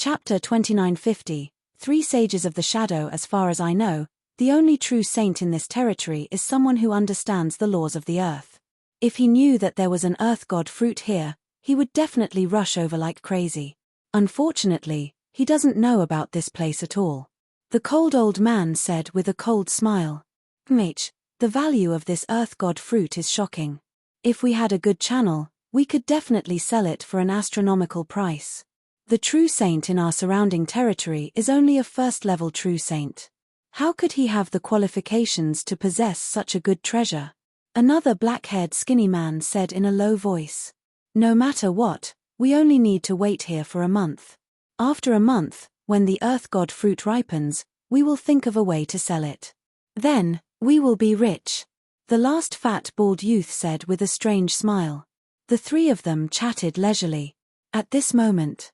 Chapter 2950, Three Sages of the Shadow. As far as I know, the only true saint in this territory is someone who understands the laws of the earth. If he knew that there was an earth god fruit here, he would definitely rush over like crazy. Unfortunately, he doesn't know about this place at all. The cold old man said with a cold smile. The value of this earth god fruit is shocking. If we had a good channel, we could definitely sell it for an astronomical price. The true saint in our surrounding territory is only a first-level true saint. How could he have the qualifications to possess such a good treasure? Another black-haired skinny man said in a low voice. No matter what, we only need to wait here for a month. After a month, when the earth god fruit ripens, we will think of a way to sell it. Then, we will be rich. The last fat bald youth said with a strange smile. The three of them chatted leisurely. At this moment,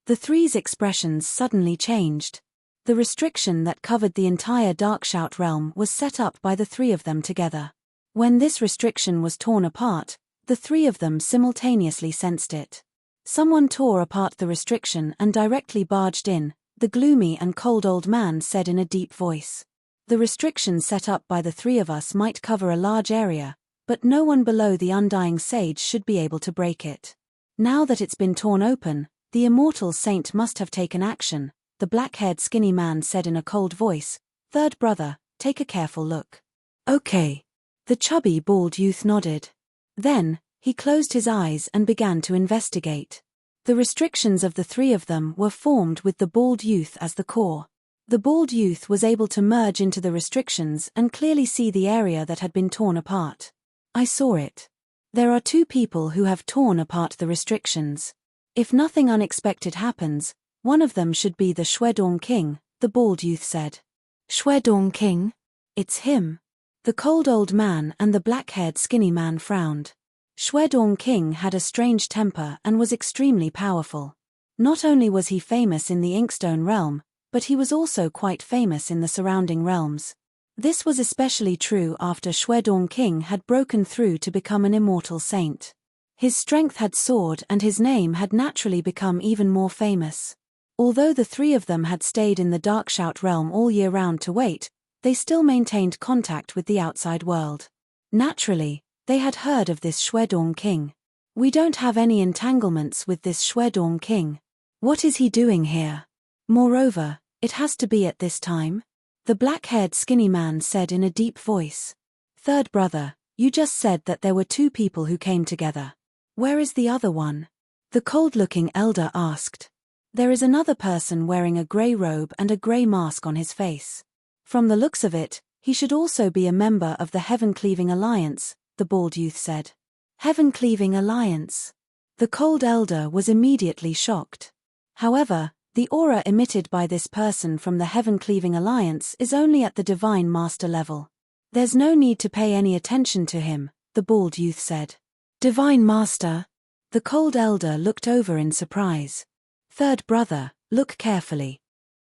the three's expressions suddenly changed. The restriction that covered the entire Darkshout realm was set up by the three of them together. When this restriction was torn apart, the three of them simultaneously sensed it. Someone tore apart the restriction and directly barged in, the gloomy and cold old man said in a deep voice. The restriction set up by the three of us might cover a large area, but no one below the Undying Sage should be able to break it. Now that it's been torn open, the immortal saint must have taken action, the black-haired skinny man said in a cold voice. Third brother, take a careful look. Okay. The chubby bald youth nodded. Then, he closed his eyes and began to investigate. The restrictions of the three of them were formed with the bald youth as the core. The bald youth was able to merge into the restrictions and clearly see the area that had been torn apart. I saw it. There are two people who have torn apart the restrictions. If nothing unexpected happens, one of them should be the Shwedong King, the bald youth said. Shwedong King? It's him. The cold old man and the black-haired skinny man frowned. Shwedong King had a strange temper and was extremely powerful. Not only was he famous in the Inkstone realm, but he was also quite famous in the surrounding realms. This was especially true after Shwedong King had broken through to become an immortal saint. His strength had soared and his name had naturally become even more famous. Although the three of them had stayed in the Darkshout realm all year round to wait, they still maintained contact with the outside world. Naturally, they had heard of this Shwedong King. We don't have any entanglements with this Shwedong King. What is he doing here? Moreover, it has to be at this time? The black-haired skinny man said in a deep voice. Third brother, you just said that there were two people who came together. Where is the other one? The cold-looking elder asked. There is another person wearing a grey robe and a grey mask on his face. From the looks of it, he should also be a member of the Heaven-Cleaving Alliance, the bald youth said. Heaven-Cleaving Alliance? The cold elder was immediately shocked. However, the aura emitted by this person from the Heaven-Cleaving Alliance is only at the Divine Master level. There's no need to pay any attention to him, the bald youth said. Divine Master? The cold elder looked over in surprise. Third brother, look carefully.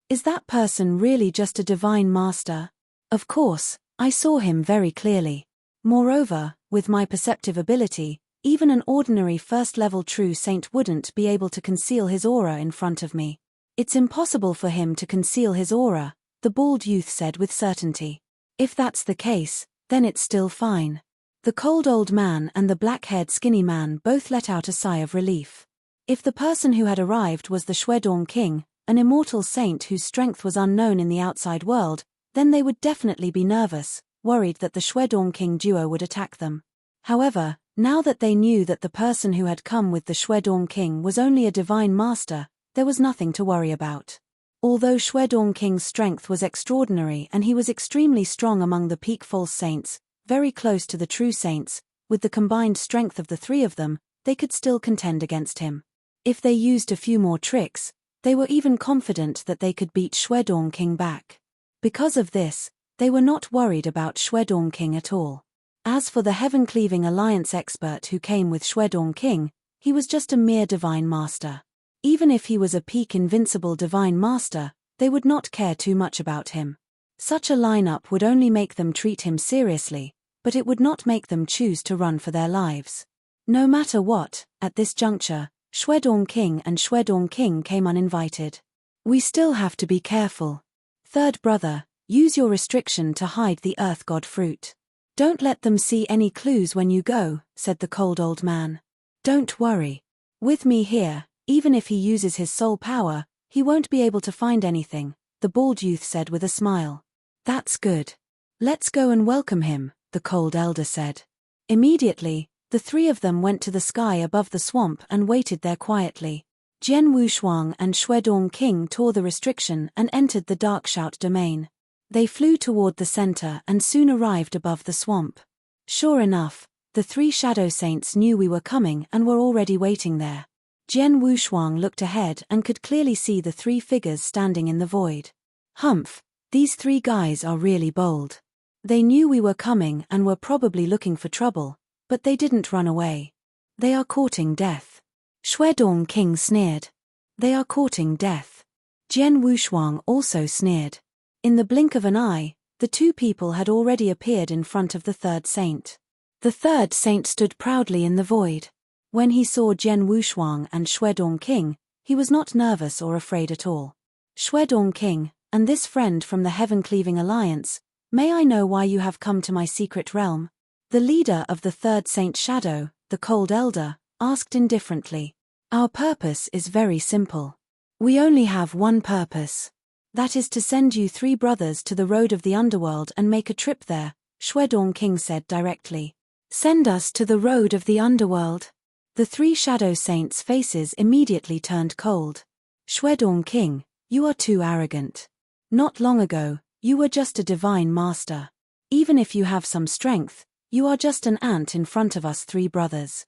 Is that person really just a Divine Master? Of course, I saw him very clearly. Moreover, with my perceptive ability, even an ordinary first-level true saint wouldn't be able to conceal his aura in front of me. It's impossible for him to conceal his aura, the bald youth said with certainty. If that's the case, then it's still fine. The cold old man and the black-haired skinny man both let out a sigh of relief. If the person who had arrived was the Shwedong King, an immortal saint whose strength was unknown in the outside world, then they would definitely be nervous, worried that the Shwedong King duo would attack them. However, now that they knew that the person who had come with the Shwedong King was only a Divine Master, there was nothing to worry about. Although Shwedong King's strength was extraordinary and he was extremely strong among the peak false saints, very close to the true saints, with the combined strength of the three of them, they could still contend against him. If they used a few more tricks, they were even confident that they could beat Shwedong King back. Because of this, they were not worried about Shwedong King at all. As for the Heaven-Cleaving Alliance expert who came with Shwedong King, he was just a mere Divine Master. Even if he was a peak invincible Divine Master, they would not care too much about him. Such a lineup would only make them treat him seriously, but it would not make them choose to run for their lives. No matter what, at this juncture, Shwedong King and Shwedong King came uninvited. We still have to be careful. Third brother, use your restriction to hide the earth god fruit. Don't let them see any clues when you go, said the cold old man. Don't worry. With me here, even if he uses his soul power, he won't be able to find anything, the bald youth said with a smile. That's good. Let's go and welcome him, the cold elder said. Immediately, the three of them went to the sky above the swamp and waited there quietly. Jian Wushuang and Shwedong King tore the restriction and entered the Darkshout domain. They flew toward the center and soon arrived above the swamp. Sure enough, the three shadow saints knew we were coming and were already waiting there. Jian Wushuang looked ahead and could clearly see the three figures standing in the void. Humph, these three guys are really bold. They knew we were coming and were probably looking for trouble, but they didn't run away. They are courting death. Shwedong King sneered. They are courting death. Jian Wushuang also sneered. In the blink of an eye, the two people had already appeared in front of the third saint. The third saint stood proudly in the void. When he saw Jian Wushuang and Shwedong King, he was not nervous or afraid at all. Shwedong King, and this friend from the Heaven-Cleaving Alliance, may I know why you have come to my secret realm? The leader of the third saint shadow, the cold elder, asked indifferently. Our purpose is very simple. We only have one purpose. That is to send you three brothers to the road of the underworld and make a trip there, Shwedong King said directly. Send us to the road of the underworld. The three shadow saints' faces immediately turned cold. Shwedong King, you are too arrogant. Not long ago, you were just a divine master. Even if you have some strength, you are just an ant in front of us three brothers.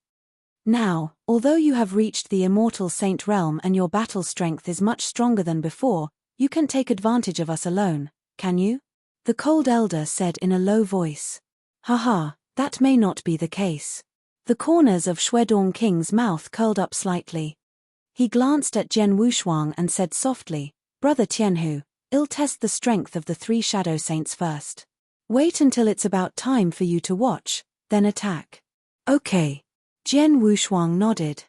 Now, although you have reached the immortal saint realm and your battle strength is much stronger than before, you can take advantage of us alone, can you? The cold elder said in a low voice. Haha, that may not be the case. The corners of Shwedong King's mouth curled up slightly. He glanced at Jian Wushuang and said softly, Brother Tianhu, I'll test the strength of the three shadow saints first. Wait until it's about time for you to watch, then attack. Okay. Jian Wushuang nodded.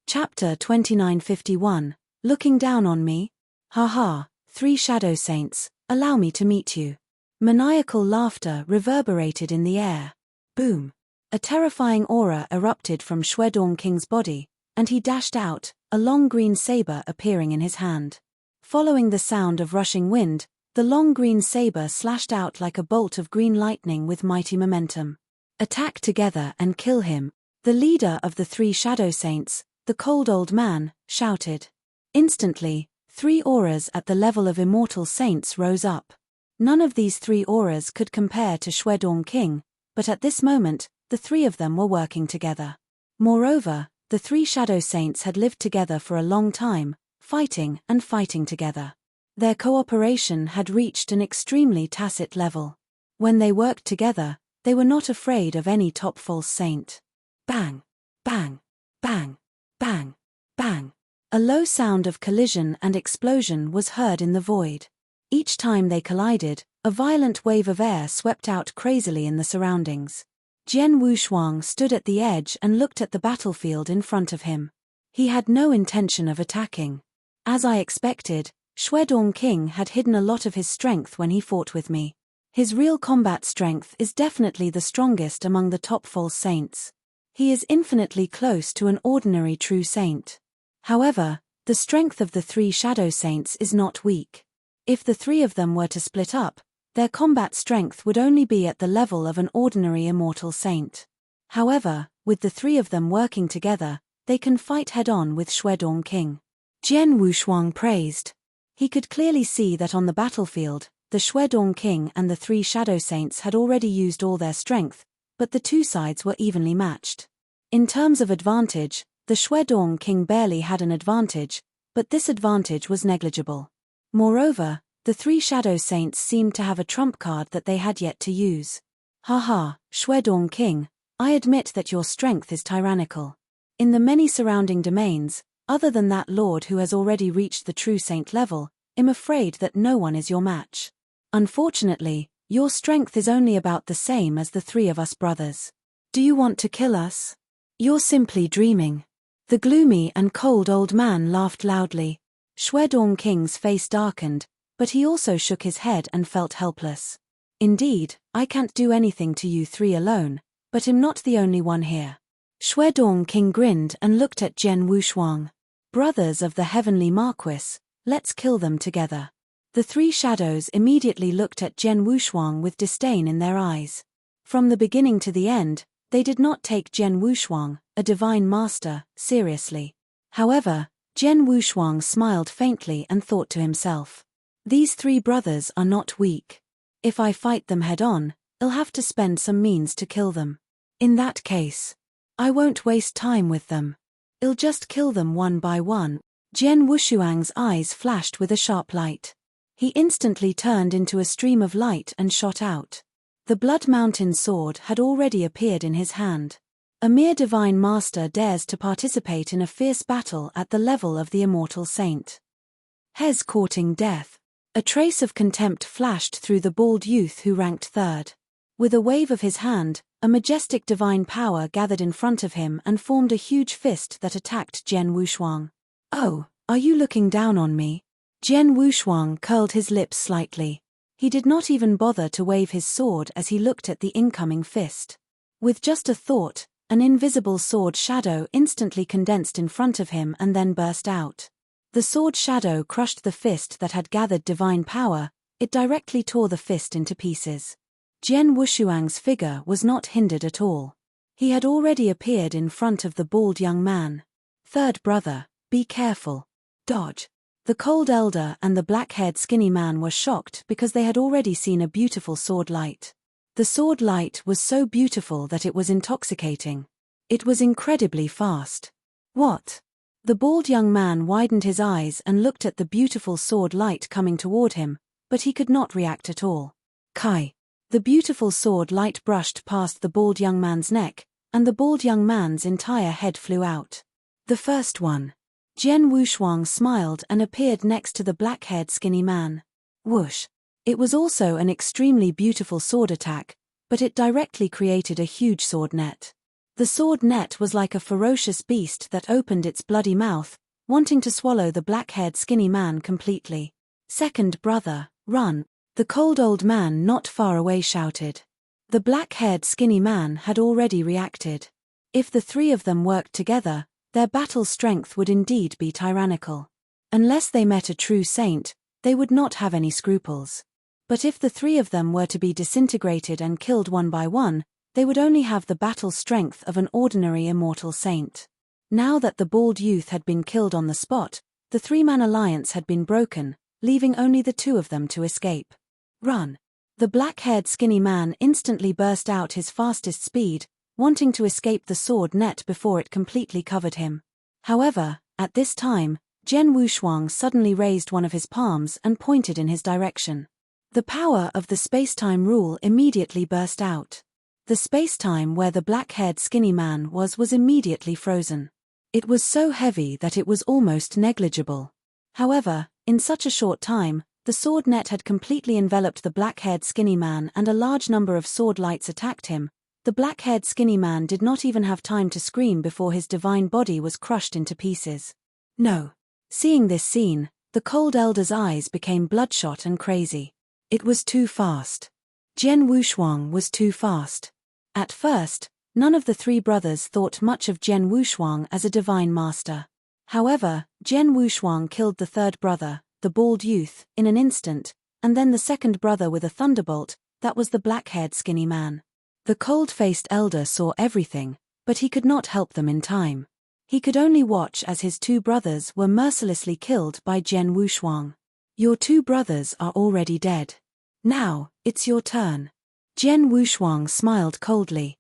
Chapter 2951. Looking down on me? Haha, three shadow saints, allow me to meet you. Maniacal laughter reverberated in the air. Boom. A terrifying aura erupted from Shwedong King's body, and he dashed out, a long green saber appearing in his hand. Following the sound of rushing wind, the long green saber slashed out like a bolt of green lightning with mighty momentum. Attack together and kill him, the leader of the three shadow saints, the cold old man, shouted. Instantly, three auras at the level of immortal saints rose up. None of these three auras could compare to Shwedong King, but at this moment, the three of them were working together. Moreover, the three shadow saints had lived together for a long time, fighting and fighting together. Their cooperation had reached an extremely tacit level. When they worked together, they were not afraid of any top false saint. Bang! Bang! Bang! Bang! Bang! A low sound of collision and explosion was heard in the void. Each time they collided, a violent wave of air swept out crazily in the surroundings. Jian Wushuang stood at the edge and looked at the battlefield in front of him. He had no intention of attacking. As I expected, Shwedong King had hidden a lot of his strength when he fought with me. His real combat strength is definitely the strongest among the top false saints. He is infinitely close to an ordinary true saint. However, the strength of the three shadow saints is not weak. If the three of them were to split up, their combat strength would only be at the level of an ordinary immortal saint. However, with the three of them working together, they can fight head-on with Shwedong King. Jian Wushuang praised. He could clearly see that on the battlefield, the Shwedong King and the three shadow saints had already used all their strength, but the two sides were evenly matched. In terms of advantage, the Shwedong King barely had an advantage, but this advantage was negligible. Moreover, the three shadow saints seemed to have a trump card that they had yet to use. Haha, Shwedong King, I admit that your strength is tyrannical. In the many surrounding domains, other than that lord who has already reached the true saint level, I'm afraid that no one is your match. Unfortunately, your strength is only about the same as the three of us brothers. Do you want to kill us? You're simply dreaming. The gloomy and cold old man laughed loudly. Shwedong King's face darkened, but he also shook his head and felt helpless. Indeed, I can't do anything to you three alone, but I'm not the only one here. Shwedong King grinned and looked at Jian Wushuang. Brothers of the heavenly Marquis, let's kill them together. The three shadows immediately looked at Jian Wushuang with disdain in their eyes. From the beginning to the end, they did not take Jian Wushuang, a divine master, seriously. However, Jian Wushuang smiled faintly and thought to himself, these three brothers are not weak. If I fight them head-on, I'll have to spend some means to kill them. In that case, I won't waste time with them. I'll just kill them one by one. Jian Wushuang's eyes flashed with a sharp light. He instantly turned into a stream of light and shot out. The Blood Mountain sword had already appeared in his hand. A mere divine master dares to participate in a fierce battle at the level of the immortal saint. Hes courting death. A trace of contempt flashed through the bald youth who ranked third. With a wave of his hand, a majestic divine power gathered in front of him and formed a huge fist that attacked Jian Wushuang. Oh, are you looking down on me? Jian Wushuang curled his lips slightly. He did not even bother to wave his sword as he looked at the incoming fist. With just a thought, an invisible sword shadow instantly condensed in front of him and then burst out. The sword shadow crushed the fist that had gathered divine power. It directly tore the fist into pieces. Jian Wushuang's figure was not hindered at all. He had already appeared in front of the bald young man. Third brother, be careful. Dodge. The cold elder and the black-haired skinny man were shocked because they had already seen a beautiful sword light. The sword light was so beautiful that it was intoxicating. It was incredibly fast. What? The bald young man widened his eyes and looked at the beautiful sword light coming toward him, but he could not react at all. Kai. The beautiful sword light brushed past the bald young man's neck, and the bald young man's entire head flew out. The first one. Jian Wushuang smiled and appeared next to the black-haired skinny man. Whoosh. It was also an extremely beautiful sword attack, but it directly created a huge sword net. The sword net was like a ferocious beast that opened its bloody mouth, wanting to swallow the black-haired skinny man completely. Second brother, run. The cold old man not far away shouted. The black-haired skinny man had already reacted. If the three of them worked together, their battle strength would indeed be tyrannical. Unless they met a true saint, they would not have any scruples. But if the three of them were to be disintegrated and killed one by one, they would only have the battle strength of an ordinary immortal saint. Now that the bald youth had been killed on the spot, the three-man alliance had been broken, leaving only the two of them to escape. Run. The black-haired skinny man instantly burst out his fastest speed, wanting to escape the sword net before it completely covered him. However, at this time, Jian Wushuang suddenly raised one of his palms and pointed in his direction. The power of the space-time rule immediately burst out. The space-time where the black-haired skinny man was immediately frozen. It was so heavy that it was almost negligible. However, in such a short time, the sword net had completely enveloped the black-haired skinny man and a large number of sword lights attacked him. The black-haired skinny man did not even have time to scream before his divine body was crushed into pieces. No. Seeing this scene, the cold elder's eyes became bloodshot and crazy. It was too fast. Jian Wushuang was too fast. At first, none of the three brothers thought much of Jian Wushuang as a divine master. However, Jian Wushuang killed the third brother, the bald youth, in an instant, and then the second brother with a thunderbolt. That was the black-haired skinny man. The cold-faced elder saw everything, but he could not help them in time. He could only watch as his two brothers were mercilessly killed by Jian Wushuang. Your two brothers are already dead. Now, it's your turn. Jian Wushuang smiled coldly.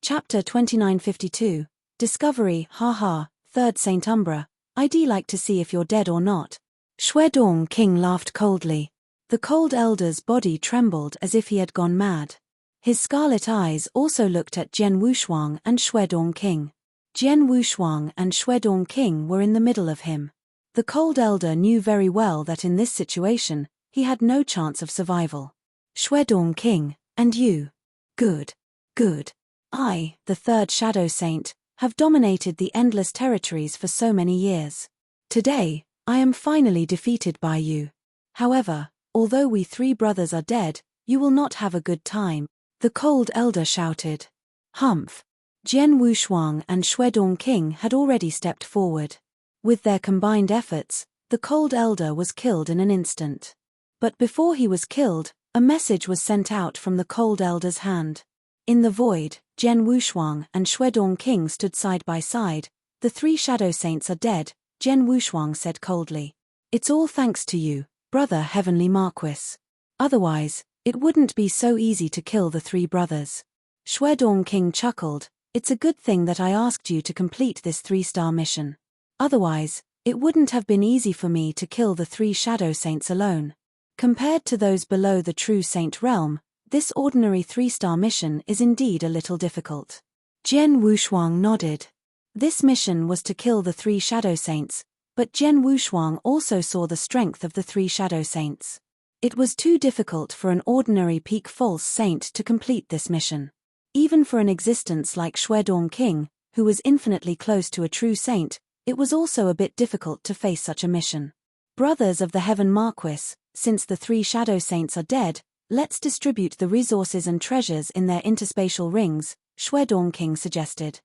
Chapter 2952, Discovery, haha, Third Saint Umbra, I'd like to see if you're dead or not. Shwedong King laughed coldly. The cold elder's body trembled as if he had gone mad. His scarlet eyes also looked at Jian Wushuang and Shwedong King. Jian Wushuang and Shwedong King were in the middle of him. The cold elder knew very well that in this situation, he had no chance of survival. Shwedong King, and you. Good. Good. I, the third shadow saint, have dominated the endless territories for so many years. Today, I am finally defeated by you. However, although we 3 brothers are dead, you will not have a good time, the cold elder shouted. Humph! Jian Wushuang and Shuedong King had already stepped forward. With their combined efforts, the cold elder was killed in an instant. But before he was killed, a message was sent out from the cold elder's hand. In the void, Jian Wushuang and Shuedong King stood side by side. The 3 shadow saints are dead, Jian Wushuang said coldly. It's all thanks to you, brother Heavenly Marquis. Otherwise, it wouldn't be so easy to kill the 3 brothers. Shuedong King chuckled. It's a good thing that I asked you to complete this 3-star mission. Otherwise, it wouldn't have been easy for me to kill the 3 shadow saints alone. Compared to those below the true saint realm, this ordinary 3-star mission is indeed a little difficult. Jian Wushuang nodded. This mission was to kill the 3 shadow saints, but Jian Wushuang also saw the strength of the 3 shadow saints. It was too difficult for an ordinary peak false saint to complete this mission. Even for an existence like Shuedong King, who was infinitely close to a true saint, it was also a bit difficult to face such a mission. Brothers of the Heaven Marquis, since the 3 shadow saints are dead, let's distribute the resources and treasures in their interspatial rings, Shuedong King suggested.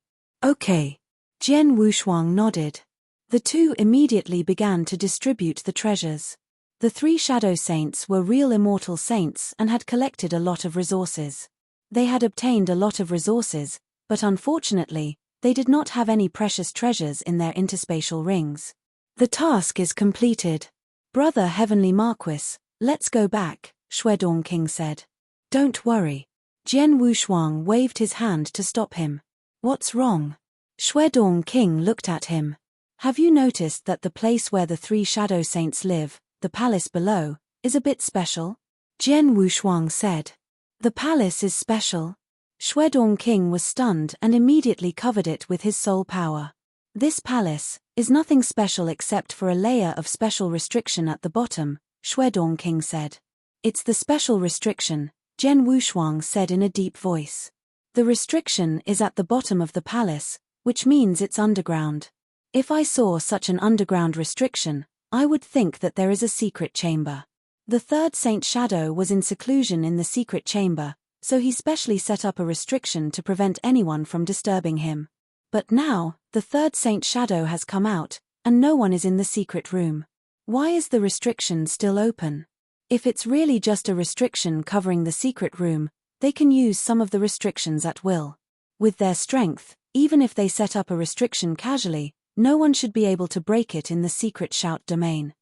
Okay. Jian Wushuang nodded. The 2 immediately began to distribute the treasures. The 3 shadow saints were real immortal saints and had collected a lot of resources. They had obtained a lot of resources, but unfortunately, they did not have any precious treasures in their interspatial rings. The task is completed. Brother Heavenly Marquis, let's go back, Shuedong King said. Don't worry. Jian Wushuang waved his hand to stop him. What's wrong? Shuedong King looked at him. Have you noticed that the place where the 3 shadow saints live, the palace below, is a bit special? Jian Wushuang said. The palace is special? Shuedong King was stunned and immediately covered it with his soul power. This palace is nothing special except for a layer of special restriction at the bottom, Shuedong King said. It's the special restriction, Jian Wushuang said in a deep voice. The restriction is at the bottom of the palace, which means it's underground. If I saw such an underground restriction, I would think that there is a secret chamber. The 3rd Saint Shadow was in seclusion in the secret chamber, so he specially set up a restriction to prevent anyone from disturbing him. But now, the 3rd Saint Shadow has come out, and no one is in the secret room. Why is the restriction still open? If it's really just a restriction covering the secret room, they can use some of the restrictions at will. With their strength, even if they set up a restriction casually, no one should be able to break it in the secret shout domain.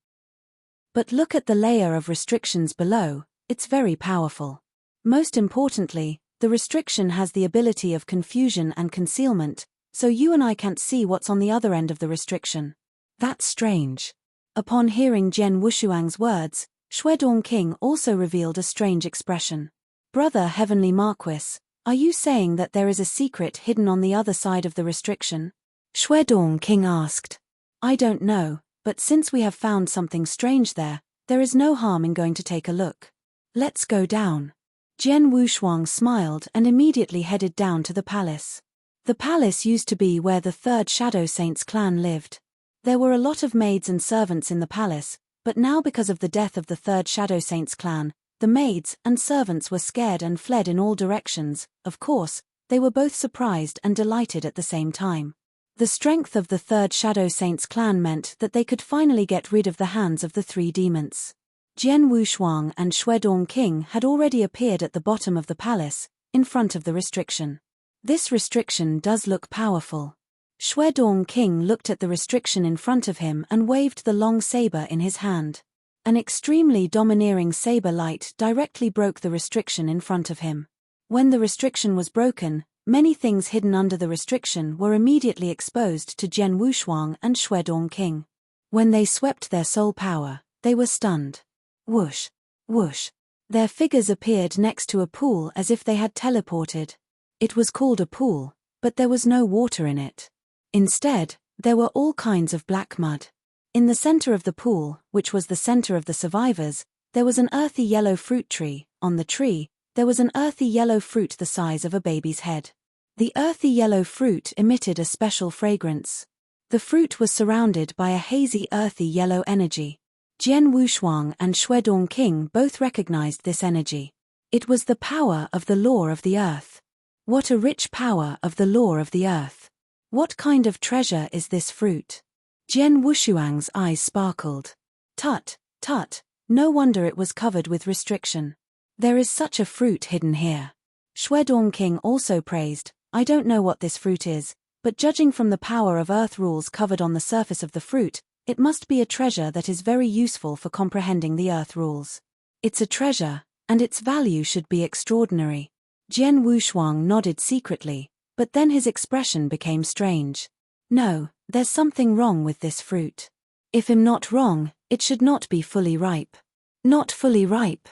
But look at the layer of restrictions below, it's very powerful. Most importantly, the restriction has the ability of confusion and concealment, so you and I can't see what's on the other end of the restriction. That's strange. Upon hearing Jian Wushuang's words, Shuedong King also revealed a strange expression. Brother Heavenly Marquis, are you saying that there is a secret hidden on the other side of the restriction? Shuedong King asked. I don't know, but since we have found something strange there is no harm in going to take a look. Let's go down. Jian Wushuang smiled and immediately headed down to the palace. The palace used to be where the 3rd Shadow Saints clan lived. There were a lot of maids and servants in the palace, but now because of the death of the 3rd Shadow Saints clan, the maids and servants were scared and fled in all directions. Of course, they were both surprised and delighted at the same time. The strength of the 3rd Shadow Saints clan meant that they could finally get rid of the hands of the 3 demons. Jian Wushuang and Shuedong King had already appeared at the bottom of the palace, in front of the restriction. This restriction does look powerful. Shuedong King looked at the restriction in front of him and waved the long saber in his hand. An extremely domineering saber light directly broke the restriction in front of him. When the restriction was broken, many things hidden under the restriction were immediately exposed to Jian Wushuang and Shuedong King. When they swept their soul power, they were stunned. Whoosh, whoosh. Their figures appeared next to a pool as if they had teleported. It was called a pool, but there was no water in it. Instead, there were all kinds of black mud. In the center of the pool, which was the center of the survivors, there was an earthy yellow fruit tree. On the tree, there was an earthy yellow fruit the size of a baby's head. The earthy yellow fruit emitted a special fragrance. The fruit was surrounded by a hazy earthy yellow energy. Jian Wushuang and Shuedong King both recognized this energy. It was the power of the law of the earth. What a rich power of the law of the earth. What kind of treasure is this fruit? Jian Wushuang's eyes sparkled. Tut, tut, no wonder it was covered with restriction. There is such a fruit hidden here. Shuedong King also praised, I don't know what this fruit is, but judging from the power of earth rules covered on the surface of the fruit, it must be a treasure that is very useful for comprehending the earth rules. It's a treasure, and its value should be extraordinary. Jian Wushuang nodded secretly, but then his expression became strange. No, there's something wrong with this fruit. If I'm not wrong, it should not be fully ripe. Not fully ripe.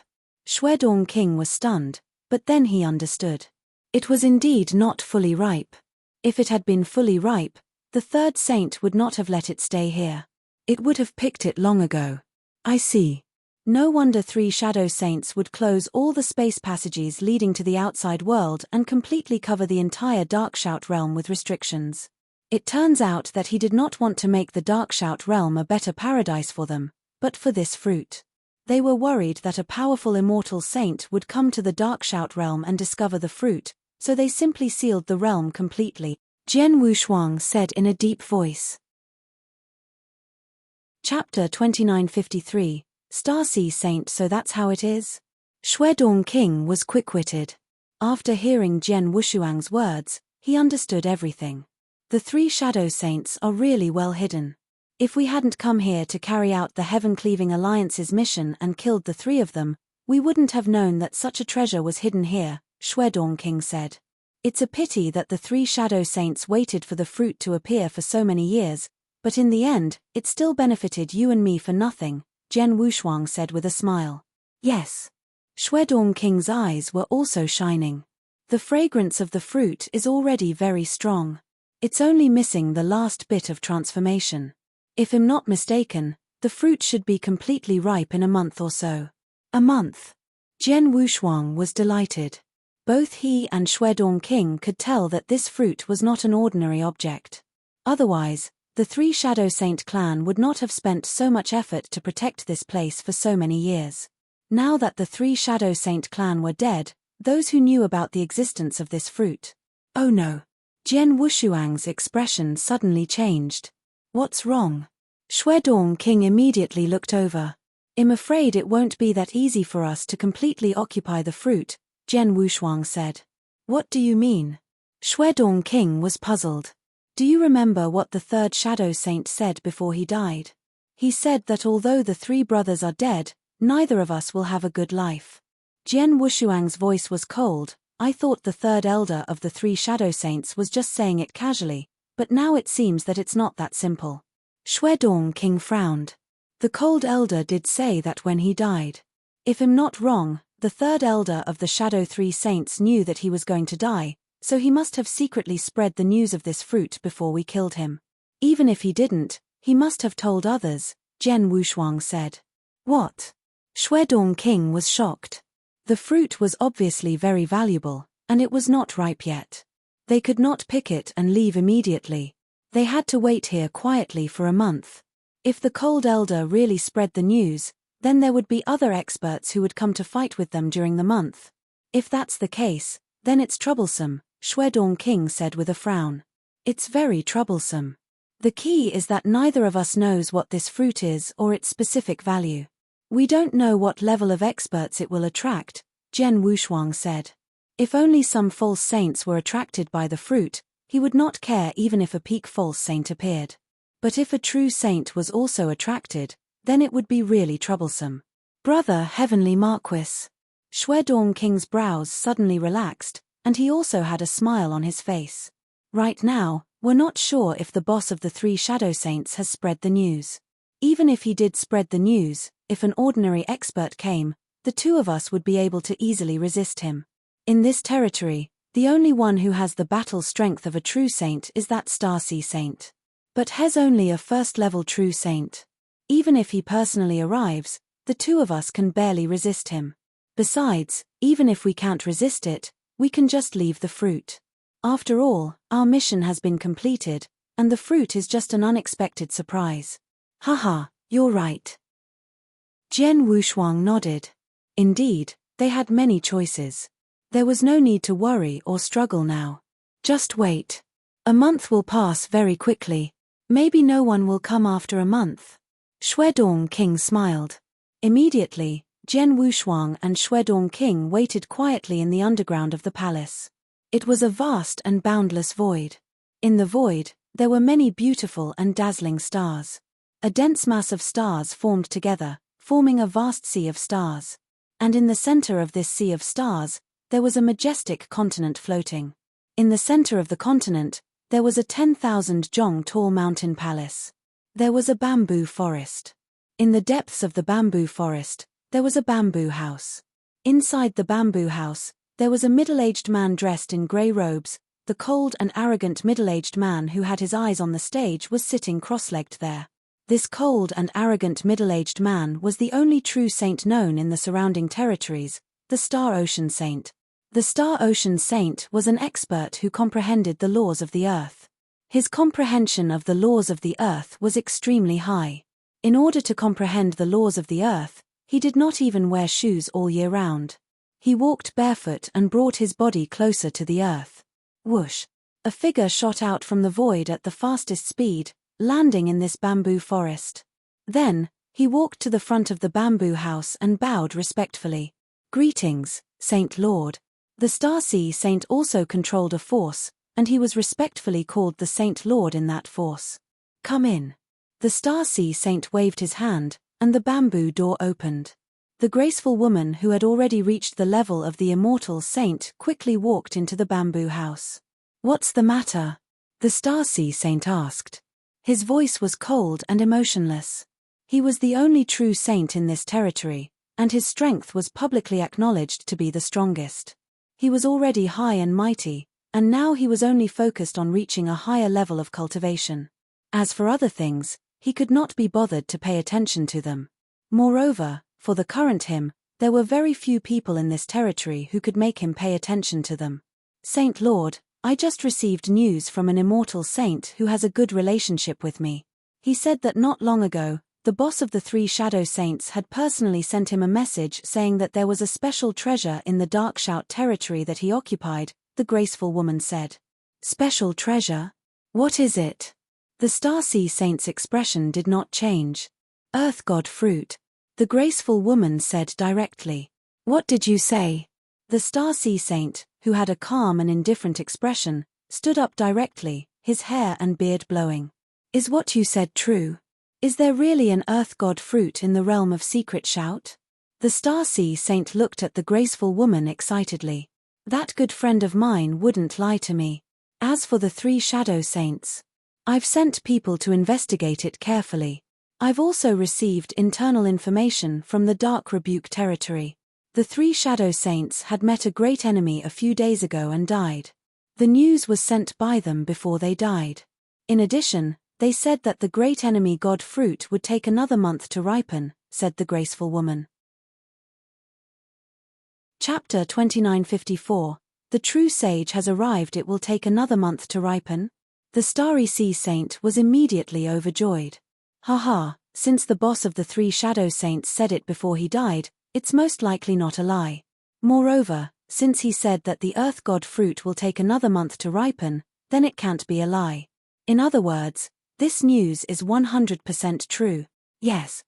Shuedong King was stunned, but then he understood. It was indeed not fully ripe. If it had been fully ripe, the third saint would not have let it stay here. It would have picked it long ago. I see. No wonder 3 shadow saints would close all the space passages leading to the outside world and completely cover the entire Darkshout realm with restrictions. It turns out that he did not want to make the Darkshout realm a better paradise for them, but for this fruit. They were worried that a powerful immortal saint would come to the Darkshout realm and discover the fruit, so they simply sealed the realm completely, Jian Wushuang said in a deep voice. Chapter 2953, Starseed Saint. So that's how it is? Shuedong King was quick-witted. After hearing Jian Wushuang's words, he understood everything. The 3 shadow saints are really well hidden. If we hadn't come here to carry out the Heaven-Cleaving Alliance's mission and killed the 3 of them, we wouldn't have known that such a treasure was hidden here, Shuedong King said. It's a pity that the 3 shadow saints waited for the fruit to appear for so many years, but in the end, it still benefited you and me for nothing, Jian Wushuang said with a smile. Yes. Shuedong King's eyes were also shining. The fragrance of the fruit is already very strong. It's only missing the last bit of transformation. If I'm not mistaken, the fruit should be completely ripe in a month or so. A month? Jian Wushuang was delighted. Both he and Shuedong King could tell that this fruit was not an ordinary object. Otherwise, the 3 Shadow Saint clan would not have spent so much effort to protect this place for so many years. Now that the 3 Shadow Saint clan were dead, those who knew about the existence of this fruit. Oh no. Jian Wushuang's expression suddenly changed. What's wrong? Shuedong King immediately looked over. I'm afraid it won't be that easy for us to completely occupy the fruit, Jian Wushuang said. What do you mean? Shuedong King was puzzled. Do you remember what the 3rd Shadow Saint said before he died? He said that although the 3 brothers are dead, neither of us will have a good life. Jian Wushuang's voice was cold. I thought the 3rd elder of the 3 Shadow Saints was just saying it casually, but now it seems that it's not that simple. Shuedong King frowned. The cold elder did say that when he died. If I'm not wrong, the 3rd elder of the Shadow 3 Saints knew that he was going to die, so he must have secretly spread the news of this fruit before we killed him. Even if he didn't, he must have told others, Jian Wushuang said. What? Shuedong King was shocked. The fruit was obviously very valuable, and it was not ripe yet. They could not pick it and leave immediately. They had to wait here quietly for a month. If the cold elder really spread the news, then there would be other experts who would come to fight with them during the month. If that's the case, then it's troublesome, Shuedong King said with a frown. It's very troublesome. The key is that neither of us knows what this fruit is or its specific value. We don't know what level of experts it will attract, Jian Wushuang said. If only some false saints were attracted by the fruit, he would not care even if a peak false saint appeared. But if a true saint was also attracted, then it would be really troublesome. Brother Heavenly Marquis. Shuedong King's brows suddenly relaxed, and he also had a smile on his face. Right now, we're not sure if the boss of the 3 Shadow Saints has spread the news. Even if he did spread the news, if an ordinary expert came, the 2 of us would be able to easily resist him. In this territory, the only one who has the battle strength of a true saint is that Starseed Saint. But Hez only a first-level true saint. Even if he personally arrives, the 2 of us can barely resist him. Besides, even if we can't resist it, we can just leave the fruit. After all, our mission has been completed, and the fruit is just an unexpected surprise. Haha, you're right. Jian Wushuang nodded. Indeed, they had many choices. There was no need to worry or struggle now. Just wait. A month will pass very quickly. Maybe no one will come after a month. Shuedong King smiled. Immediately, Jian Wushuang and Shuedong King waited quietly in the underground of the palace. It was a vast and boundless void. In the void, there were many beautiful and dazzling stars. A dense mass of stars formed together, forming a vast sea of stars. And in the center of this sea of stars, there was a majestic continent floating. In the center of the continent, there was a 10,000 jong tall mountain palace. There was a bamboo forest. In the depths of the bamboo forest, there was a bamboo house. Inside the bamboo house, there was a middle-aged man dressed in grey robes. The cold and arrogant middle-aged man who had his eyes on the stage was sitting cross-legged there. This cold and arrogant middle-aged man was the only true saint known in the surrounding territories, the Star Ocean Saint. The Star Ocean Saint was an expert who comprehended the laws of the earth. His comprehension of the laws of the earth was extremely high. In order to comprehend the laws of the earth, he did not even wear shoes all year round. He walked barefoot and brought his body closer to the earth. Whoosh! A figure shot out from the void at the fastest speed, landing in this bamboo forest. Then, he walked to the front of the bamboo house and bowed respectfully. Greetings, Saint Lord. The Star Sea Saint also controlled a force, and he was respectfully called the Saint Lord in that force. Come in. The Star Sea Saint waved his hand, and the bamboo door opened. The graceful woman who had already reached the level of the immortal saint quickly walked into the bamboo house. What's the matter? The Star Sea Saint asked. His voice was cold and emotionless. He was the only true saint in this territory, and his strength was publicly acknowledged to be the strongest. He was already high and mighty, and now he was only focused on reaching a higher level of cultivation. As for other things, he could not be bothered to pay attention to them. Moreover, for the current him, there were very few people in this territory who could make him pay attention to them. Saint Lord, I just received news from an immortal saint who has a good relationship with me. He said that not long ago, the boss of the 3 shadow saints had personally sent him a message saying that there was a special treasure in the Darkshout territory that he occupied, the graceful woman said. Special treasure? What is it? The Star Sea Saint's expression did not change. Earth God fruit. The graceful woman said directly. What did you say? The Star Sea Saint, who had a calm and indifferent expression, stood up directly, his hair and beard blowing. Is what you said true? Is there really an Earth God fruit in the realm of Secret Shout? The Star Sea Saint looked at the graceful woman excitedly. That good friend of mine wouldn't lie to me. As for the 3 shadow saints, I've sent people to investigate it carefully. I've also received internal information from the Dark Rebuke territory. The 3 shadow saints had met a great enemy a few days ago and died. The news was sent by them before they died. In addition, they said that the great enemy God fruit would take another month to ripen, said the graceful woman. Chapter 2954. The true sage has arrived. It will take another month to ripen. The Starry Sea Saint was immediately overjoyed. Haha, since the boss of the 3 shadow saints said it before he died, it's most likely not a lie. Moreover, since he said that the Earth God fruit will take another month to ripen, then it can't be a lie. In other words, this news is 100% true. Yes,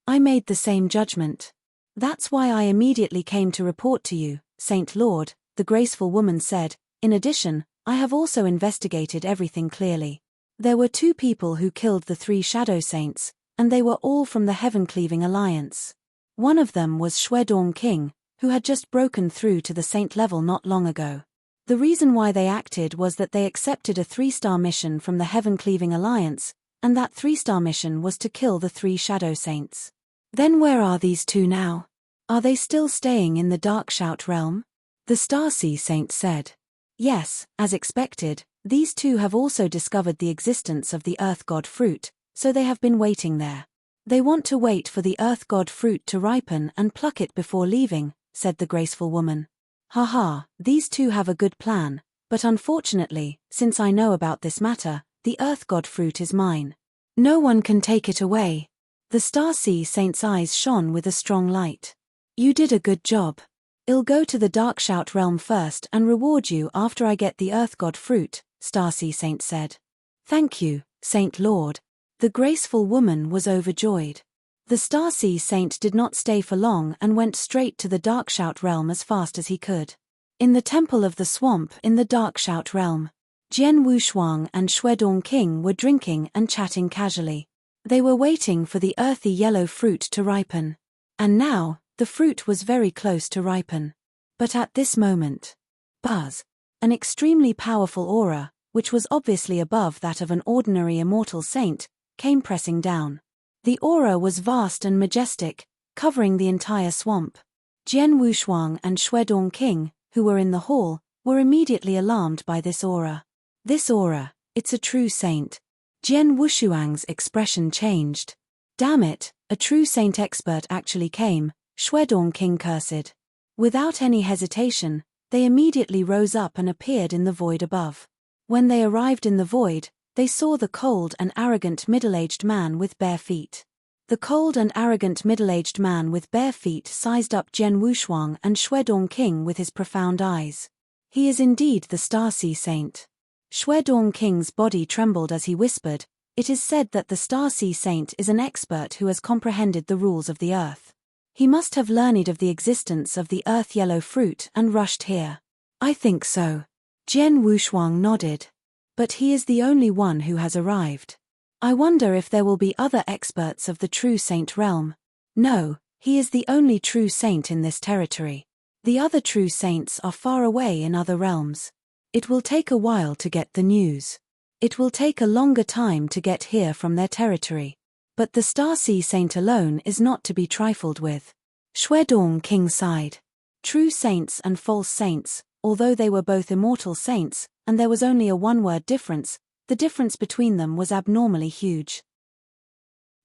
I made the same judgment. That's why I immediately came to report to you, Saint Lord, the graceful woman said. In addition, I have also investigated everything clearly. There were 2 people who killed the 3 shadow saints, and they were all from the Heaven-Cleaving Alliance. One of them was Shuedong King, who had just broken through to the saint level not long ago. The reason why they acted was that they accepted a 3-star mission from the Heaven-Cleaving Alliance, and that 3-star mission was to kill the 3 shadow saints. Then where are these 2 now? Are they still staying in the Darkshout realm? The Star Sea Saint said. Yes, as expected, these 2 have also discovered the existence of the Earth God fruit, so they have been waiting there. They want to wait for the Earth God fruit to ripen and pluck it before leaving, said the graceful woman. Haha, these 2 have a good plan. But unfortunately, since I know about this matter, the earth god fruit is mine. No one can take it away. The star sea saint's eyes shone with a strong light. You did a good job. I'll go to the Darkshout realm first and reward you after I get the earth god fruit, Star Sea Saint said. Thank you, Saint Lord. The graceful woman was overjoyed. The Star Sea Saint did not stay for long and went straight to the Darkshout realm as fast as he could. In the Temple of the Swamp in the Darkshout realm, Jian Wushuang and Shuedong King were drinking and chatting casually. They were waiting for the earthy yellow fruit to ripen. And now, the fruit was very close to ripen. But at this moment, buzz! An extremely powerful aura, which was obviously above that of an ordinary immortal saint, came pressing down. The aura was vast and majestic, covering the entire swamp. Jian Wushuang and Shuedong King, who were in the hall, were immediately alarmed by this aura. This aura, it's a true saint. Jian Wushuang's expression changed. Damn it, a true saint expert actually came, Shuedong King cursed. Without any hesitation, they immediately rose up and appeared in the void above. When they arrived in the void, they saw the cold and arrogant middle-aged man with bare feet. The cold and arrogant middle-aged man with bare feet sized up Jian Wushuang and Shuedong King with his profound eyes. He is indeed the Star Sea Saint. Shuedong King's body trembled as he whispered, "It is said that the Star Sea Saint is an expert who has comprehended the rules of the earth. He must have learned of the existence of the earth yellow fruit and rushed here." "I think so." Jian Wushuang nodded. "But he is the only one who has arrived. I wonder if there will be other experts of the true saint realm." "No, he is the only true saint in this territory. The other true saints are far away in other realms. It will take a while to get the news. It will take a longer time to get here from their territory. But the Star Sea Saint alone is not to be trifled with." Shuedong King sighed. True saints and false saints, although they were both immortal saints, and there was only a one-word difference, the difference between them was abnormally huge.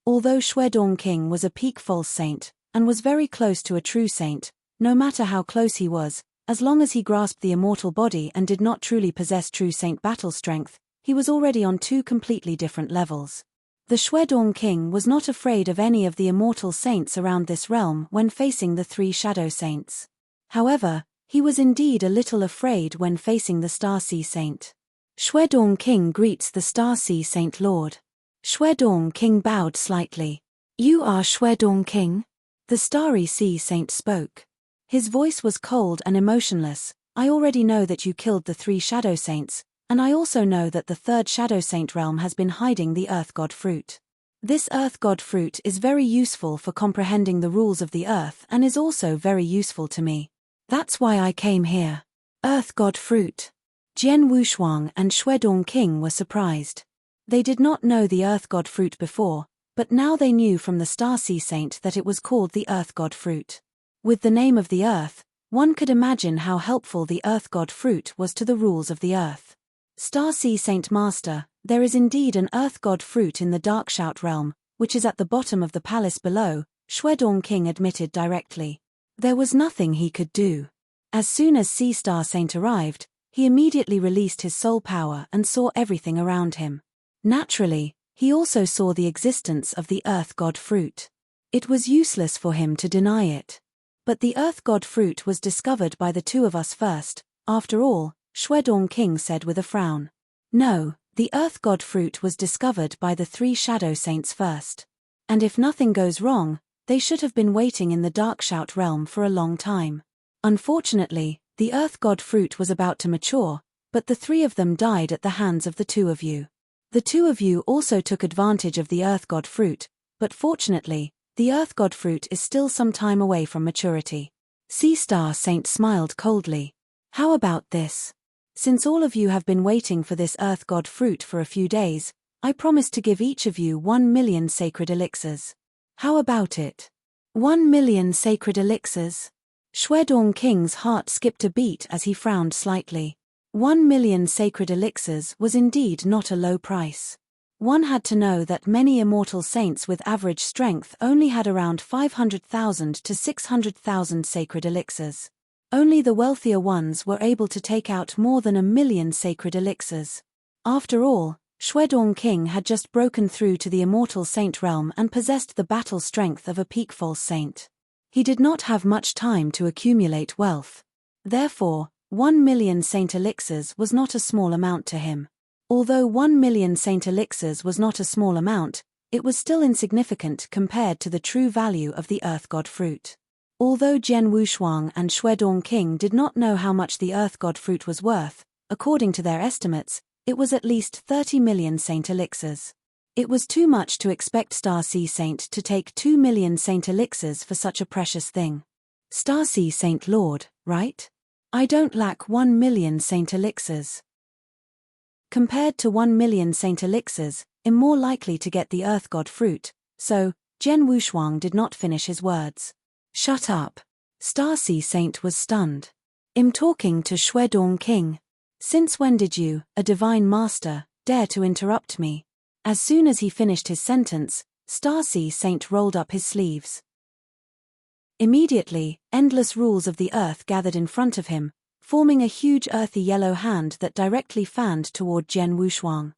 Although Shuedong King was a peak false saint, and was very close to a true saint, no matter how close he was, as long as he grasped the immortal body and did not truly possess true saint battle strength, he was already on two completely different levels. The Shuedong King was not afraid of any of the immortal saints around this realm when facing the three shadow saints. However, he was indeed a little afraid when facing the Star Sea Saint. Shuedong King greets the Star Sea Saint Lord. Shuedong King bowed slightly. "You are Shuedong King?" The Starry Sea Saint spoke. His voice was cold and emotionless. "I already know that you killed the three shadow saints, and I also know that the third shadow saint realm has been hiding the earth god fruit. This earth god fruit is very useful for comprehending the rules of the earth and is also very useful to me. That's why I came here." Earth god fruit. Jian Wushuang and Shuedong King were surprised. They did not know the earth god fruit before, but now they knew from the Star Sea Saint that it was called the earth god fruit. With the name of the earth, one could imagine how helpful the earth god fruit was to the rules of the earth. "Star Sea Saint Master, there is indeed an earth god fruit in the Darkshout realm, which is at the bottom of the palace below," Shuedong King admitted directly. There was nothing he could do. As soon as Sea Star Saint arrived, he immediately released his soul power and saw everything around him. Naturally, he also saw the existence of the earth god fruit. It was useless for him to deny it. "But the earth god fruit was discovered by the two of us first, after all," Shuedong King said with a frown. "No, the earth god fruit was discovered by the three shadow saints first. And if nothing goes wrong, they should have been waiting in the Darkshout realm for a long time. Unfortunately, the earth god fruit was about to mature, but the three of them died at the hands of the two of you. The two of you also took advantage of the earth god fruit, but fortunately, the earth god fruit is still some time away from maturity." Sea Star Saint smiled coldly. "How about this? Since all of you have been waiting for this earth god fruit for a few days, I promise to give each of you 1,000,000 sacred elixirs. How about it?" 1,000,000 sacred elixirs? Shuedong King's heart skipped a beat as he frowned slightly. 1,000,000 sacred elixirs was indeed not a low price. One had to know that many immortal saints with average strength only had around 500,000 to 600,000 sacred elixirs. Only the wealthier ones were able to take out more than 1,000,000 sacred elixirs. After all, Shwedong King had just broken through to the immortal saint realm and possessed the battle strength of a peak false saint. He did not have much time to accumulate wealth. Therefore, 1,000,000 saint elixirs was not a small amount to him. Although 1,000,000 saint elixirs was not a small amount, it was still insignificant compared to the true value of the earth god fruit. Although Jian Wushuang and Shwedong King did not know how much the earth god fruit was worth, according to their estimates, it was at least 30,000,000 saint elixirs. It was too much to expect Star Sea Saint to take 2,000,000 saint elixirs for such a precious thing. Star Sea Saint Lord, right? I don't lack 1,000,000 saint elixirs. Compared to 1,000,000 saint elixirs, I'm more likely to get the earth god fruit, so, Jian Wushuang did not finish his words. Shut up. Star Sea Saint was stunned. I'm talking to Shwedong King. Since when did you, a divine master, dare to interrupt me? As soon as he finished his sentence, Star Sea Saint rolled up his sleeves. Immediately, endless rules of the earth gathered in front of him, forming a huge earthy yellow hand that directly fanned toward Jian Wushuang.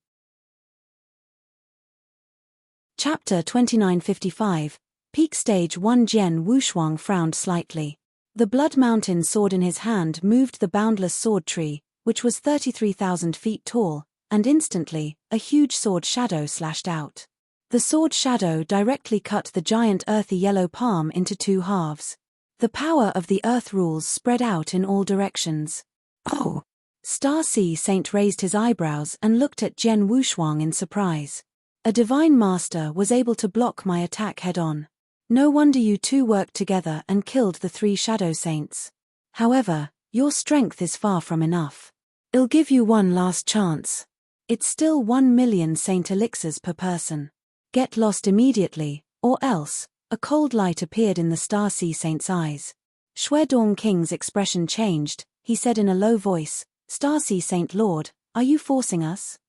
Chapter 2955, Peak Stage 1. Jian Wushuang frowned slightly. The Blood Mountain sword in his hand moved the boundless sword tree, which was 33,000 feet tall, and instantly, a huge sword shadow slashed out. The sword shadow directly cut the giant earthy yellow palm into two halves. The power of the earth rules spread out in all directions. Oh! Star Sea Saint raised his eyebrows and looked at Jian Wushuang in surprise. A divine master was able to block my attack head-on. No wonder you two worked together and killed the 3 shadow saints. However, your strength is far from enough. I'll give you one last chance. It's still 1,000,000 saint elixirs per person. Get lost immediately, or else. A cold light appeared in the Star Sea Saint's eyes. Shwedong King's expression changed. He said in a low voice, Star Sea Saint Lord, are you forcing us?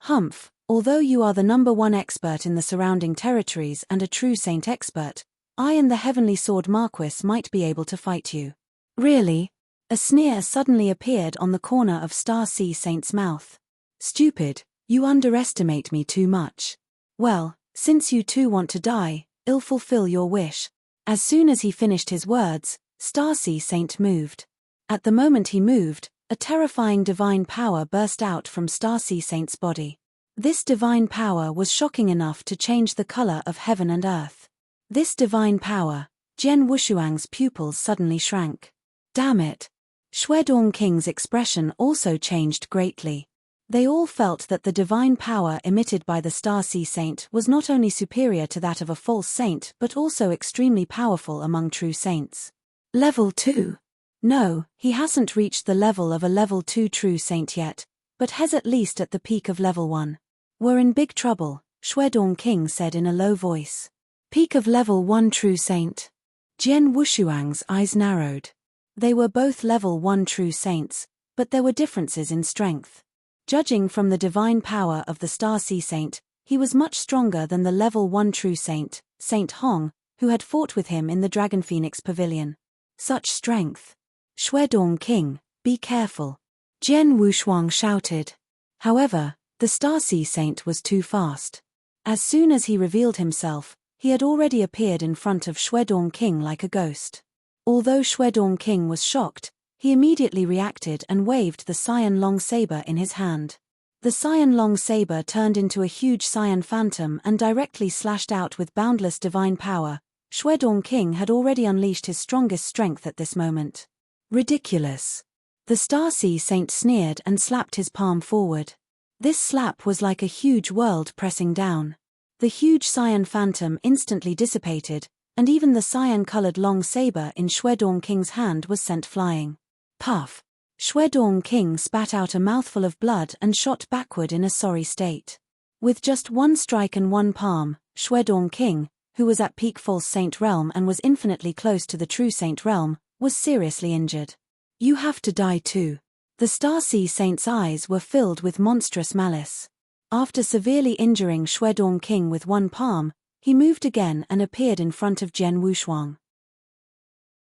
Humph, although you are the #1 expert in the surrounding territories and a true saint expert, I and the Heavenly Sword Marquis might be able to fight you. Really? A sneer suddenly appeared on the corner of Star Sea Saint's mouth. Stupid, you underestimate me too much. Well, since you two want to die, I'll fulfill your wish. As soon as he finished his words, Star Sea Saint moved. At the moment he moved, a terrifying divine power burst out from Star Sea Saint's body. This divine power was shocking enough to change the color of heaven and earth. This divine power, Jian Wushuang's pupils suddenly shrank. Damn it! Shwedong King's expression also changed greatly. They all felt that the divine power emitted by the Star Sea Saint was not only superior to that of a false saint but also extremely powerful among true saints. Level 2. No, he hasn't reached the level of a level 2 true saint yet, but has at least at the peak of level 1. We're in big trouble, Shwedong King said in a low voice. Peak of level 1 true saint. Jian Wushuang's eyes narrowed. They were both level 1 true saints, but there were differences in strength. Judging from the divine power of the Star Sea Saint, he was much stronger than the level 1 true saint, Saint Hong, who had fought with him in the Dragon Phoenix Pavilion. Such strength. Shwedong King, be careful. Jian Wushuang shouted. However, the Star Sea Saint was too fast. As soon as he revealed himself, he had already appeared in front of Shwedong King like a ghost. Although Shwedong King was shocked, he immediately reacted and waved the cyan long saber in his hand. The cyan long saber turned into a huge cyan phantom and directly slashed out with boundless divine power. Shwedong King had already unleashed his strongest strength at this moment. Ridiculous. The Star Sea Saint sneered and slapped his palm forward. This slap was like a huge world pressing down. The huge cyan phantom instantly dissipated, and even the cyan-colored long saber in Shwedong King's hand was sent flying. Puff! Shwedong King spat out a mouthful of blood and shot backward in a sorry state. With just one strike and one palm, Shwedong King, who was at peak false saint realm and was infinitely close to the true saint realm, was seriously injured. You have to die too. The Star Sea Saint's eyes were filled with monstrous malice. After severely injuring Shwedong King with one palm, he moved again and appeared in front of Jian Wushuang.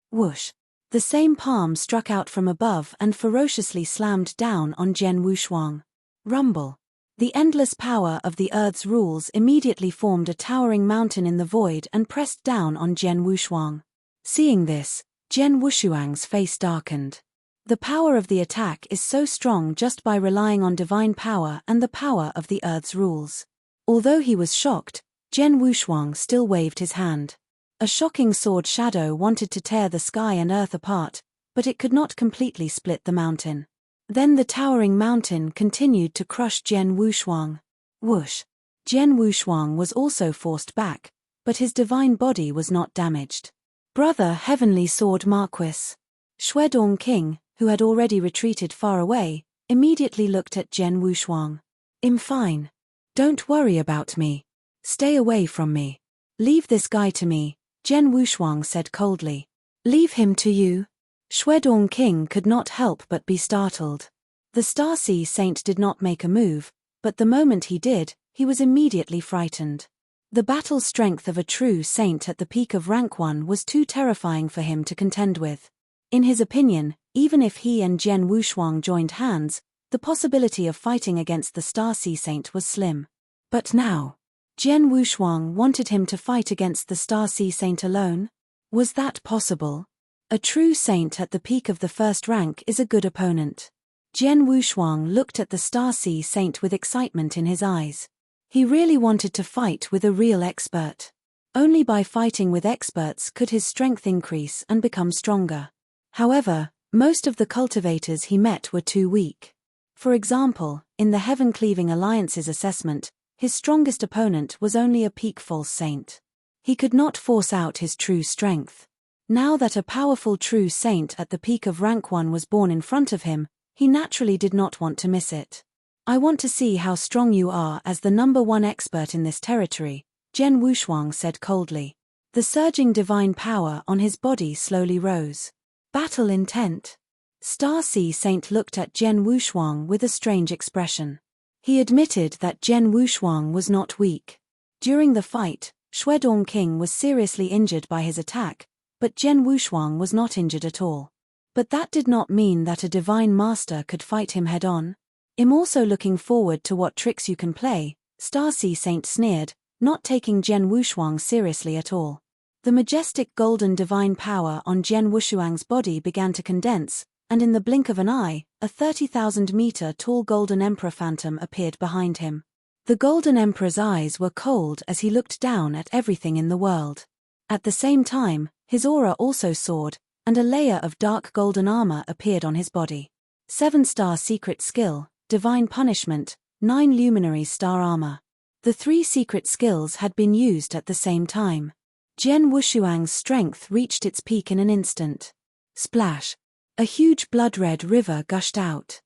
Whoosh! The The same palm struck out from above and ferociously slammed down on Jian Wushuang. Rumble. The endless power of the earth's rules immediately formed a towering mountain in the void and pressed down on Jian Wushuang. Seeing this, Jian Wushuang's face darkened. The power of the attack is so strong just by relying on divine power and the power of the earth's rules. Although he was shocked, Jian Wushuang still waved his hand. A shocking sword shadow wanted to tear the sky and earth apart, but it could not completely split the mountain. Then the towering mountain continued to crush Jian Wushuang. Whoosh! Jian Wushuang was also forced back, but his divine body was not damaged. Brother Heavenly Sword Marquis. Shuedong King, who had already retreated far away, immediately looked at Jian Wushuang. I'm fine. Don't worry about me. Stay away from me. Leave this guy to me, Jian Wushuang said coldly. Leave him to you? Shuedong King could not help but be startled. The Star Sea Saint did not make a move, but the moment he did, he was immediately frightened. The battle strength of a true saint at the peak of rank 1 was too terrifying for him to contend with. In his opinion, even if he and Jian Wushuang joined hands, the possibility of fighting against the Star Sea Saint was slim. But now, Jian Wushuang wanted him to fight against the Star Sea Saint alone? Was that possible? A true saint at the peak of the first rank is a good opponent. Jian Wushuang looked at the Star Sea Saint with excitement in his eyes. He really wanted to fight with a real expert. Only by fighting with experts could his strength increase and become stronger. However, most of the cultivators he met were too weak. For example, in the Heaven Cleaving Alliance's assessment, his strongest opponent was only a peak false saint. He could not force out his true strength. Now that a powerful true saint at the peak of rank 1 was born in front of him, he naturally did not want to miss it. I want to see how strong you are as the #1 expert in this territory, Jian Wushuang said coldly. The surging divine power on his body slowly rose. Battle intent. Star Sea Saint looked at Jian Wushuang with a strange expression. He admitted that Jian Wushuang was not weak. During the fight, Shuedong King was seriously injured by his attack, but Jian Wushuang was not injured at all. But that did not mean that a divine master could fight him head-on. I'm also looking forward to what tricks you can play, Star Sea Saint sneered, not taking Jian Wushuang seriously at all. The majestic golden divine power on Jian Wushuang's body began to condense, and in the blink of an eye, a 30,000-meter tall golden emperor phantom appeared behind him. The golden emperor's eyes were cold as he looked down at everything in the world. At the same time, his aura also soared, and a layer of dark golden armor appeared on his body. 7-star secret skill, divine punishment, 9 luminaries star armor. The 3 secret skills had been used at the same time. Jian Wushuang's strength reached its peak in an instant. Splash! A huge blood-red river gushed out.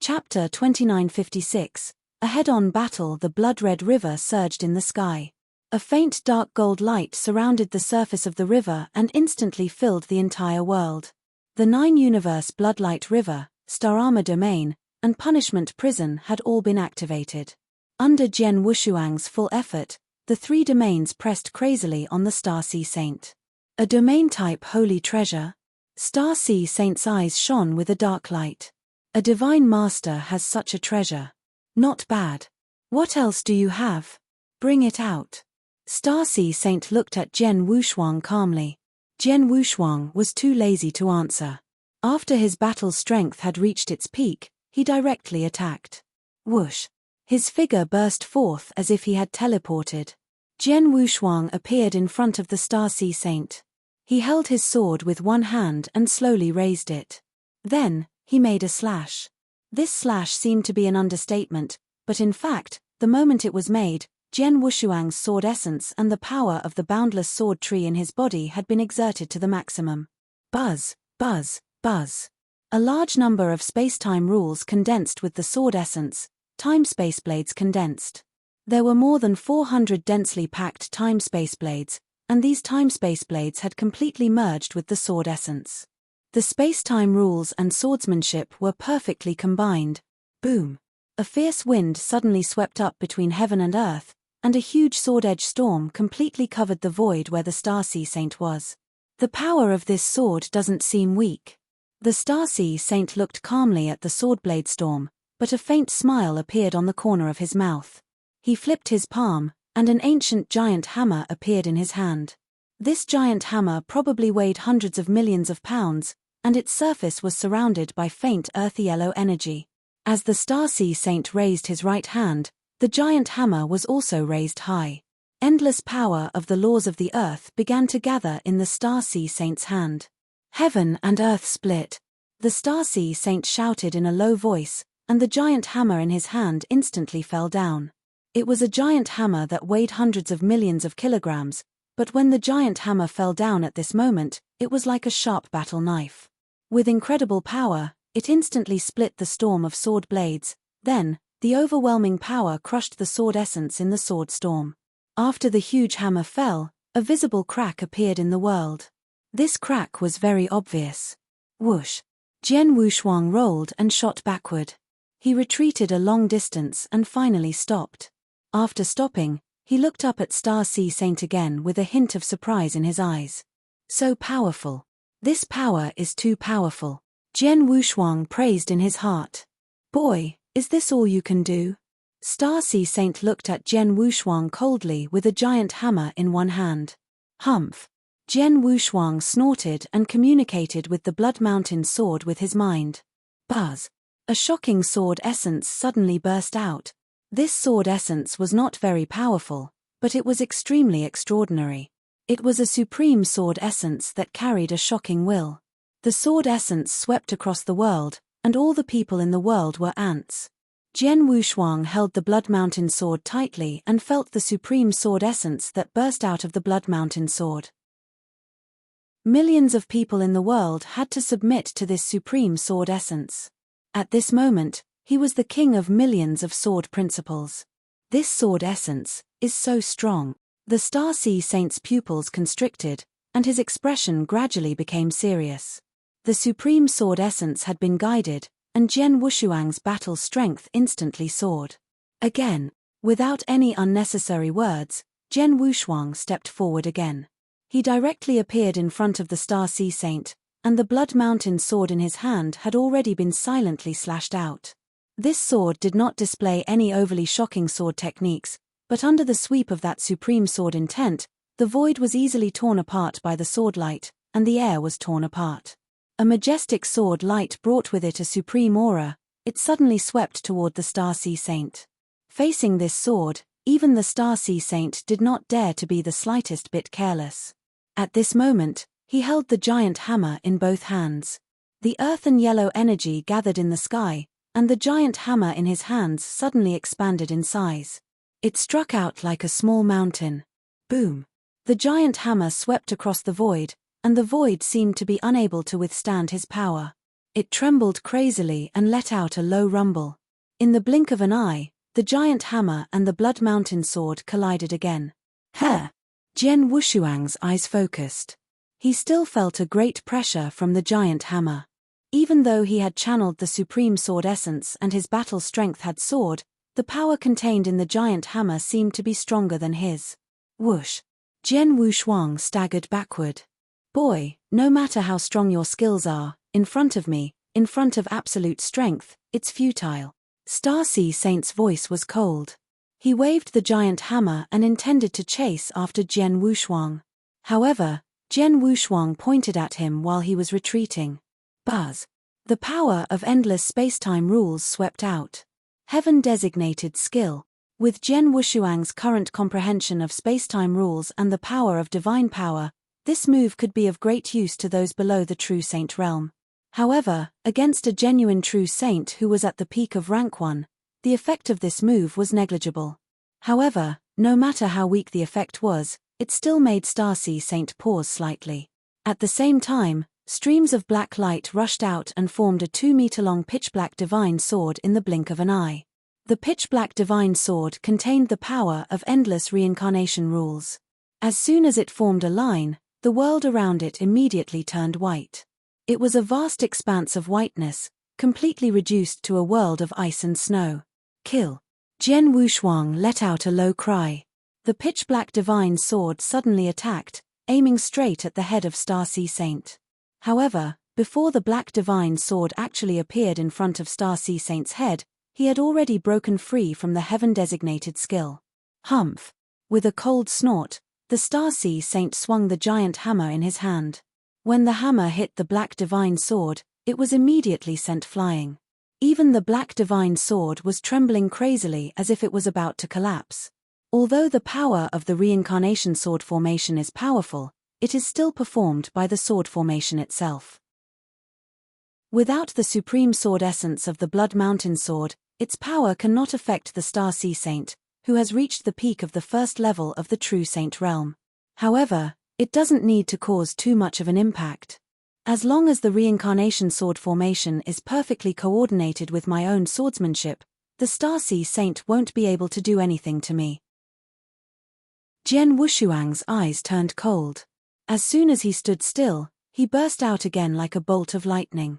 Chapter 2956. A head-on battle. The blood-red river surged in the sky. A faint dark gold light surrounded the surface of the river and instantly filled the entire world. The 9-universe Bloodlight River, Star Armor Domain, and Punishment Prison had all been activated. Under Jian Wushuang's full effort, the 3 domains pressed crazily on the Star Sea Saint. A domain-type holy treasure? Star Sea Saint's eyes shone with a dark light. A divine master has such a treasure. Not bad. What else do you have? Bring it out. Star Sea Saint looked at Jian Wushuang calmly. Jian Wushuang was too lazy to answer. After his battle strength had reached its peak, he directly attacked. Whoosh! His figure burst forth as if he had teleported. Jian Wushuang appeared in front of the Star Sea Saint. He held his sword with one hand and slowly raised it. Then, he made a slash. This slash seemed to be an understatement, but in fact, the moment it was made, Jian Wushuang's sword essence and the power of the boundless sword tree in his body had been exerted to the maximum. Buzz, buzz, buzz. A large number of space-time rules condensed with the sword essence, time-space blades condensed. There were more than 400 densely packed time-space blades, and these time-space blades had completely merged with the sword essence. The space-time rules and swordsmanship were perfectly combined. Boom! A fierce wind suddenly swept up between heaven and earth, and a huge sword-edge storm completely covered the void where the Starseed Saint was. The power of this sword doesn't seem weak. The Starseed Saint looked calmly at the swordblade storm, but a faint smile appeared on the corner of his mouth. He flipped his palm, and an ancient giant hammer appeared in his hand. This giant hammer probably weighed hundreds of millions of pounds, and its surface was surrounded by faint earthy yellow energy. As the Starseed Saint raised his right hand, the giant hammer was also raised high. Endless power of the laws of the earth began to gather in the Starseed Saint's hand. Heaven and earth split. The Starseed Saint shouted in a low voice, and the giant hammer in his hand instantly fell down. It was a giant hammer that weighed hundreds of millions of kilograms, but when the giant hammer fell down at this moment, it was like a sharp battle knife. With incredible power, it instantly split the storm of sword blades. Then, the overwhelming power crushed the sword essence in the sword storm. After the huge hammer fell, a visible crack appeared in the world. This crack was very obvious. Whoosh! Jian Wushuang rolled and shot backward. He retreated a long distance and finally stopped. After stopping, he looked up at Starseed Saint again with a hint of surprise in his eyes. So powerful. This power is too powerful. Jian Wushuang praised in his heart. Boy, is this all you can do? Starseed Saint looked at Jian Wushuang coldly with a giant hammer in one hand. Humph! Jian Wushuang snorted and communicated with the Blood Mountain sword with his mind. Buzz! A shocking sword essence suddenly burst out. This sword essence was not very powerful, but it was extremely extraordinary. It was a supreme sword essence that carried a shocking will. The sword essence swept across the world, and all the people in the world were ants. Jian Wushuang held the Blood Mountain sword tightly and felt the supreme sword essence that burst out of the Blood Mountain sword. Millions of people in the world had to submit to this supreme sword essence. At this moment, he was the king of millions of sword principles. This sword essence is so strong. The Starseed Saint's pupils constricted, and his expression gradually became serious. The supreme sword essence had been guided, and Jian Wushuang's battle strength instantly soared. Again, without any unnecessary words, Jian Wushuang stepped forward again. He directly appeared in front of the Starseed Saint, and the Blood Mountain sword in his hand had already been silently slashed out. This sword did not display any overly shocking sword techniques, but under the sweep of that supreme sword intent, the void was easily torn apart by the sword light, and the air was torn apart. A majestic sword light brought with it a supreme aura. It suddenly swept toward the Starseed Saint. Facing this sword, even the Starseed Saint did not dare to be the slightest bit careless. At this moment, he held the giant hammer in both hands. The earthen yellow energy gathered in the sky, and the giant hammer in his hands suddenly expanded in size. It struck out like a small mountain. Boom! The giant hammer swept across the void, and the void seemed to be unable to withstand his power. It trembled crazily and let out a low rumble. In the blink of an eye, the giant hammer and the Blood Mountain sword collided again. Ha! Jian Wushuang's eyes focused. He still felt a great pressure from the giant hammer. Even though he had channeled the supreme sword essence and his battle strength had soared, the power contained in the giant hammer seemed to be stronger than his. Whoosh! Jian Wushuang staggered backward. Boy, no matter how strong your skills are, in front of me, in front of absolute strength, it's futile. Starseed Saint's voice was cold. He waved the giant hammer and intended to chase after Jian Wushuang. However, Jian Wushuang pointed at him while he was retreating. Buzz! The power of endless spacetime rules swept out. Heaven-designated skill. With Jian Wushuang's current comprehension of spacetime rules and the power of divine power, this move could be of great use to those below the true saint realm. However, against a genuine true saint who was at the peak of rank 1, the effect of this move was negligible. However, no matter how weak the effect was, it still made Starseed Saint pause slightly. At the same time, streams of black light rushed out and formed a 2-meter-long pitch-black divine sword in the blink of an eye. The pitch-black divine sword contained the power of endless reincarnation rules. As soon as it formed a line, the world around it immediately turned white. It was a vast expanse of whiteness, completely reduced to a world of ice and snow. Kill! Jian Wushuang let out a low cry. The pitch-black divine sword suddenly attacked, aiming straight at the head of Star Sea Saint. However, before the black divine sword actually appeared in front of Star Sea Saint's head, he had already broken free from the heaven-designated skill. Humph! With a cold snort, the Star Sea Saint swung the giant hammer in his hand. When the hammer hit the black divine sword, it was immediately sent flying. Even the black divine sword was trembling crazily as if it was about to collapse. Although the power of the reincarnation sword formation is powerful, it is still performed by the sword formation itself. Without the supreme sword essence of the Blood Mountain sword, its power cannot affect the Star Sea Saint, who has reached the peak of the first level of the true saint realm. However, it doesn't need to cause too much of an impact. As long as the reincarnation sword formation is perfectly coordinated with my own swordsmanship, the Star Sea Saint won't be able to do anything to me. Jian Wushuang's eyes turned cold. As soon as he stood still, he burst out again like a bolt of lightning.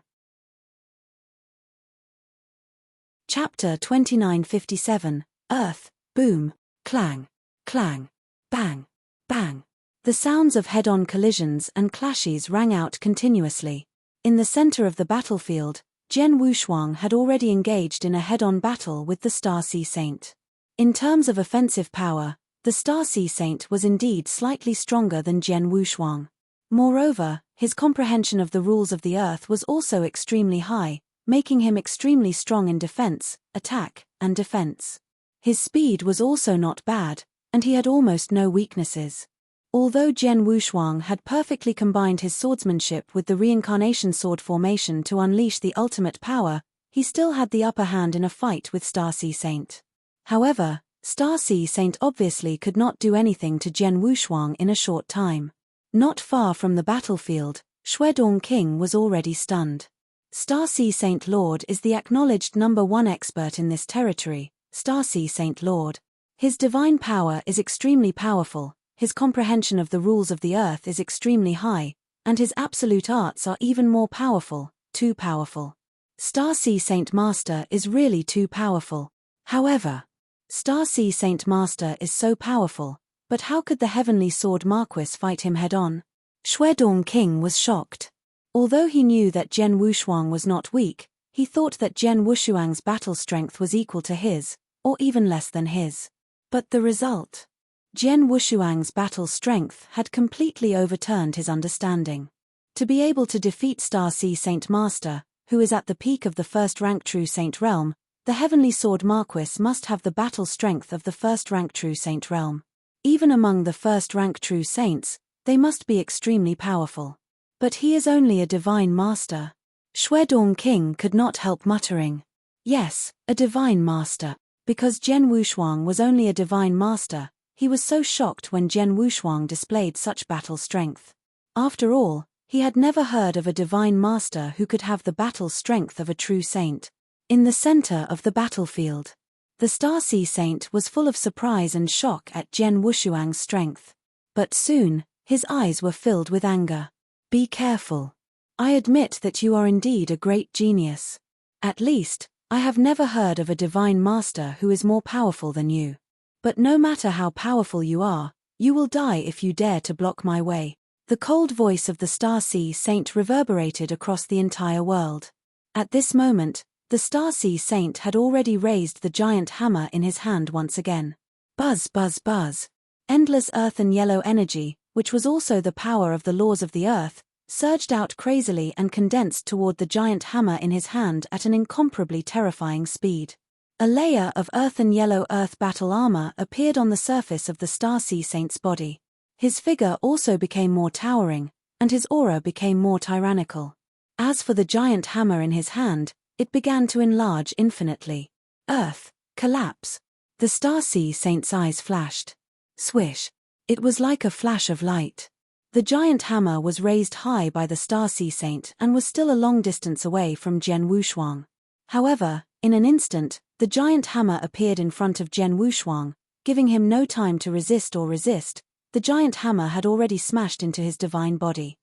Chapter 2957, Earth, Boom, Clang, Clang, Bang, Bang. The sounds of head-on collisions and clashes rang out continuously. In the center of the battlefield, Jian Wushuang had already engaged in a head-on battle with the Star Sea Saint. In terms of offensive power, the Star Sea Saint was indeed slightly stronger than Jian Wushuang. Moreover, his comprehension of the rules of the earth was also extremely high, making him extremely strong in defense, attack, and defense. His speed was also not bad, and he had almost no weaknesses. Although Jian Wushuang had perfectly combined his swordsmanship with the reincarnation sword formation to unleash the ultimate power, he still had the upper hand in a fight with Star Sea Saint. However, Star Sea Saint obviously could not do anything to Jian Wushuang in a short time. Not far from the battlefield, Shuedong King was already stunned. Star Sea Saint Lord is the acknowledged #1 expert in this territory, Star Sea Saint Lord. His divine power is extremely powerful, his comprehension of the rules of the earth is extremely high, and his absolute arts are even more powerful, too powerful. Star Sea Saint Master is really too powerful. However, Star Sea Saint Master is so powerful, but how could the Heavenly Sword Marquis fight him head-on? Shuedong King was shocked. Although he knew that Jian Wushuang was not weak, he thought that Jian Wushuang's battle strength was equal to his, or even less than his. But the result? Jian Wushuang's battle strength had completely overturned his understanding. To be able to defeat Star Sea Saint Master, who is at the peak of the first-rank true saint realm, the Heavenly Sword Marquis must have the battle strength of the first-rank true saint realm. Even among the first-rank true saints, they must be extremely powerful. But he is only a divine master. Shuedong King could not help muttering. Yes, a divine master. Because Jian Wushuang was only a divine master, he was so shocked when Jian Wushuang displayed such battle strength. After all, he had never heard of a divine master who could have the battle strength of a true saint. In the center of the battlefield, the Star Sea Saint was full of surprise and shock at Jian Wushuang's strength. But soon, his eyes were filled with anger. Be careful. I admit that you are indeed a great genius. At least, I have never heard of a divine master who is more powerful than you. But no matter how powerful you are, you will die if you dare to block my way. The cold voice of the Star Sea Saint reverberated across the entire world. At this moment, the Star Sea Saint had already raised the giant hammer in his hand once again. Buzz, buzz, buzz. Endless earthen yellow energy, which was also the power of the laws of the earth, surged out crazily and condensed toward the giant hammer in his hand at an incomparably terrifying speed. A layer of earthen yellow earth battle armor appeared on the surface of the Star Sea Saint's body. His figure also became more towering, and his aura became more tyrannical. As for the giant hammer in his hand, it began to enlarge infinitely. Earth, collapse. The Star Sea Saint's eyes flashed. Swish. It was like a flash of light. The giant hammer was raised high by the Star Sea Saint and was still a long distance away from Jian Wushuang. However, in an instant, the giant hammer appeared in front of Jian Wushuang, giving him no time to resist or resist. The giant hammer had already smashed into his divine body.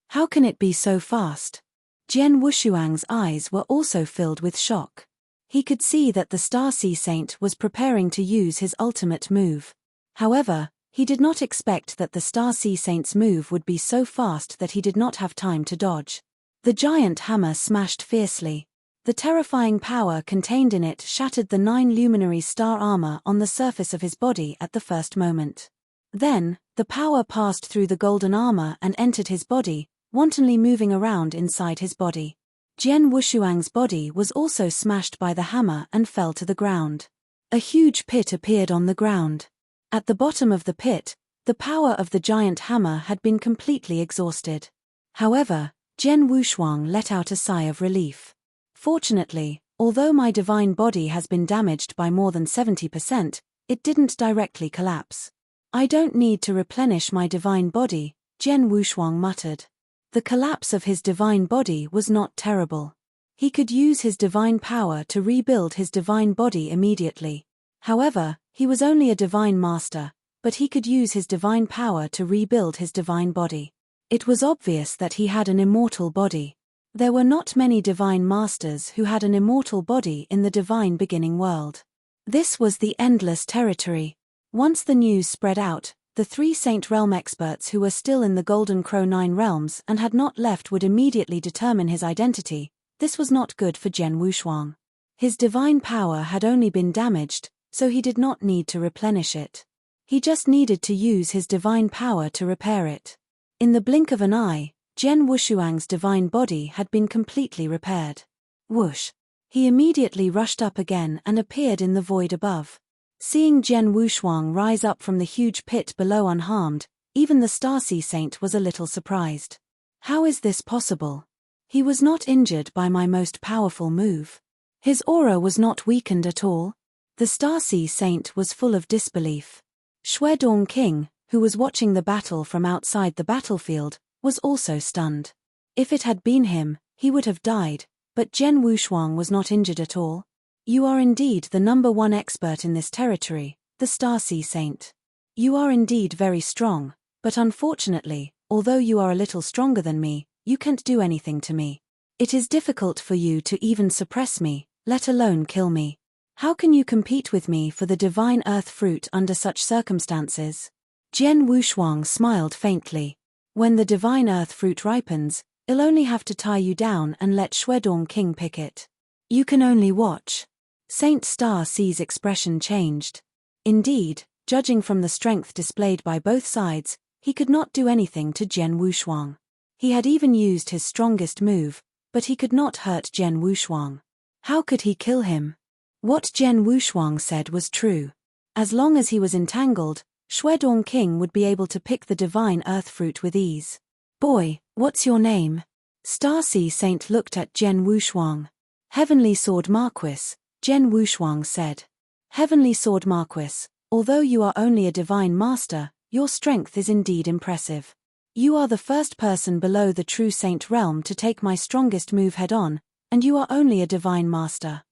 How can it be so fast? Jian Wushuang's eyes were also filled with shock. He could see that the Star Sea Saint was preparing to use his ultimate move. However, he did not expect that the Star Sea Saint's move would be so fast that he did not have time to dodge. The giant hammer smashed fiercely. The terrifying power contained in it shattered the 9 luminary star armor on the surface of his body at the first moment. Then, the power passed through the golden armor and entered his body, wantonly moving around inside his body. Jian Wushuang's body was also smashed by the hammer and fell to the ground. A huge pit appeared on the ground. At the bottom of the pit, the power of the giant hammer had been completely exhausted. However, Jian Wushuang let out a sigh of relief. Fortunately, although my divine body has been damaged by more than 70%, it didn't directly collapse. I don't need to replenish my divine body, Jian Wushuang muttered. The collapse of his divine body was not terrible. He could use his divine power to rebuild his divine body immediately. However, he was only a divine master, but he could use his divine power to rebuild his divine body. It was obvious that he had an immortal body. There were not many divine masters who had an immortal body in the divine beginning world. This was the endless territory. Once the news spread out, the 3 Saint Realm experts who were still in the Golden Crow 9 realms and had not left would immediately determine his identity. This was not good for Jian Wushuang. His divine power had only been damaged, so he did not need to replenish it. He just needed to use his divine power to repair it. In the blink of an eye, Jian Wushuang's divine body had been completely repaired. Whoosh! He immediately rushed up again and appeared in the void above. Seeing Jian Wushuang rise up from the huge pit below unharmed, even the Star Sea Saint was a little surprised. How is this possible? He was not injured by my most powerful move. His aura was not weakened at all. The Star Sea Saint was full of disbelief. Shuedong King, who was watching the battle from outside the battlefield, was also stunned. If it had been him, he would have died, but Jian Wushuang was not injured at all. You are indeed the #1 expert in this territory, the Star Sea Saint. You are indeed very strong, but unfortunately, although you are a little stronger than me, you can't do anything to me. It is difficult for you to even suppress me, let alone kill me. How can you compete with me for the divine earth fruit under such circumstances? Jian Wushuang smiled faintly. When the divine earth fruit ripens, I'll only have to tie you down and let Shuedong King pick it. You can only watch. Saint Star Sea's expression changed. Indeed, judging from the strength displayed by both sides, he could not do anything to Jian Wushuang. He had even used his strongest move, but he could not hurt Jian Wushuang. How could he kill him? What Jian Wushuang said was true. As long as he was entangled, Shuedong King would be able to pick the divine earth fruit with ease. Boy, what's your name? Star Sea Saint looked at Jian Wushuang. Heavenly Sword Marquis, Jian Wushuang said. Heavenly Sword Marquis, although you are only a divine master, your strength is indeed impressive. You are the first person below the true saint realm to take my strongest move head-on, and you are only a divine master.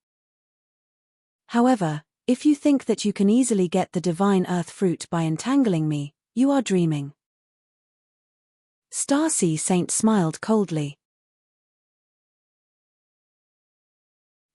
However, if you think that you can easily get the divine earth fruit by entangling me, you are dreaming. Star Sea Saint smiled coldly.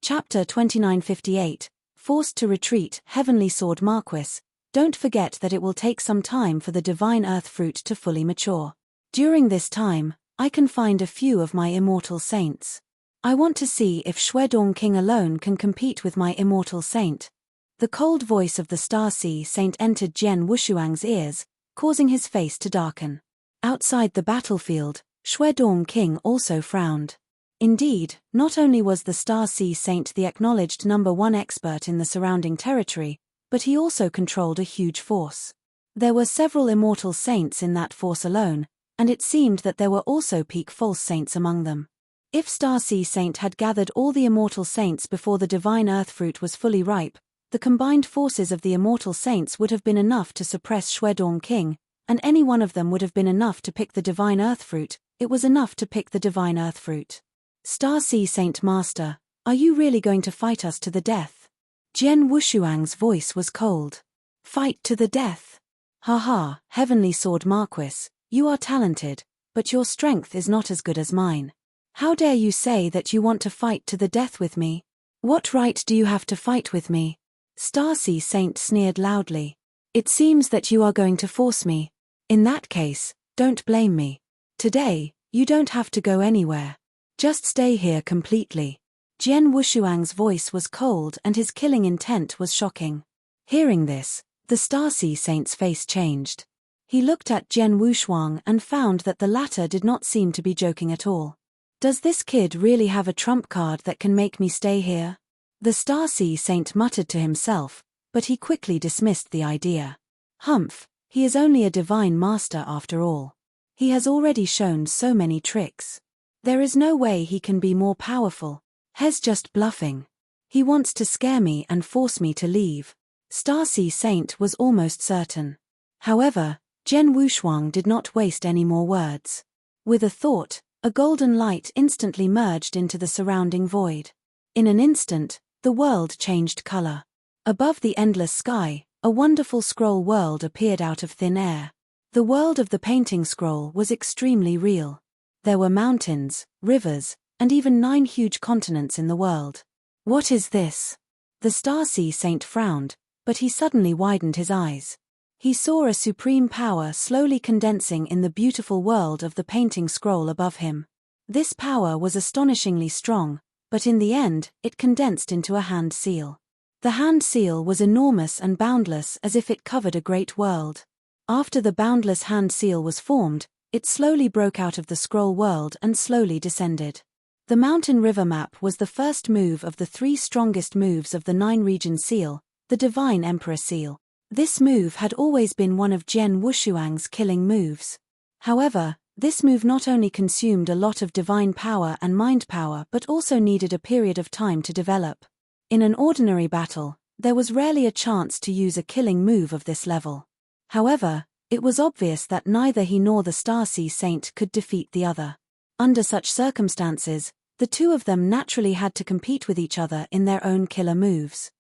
Chapter 2958, Forced to Retreat. Heavenly Sword Marquis, don't forget that it will take some time for the divine earth fruit to fully mature. During this time, I can find a few of my immortal saints. I want to see if Shuedong King alone can compete with my immortal saint. The cold voice of the Star Sea Saint entered Jian Wushuang's ears, causing his face to darken. Outside the battlefield, Shuedong King also frowned. Indeed, not only was the Star Sea Saint the acknowledged #1 expert in the surrounding territory, but he also controlled a huge force. There were several immortal saints in that force alone, and it seemed that there were also peak false saints among them. If Star Sea Saint had gathered all the immortal saints before the divine earth fruit was fully ripe, the combined forces of the immortal saints would have been enough to suppress Shuedong King, and any one of them would have been enough to pick the divine earth fruit. It was enough to pick the divine earth fruit. Star Sea Saint Master, are you really going to fight us to the death? Jian Wushuang's voice was cold. Fight to the death? Haha, Heavenly Sword Marquis, you are talented, but your strength is not as good as mine. How dare you say that you want to fight to the death with me? What right do you have to fight with me? Star Sea Saint sneered loudly. It seems that you are going to force me. In that case, don't blame me. Today, you don't have to go anywhere. Just stay here completely. Jian Wushuang's voice was cold and his killing intent was shocking. Hearing this, the Star Sea Saint's face changed. He looked at Jian Wushuang and found that the latter did not seem to be joking at all. Does this kid really have a trump card that can make me stay here? The Star Sea Saint muttered to himself, but he quickly dismissed the idea. Humph, he is only a divine master after all. He has already shown so many tricks. There is no way he can be more powerful. He's just bluffing. He wants to scare me and force me to leave. Star Sea Saint was almost certain. However, Jian Wushuang did not waste any more words. With a thought, a golden light instantly merged into the surrounding void. In an instant, the world changed color. Above the endless sky, a wonderful scroll world appeared out of thin air. The world of the painting scroll was extremely real. There were mountains, rivers, and even 9 huge continents in the world. What is this? The Star Sea Saint frowned, but he suddenly widened his eyes. He saw a supreme power slowly condensing in the beautiful world of the painting scroll above him. This power was astonishingly strong, but in the end, it condensed into a hand seal. The hand seal was enormous and boundless as if it covered a great world. After the boundless hand seal was formed, it slowly broke out of the scroll world and slowly descended. The mountain river map was the first move of the 3 strongest moves of the 9-region seal, the Divine Emperor seal. This move had always been one of Jian Wushuang's killing moves. However, this move not only consumed a lot of divine power and mind power but also needed a period of time to develop. In an ordinary battle, there was rarely a chance to use a killing move of this level. However, it was obvious that neither he nor the Star Sea Saint could defeat the other. Under such circumstances, the two of them naturally had to compete with each other in their own killer moves.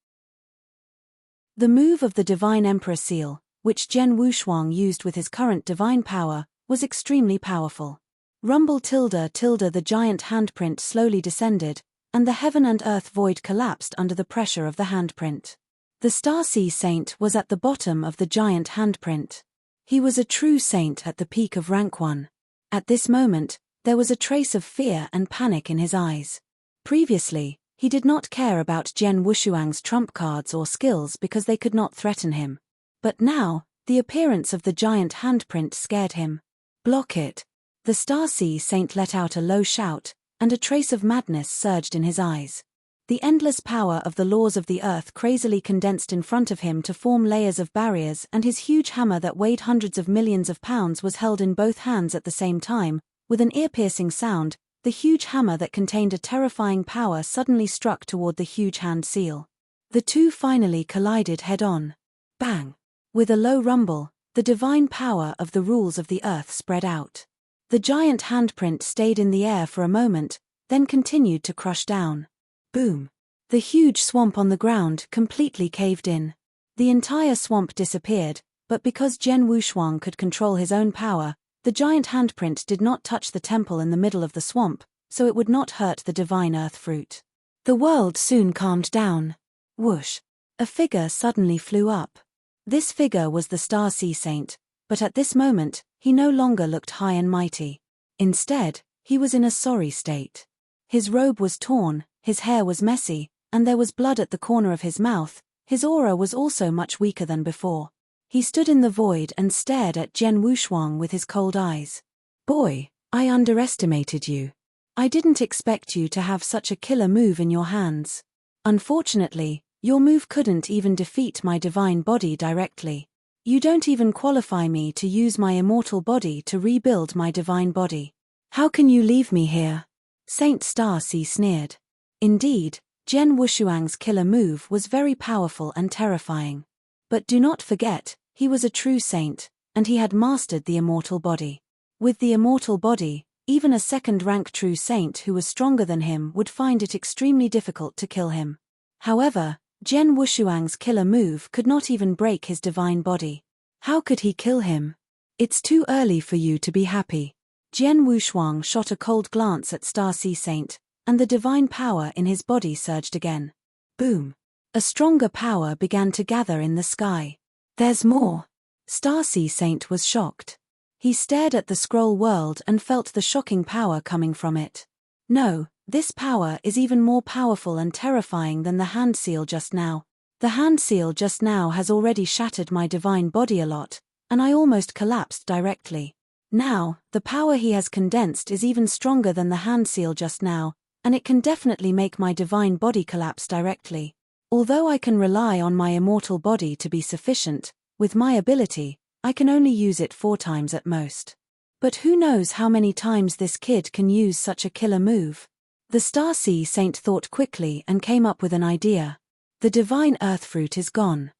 The move of the Divine Emperor seal, which Jian Wushuang used with his current divine power, was extremely powerful. Rumble tilde tilde the giant handprint slowly descended, and the heaven and earth void collapsed under the pressure of the handprint. The Star Sea Saint was at the bottom of the giant handprint. He was a true saint at the peak of rank 1. At this moment, there was a trace of fear and panic in his eyes. Previously, he did not care about Jian Wushuang's trump cards or skills because they could not threaten him. But now, the appearance of the giant handprint scared him. Block it! The Star Sea Saint let out a low shout, and a trace of madness surged in his eyes. The endless power of the laws of the earth crazily condensed in front of him to form layers of barriers, and his huge hammer that weighed hundreds of millions of pounds was held in both hands at the same time. With an ear-piercing sound, the huge hammer that contained a terrifying power suddenly struck toward the huge hand seal. The two finally collided head-on. Bang! With a low rumble, the divine power of the rules of the earth spread out. The giant handprint stayed in the air for a moment, then continued to crush down. Boom! The huge swamp on the ground completely caved in. The entire swamp disappeared, but because Jian Wushuang could control his own power, the giant handprint did not touch the temple in the middle of the swamp, so it would not hurt the divine earth fruit. The world soon calmed down. Whoosh! A figure suddenly flew up. This figure was the Star Sea Saint, but at this moment, he no longer looked high and mighty. Instead, he was in a sorry state. His robe was torn, his hair was messy, and there was blood at the corner of his mouth. His aura was also much weaker than before. He stood in the void and stared at Jian Wushuang with his cold eyes. Boy, I underestimated you. I didn't expect you to have such a killer move in your hands. Unfortunately, your move couldn't even defeat my divine body directly. You don't even qualify me to use my immortal body to rebuild my divine body. How can you leave me here? Saint Star Sea sneered. Indeed, Jian Wushuang's killer move was very powerful and terrifying. But do not forget, he was a true saint, and he had mastered the immortal body. With the immortal body, even a second-rank true saint who was stronger than him would find it extremely difficult to kill him. However, Jian Wushuang's killer move could not even break his divine body. How could he kill him? It's too early for you to be happy. Jian Wushuang shot a cold glance at Star Sea Saint, and the divine power in his body surged again. Boom! A stronger power began to gather in the sky. There's more! Star Sea Saint was shocked. He stared at the scroll world and felt the shocking power coming from it. No, this power is even more powerful and terrifying than the hand seal just now. The hand seal just now has already shattered my divine body a lot, and I almost collapsed directly. Now, the power he has condensed is even stronger than the hand seal just now, and it can definitely make my divine body collapse directly. Although I can rely on my immortal body to be sufficient, with my ability, I can only use it 4 times at most. But who knows how many times this kid can use such a killer move? The Star Sea Saint thought quickly and came up with an idea. The divine earth fruit is gone.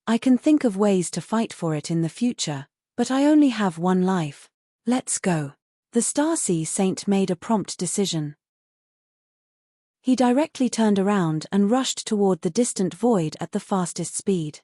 I can think of ways to fight for it in the future, but I only have 1 life. Let's go. The Star Sea Saint made a prompt decision. He directly turned around and rushed toward the distant void at the fastest speed.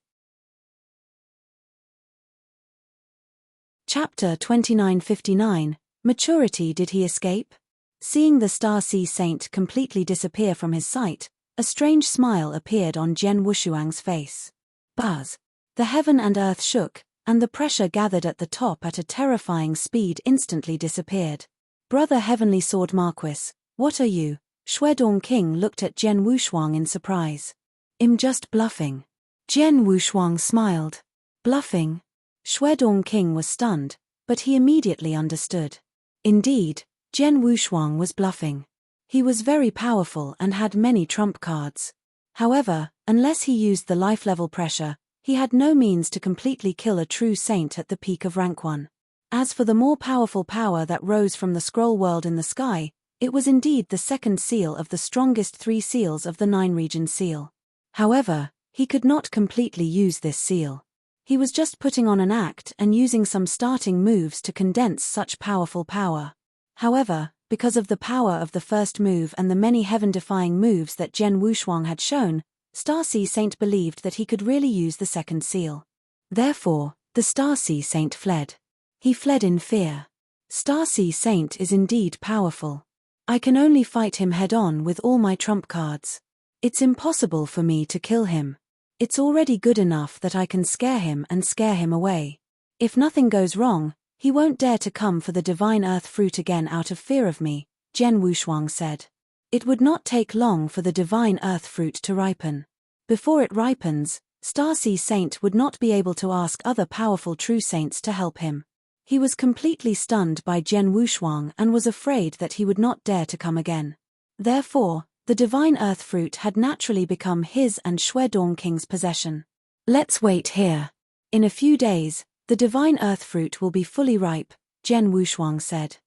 Chapter 29:59, Maturity. Did he escape? Seeing the Star Sea Saint completely disappear from his sight, a strange smile appeared on Jian Wushuang's face. Buzz! The heaven and earth shook, and the pressure gathered at the top at a terrifying speed instantly disappeared. Brother Heavenly Sword Marquis, what are you? Shuedong King looked at Jian Wushuang in surprise. I'm just bluffing. Jian Wushuang smiled. Bluffing? Shuedong King was stunned, but he immediately understood. Indeed, Jian Wushuang was bluffing. He was very powerful and had many trump cards. However, unless he used the life-level pressure, he had no means to completely kill a true saint at the peak of rank 1. As for the more powerful power that rose from the scroll world in the sky, it was indeed the second seal of the strongest 3 seals of the 9-region seal. However, he could not completely use this seal. He was just putting on an act and using some starting moves to condense such powerful power. However, because of the power of the first move and the many heaven-defying moves that Jian Wushuang had shown, Star Sea Saint believed that he could really use the second seal. Therefore, the Star Sea Saint fled. He fled in fear. Star Sea Saint is indeed powerful. I can only fight him head-on with all my trump cards. It's impossible for me to kill him. It's already good enough that I can scare him and scare him away. If nothing goes wrong, he won't dare to come for the divine earth fruit again out of fear of me, Jian Wushuang said. It would not take long for the divine earth fruit to ripen. Before it ripens, Star Sea Saint would not be able to ask other powerful true saints to help him. He was completely stunned by Jian Wushuang and was afraid that he would not dare to come again. Therefore, the divine earth fruit had naturally become his and Shuedong King's possession. Let's wait here. In a few days, the divine earth fruit will be fully ripe, Jian Wushuang said.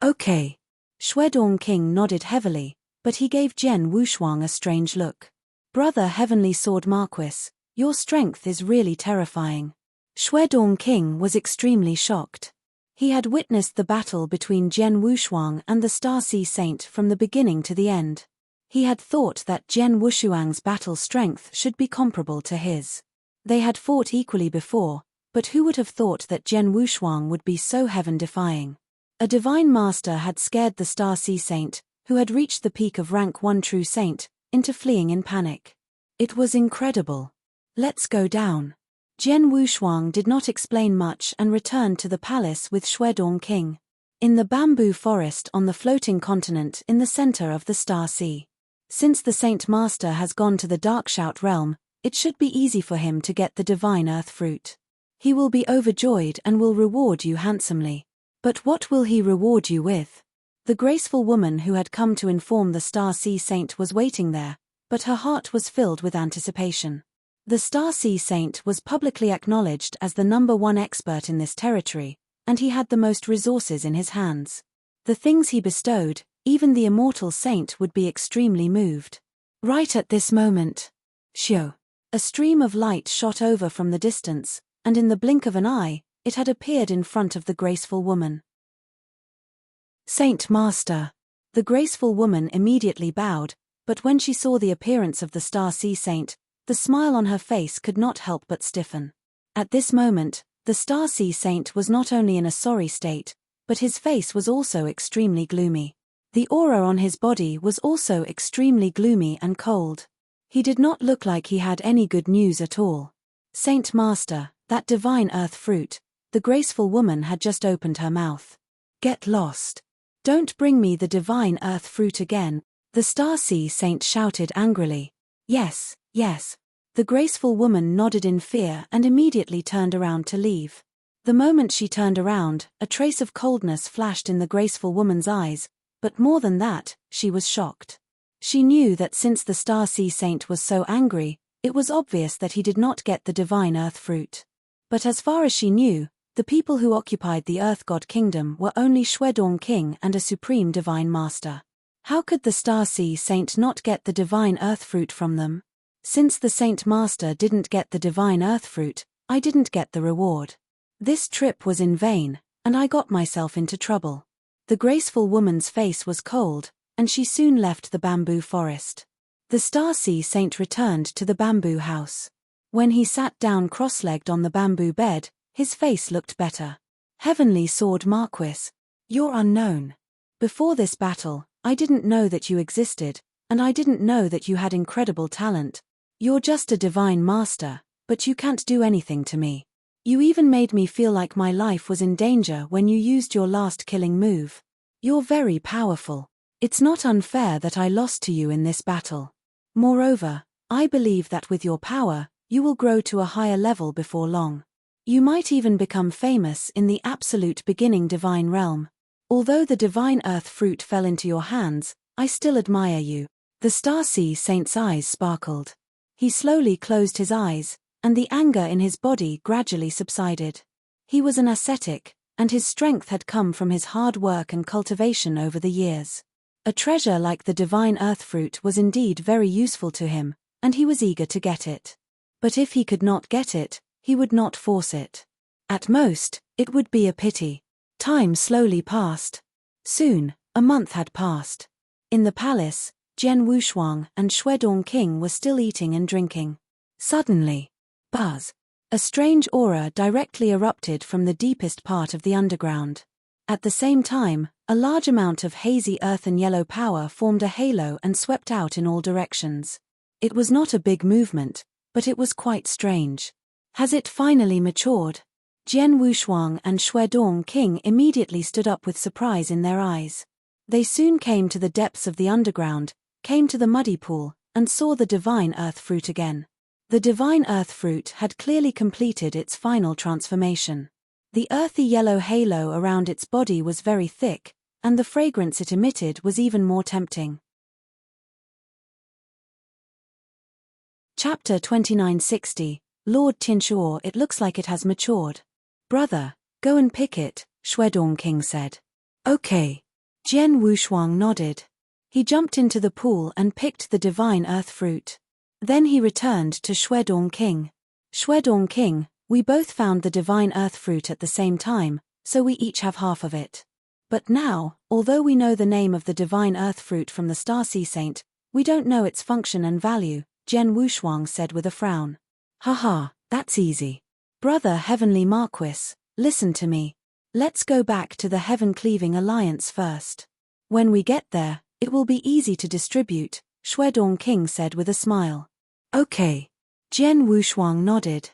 Okay. Shuedong King nodded heavily, but he gave Jian Wushuang a strange look. Brother Heavenly Sword Marquis, your strength is really terrifying. Shuedong King was extremely shocked. He had witnessed the battle between Jian Wushuang and the Star Sea Saint from the beginning to the end. He had thought that Jian Wushuang's battle strength should be comparable to his. They had fought equally before, but who would have thought that Jian Wushuang would be so heaven-defying? A divine master had scared the Star Sea Saint, who had reached the peak of rank 1 true saint, into fleeing in panic. It was incredible. Let's go down. Jian Wushuang did not explain much and returned to the palace with Shuedong King. In the bamboo forest on the floating continent in the center of the Star Sea. Since the Saint Master has gone to the Darkshout realm, it should be easy for him to get the divine earth fruit. He will be overjoyed and will reward you handsomely. But what will he reward you with? The graceful woman who had come to inform the Star Sea Saint was waiting there, but her heart was filled with anticipation. The Star Sea Saint was publicly acknowledged as the #1 expert in this territory, and he had the most resources in his hands. The things he bestowed, even the immortal saint would be extremely moved. Right at this moment, shoo! A stream of light shot over from the distance, and in the blink of an eye, it had appeared in front of the graceful woman. Saint Master. The graceful woman immediately bowed, but when she saw the appearance of the Star Sea Saint, the smile on her face could not help but stiffen. At this moment, the Star Sea Saint was not only in a sorry state, but his face was also extremely gloomy. The aura on his body was also extremely gloomy and cold. He did not look like he had any good news at all. Saint Master, that divine earth fruit, the graceful woman had just opened her mouth. Get lost. Don't bring me the divine earth fruit again, the Star Sea Saint shouted angrily. Yes, yes. The graceful woman nodded in fear and immediately turned around to leave. The moment she turned around, a trace of coldness flashed in the graceful woman's eyes, but more than that, she was shocked. She knew that since the Star Sea Saint was so angry, it was obvious that he did not get the divine earth fruit. But as far as she knew, the people who occupied the Earth God Kingdom were only Shwedong King and a supreme divine master. How could the Star Sea Saint not get the divine earth fruit from them? Since the Saint Master didn't get the divine earth fruit, I didn't get the reward. This trip was in vain, and I got myself into trouble. The graceful woman's face was cold, and she soon left the bamboo forest. The Star Sea Saint returned to the bamboo house. When he sat down cross-legged on the bamboo bed, his face looked better. Heavenly Sword Marquis. You're unknown. Before this battle, I didn't know that you existed, and I didn't know that you had incredible talent. You're just a divine master, but you can't do anything to me. You even made me feel like my life was in danger when you used your last killing move. You're very powerful. It's not unfair that I lost to you in this battle. Moreover, I believe that with your power, you will grow to a higher level before long. You might even become famous in the absolute beginning divine realm. Although the divine earth fruit fell into your hands, I still admire you. The Star Sea Saint's eyes sparkled. He slowly closed his eyes, and the anger in his body gradually subsided. He was an ascetic, and his strength had come from his hard work and cultivation over the years. A treasure like the divine earth fruit was indeed very useful to him, and he was eager to get it. But if he could not get it, he would not force it. At most, it would be a pity. Time slowly passed. Soon, a month had passed. In the palace, Jian Wushuang and Shwedong King were still eating and drinking. Suddenly, buzz! A strange aura directly erupted from the deepest part of the underground. At the same time, a large amount of hazy earthen yellow power formed a halo and swept out in all directions. It was not a big movement, but it was quite strange. Has it finally matured? Jian Wushuang and Shwedong King immediately stood up with surprise in their eyes. They soon came to the depths of the underground, came to the muddy pool, and saw the divine earth fruit again. The divine earth fruit had clearly completed its final transformation. The earthy yellow halo around its body was very thick, and the fragrance it emitted was even more tempting. Chapter 2960, Lord Tinshuo. It looks like it has matured. Brother, go and pick it, Shwedong King said. Okay. Jian Wushuang nodded. He jumped into the pool and picked the divine earth fruit. Then he returned to Shwedong King. Shwedong King, we both found the divine earth fruit at the same time, so we each have half of it. But now, although we know the name of the divine earth fruit from the Star Sea Saint, we don't know its function and value, Jian Wushuang said with a frown. Haha, that's easy. Brother Heavenly Marquis, listen to me. Let's go back to the Heaven-Cleaving Alliance first. When we get there, it will be easy to distribute, Shwedong King said with a smile. Okay. Jian Wushuang nodded.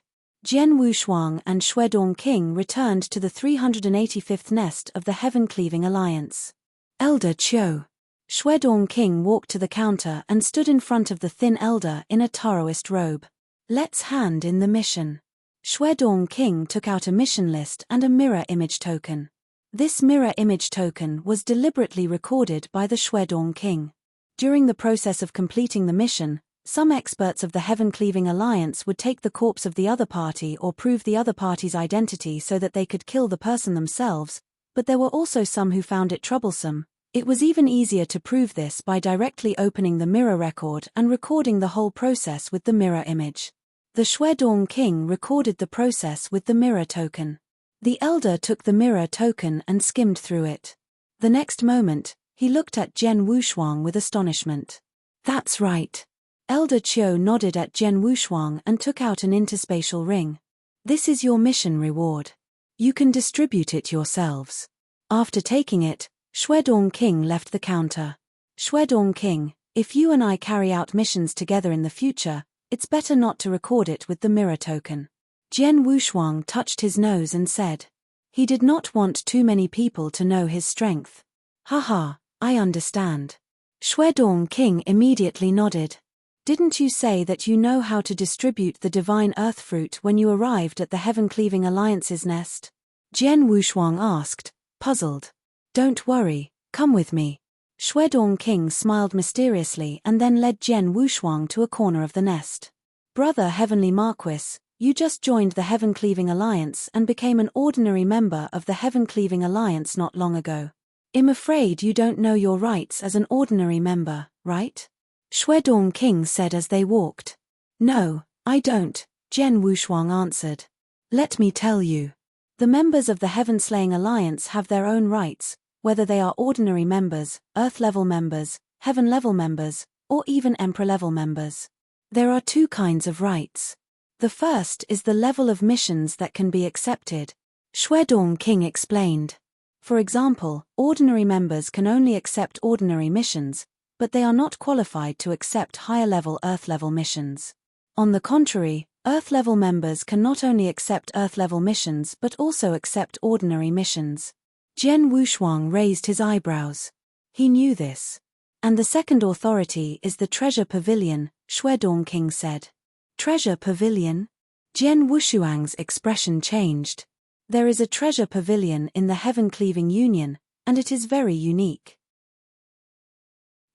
Jian Wushuang and Shwedong King returned to the 385th nest of the Heaven-Cleaving Alliance. Elder Chiu. Shwedong King walked to the counter and stood in front of the thin elder in a Taoist robe. Let's hand in the mission. Shwedong King took out a mission list and a mirror image token. This mirror image token was deliberately recorded by the Shwedong King. During the process of completing the mission, some experts of the Heaven-Cleaving Alliance would take the corpse of the other party or prove the other party's identity so that they could kill the person themselves, but there were also some who found it troublesome. It was even easier to prove this by directly opening the mirror record and recording the whole process with the mirror image. The Shwedong King recorded the process with the mirror token. The elder took the mirror token and skimmed through it. The next moment, he looked at Jian Wushuang with astonishment. That's right. Elder Chiu nodded at Jian Wushuang and took out an interspatial ring. This is your mission reward. You can distribute it yourselves. After taking it, Shuedong King left the counter. Shuedong King, if you and I carry out missions together in the future, it's better not to record it with the mirror token. Jian Wushuang touched his nose and said. He did not want too many people to know his strength. Haha, I understand. Shuedong King immediately nodded. Didn't you say that you know how to distribute the divine earth fruit when you arrived at the Heaven-Cleaving Alliance's nest? Jian Wushuang asked, puzzled. Don't worry, come with me. Shuedong King smiled mysteriously and then led Jian Wushuang to a corner of the nest. Brother Heavenly Marquis, you just joined the Heaven-Cleaving Alliance and became an ordinary member of the Heaven-Cleaving Alliance not long ago. I'm afraid you don't know your rights as an ordinary member, right? Shuedong King said as they walked. No, I don't, Jian Wushuang answered. Let me tell you. The members of the Heaven-Slaying Alliance have their own rights, whether they are ordinary members, Earth-level members, Heaven-level members, or even Emperor-level members. There are two kinds of rights. The first is the level of missions that can be accepted. Shuedong King explained. For example, ordinary members can only accept ordinary missions, but they are not qualified to accept higher-level Earth-level missions. On the contrary, Earth-level members can not only accept Earth-level missions but also accept ordinary missions. Jian Wushuang raised his eyebrows. He knew this. And the second authority is the Treasure Pavilion, Shuedong King said. Treasure Pavilion? Jian Wushuang's expression changed. There is a Treasure Pavilion in the Heaven-Cleaving Union, and it is very unique.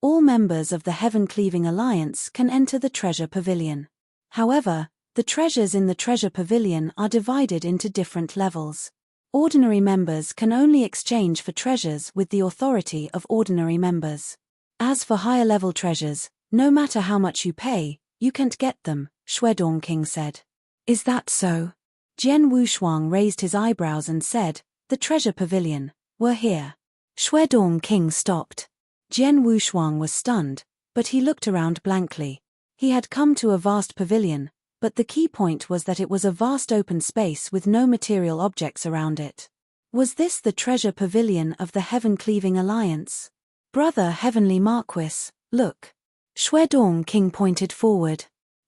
All members of the Heaven-Cleaving Alliance can enter the Treasure Pavilion. However, the treasures in the Treasure Pavilion are divided into different levels. Ordinary members can only exchange for treasures with the authority of ordinary members. As for higher-level treasures, no matter how much you pay, you can't get them, Shuedong King said. Is that so? Jian Wushuang raised his eyebrows and said, the Treasure Pavilion, we're here. Shuedong King stopped. Jian Wushuang was stunned, but he looked around blankly. He had come to a vast pavilion, but the key point was that it was a vast open space with no material objects around it. Was this the Treasure Pavilion of the Heaven-Cleaving Alliance? Brother Heavenly Marquis, look. Shuedong King pointed forward.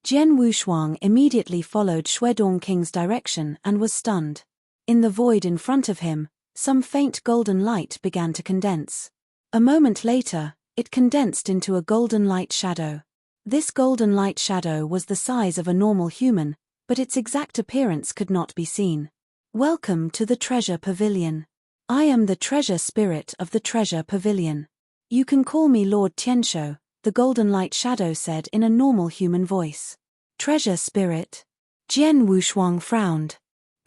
Jian Wushuang immediately followed Shuedong King's direction and was stunned. In the void in front of him, some faint golden light began to condense. A moment later, it condensed into a golden light shadow. This golden light shadow was the size of a normal human, but its exact appearance could not be seen. Welcome to the Treasure Pavilion. I am the treasure spirit of the Treasure Pavilion. You can call me Lord Tianshou, the golden light shadow said in a normal human voice. Treasure spirit? Jian Wushuang frowned.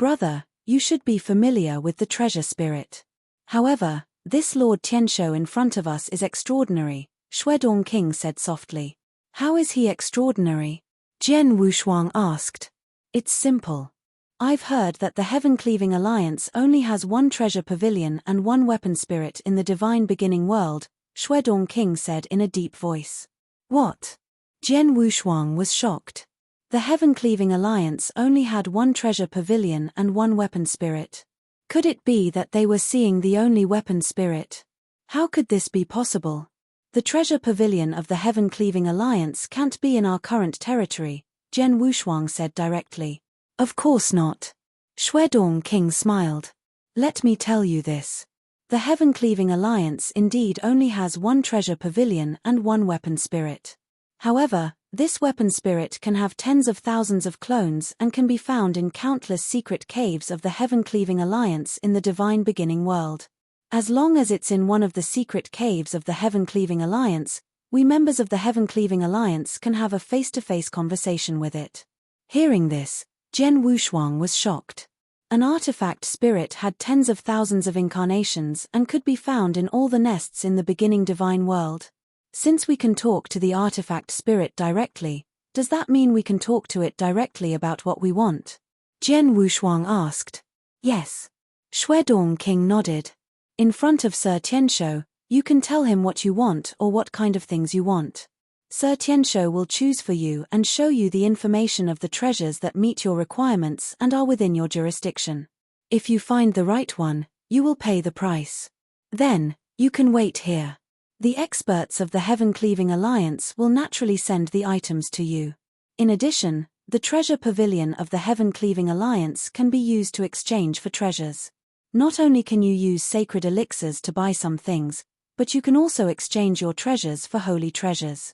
Brother, you should be familiar with the treasure spirit. However, this Lord Tianshou in front of us is extraordinary, Shuedong King said softly. How is he extraordinary? Jian Wushuang asked. It's simple. I've heard that the Heaven-Cleaving Alliance only has one treasure pavilion and one weapon spirit in the divine beginning world, Shuedong King said in a deep voice. What? Jian Wushuang was shocked. The Heaven-Cleaving Alliance only had one treasure pavilion and one weapon spirit. Could it be that they were seeing the only weapon spirit? How could this be possible? The treasure pavilion of the Heaven-Cleaving Alliance can't be in our current territory, Jian Wushuang said directly. Of course not. Shuedong King smiled. Let me tell you this. The Heaven-Cleaving Alliance indeed only has one treasure pavilion and one weapon spirit. However, this weapon spirit can have tens of thousands of clones and can be found in countless secret caves of the Heaven-Cleaving Alliance in the divine beginning world. As long as it's in one of the secret caves of the Heaven-Cleaving Alliance, we members of the Heaven-Cleaving Alliance can have a face-to-face conversation with it. Hearing this, Jian Wushuang was shocked. An artifact spirit had tens of thousands of incarnations and could be found in all the nests in the beginning divine world. Since we can talk to the artifact spirit directly, does that mean we can talk to it directly about what we want? Jian Wushuang asked. Yes. Shuedong King nodded. In front of Sir Tianshou, you can tell him what you want or what kind of things you want. Sir Tianshou will choose for you and show you the information of the treasures that meet your requirements and are within your jurisdiction. If you find the right one, you will pay the price. Then, You can wait here. The experts of the Heaven-Cleaving Alliance will naturally send the items to you. In addition, the treasure pavilion of the Heaven-Cleaving Alliance can be used to exchange for treasures. Not only can you use sacred elixirs to buy some things, but you can also exchange your treasures for holy treasures.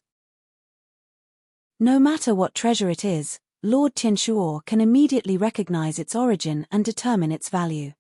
No matter what treasure it is, Lord Tianshuo can immediately recognize its origin and determine its value.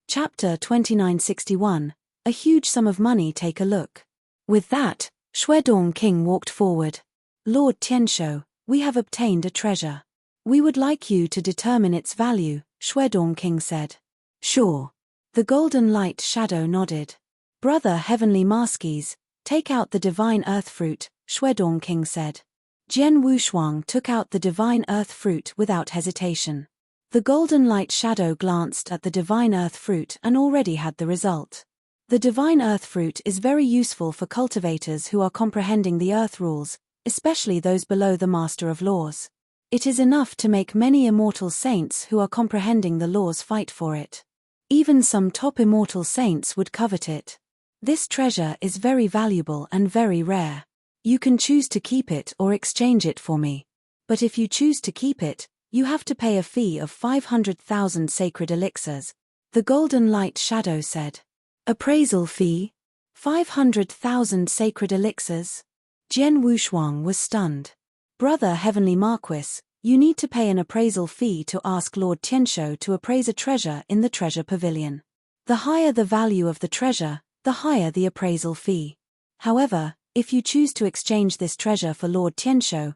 Chapter 2961. A huge sum of money. Take a look. With that, Shuedong King walked forward. Lord Tianshuo, we have obtained a treasure. We would like you to determine its value, Shuedong King said. Sure. The golden light shadow nodded. Brother Heavenly Maskis, take out the divine earth fruit, Shuedong King said. Jian Wushuang took out the divine earth fruit without hesitation. The golden light shadow glanced at the divine earth fruit and already had the result. The divine earth fruit is very useful for cultivators who are comprehending the earth rules, especially those below the Master of Laws. It is enough to make many immortal saints who are comprehending the laws fight for it. Even some top immortal saints would covet it. This treasure is very valuable and very rare. You can choose to keep it or exchange it for me. But if you choose to keep it, you have to pay a fee of 500,000 sacred elixirs, the golden light shadow said. Appraisal fee? 500,000 sacred elixirs? Jian Wushuang was stunned. Brother Heavenly Marquis, you need to pay an appraisal fee to ask Lord Tianshuo to appraise a treasure in the treasure pavilion. The higher the value of the treasure, the higher the appraisal fee. However, if you choose to exchange this treasure for Lord Tianshuo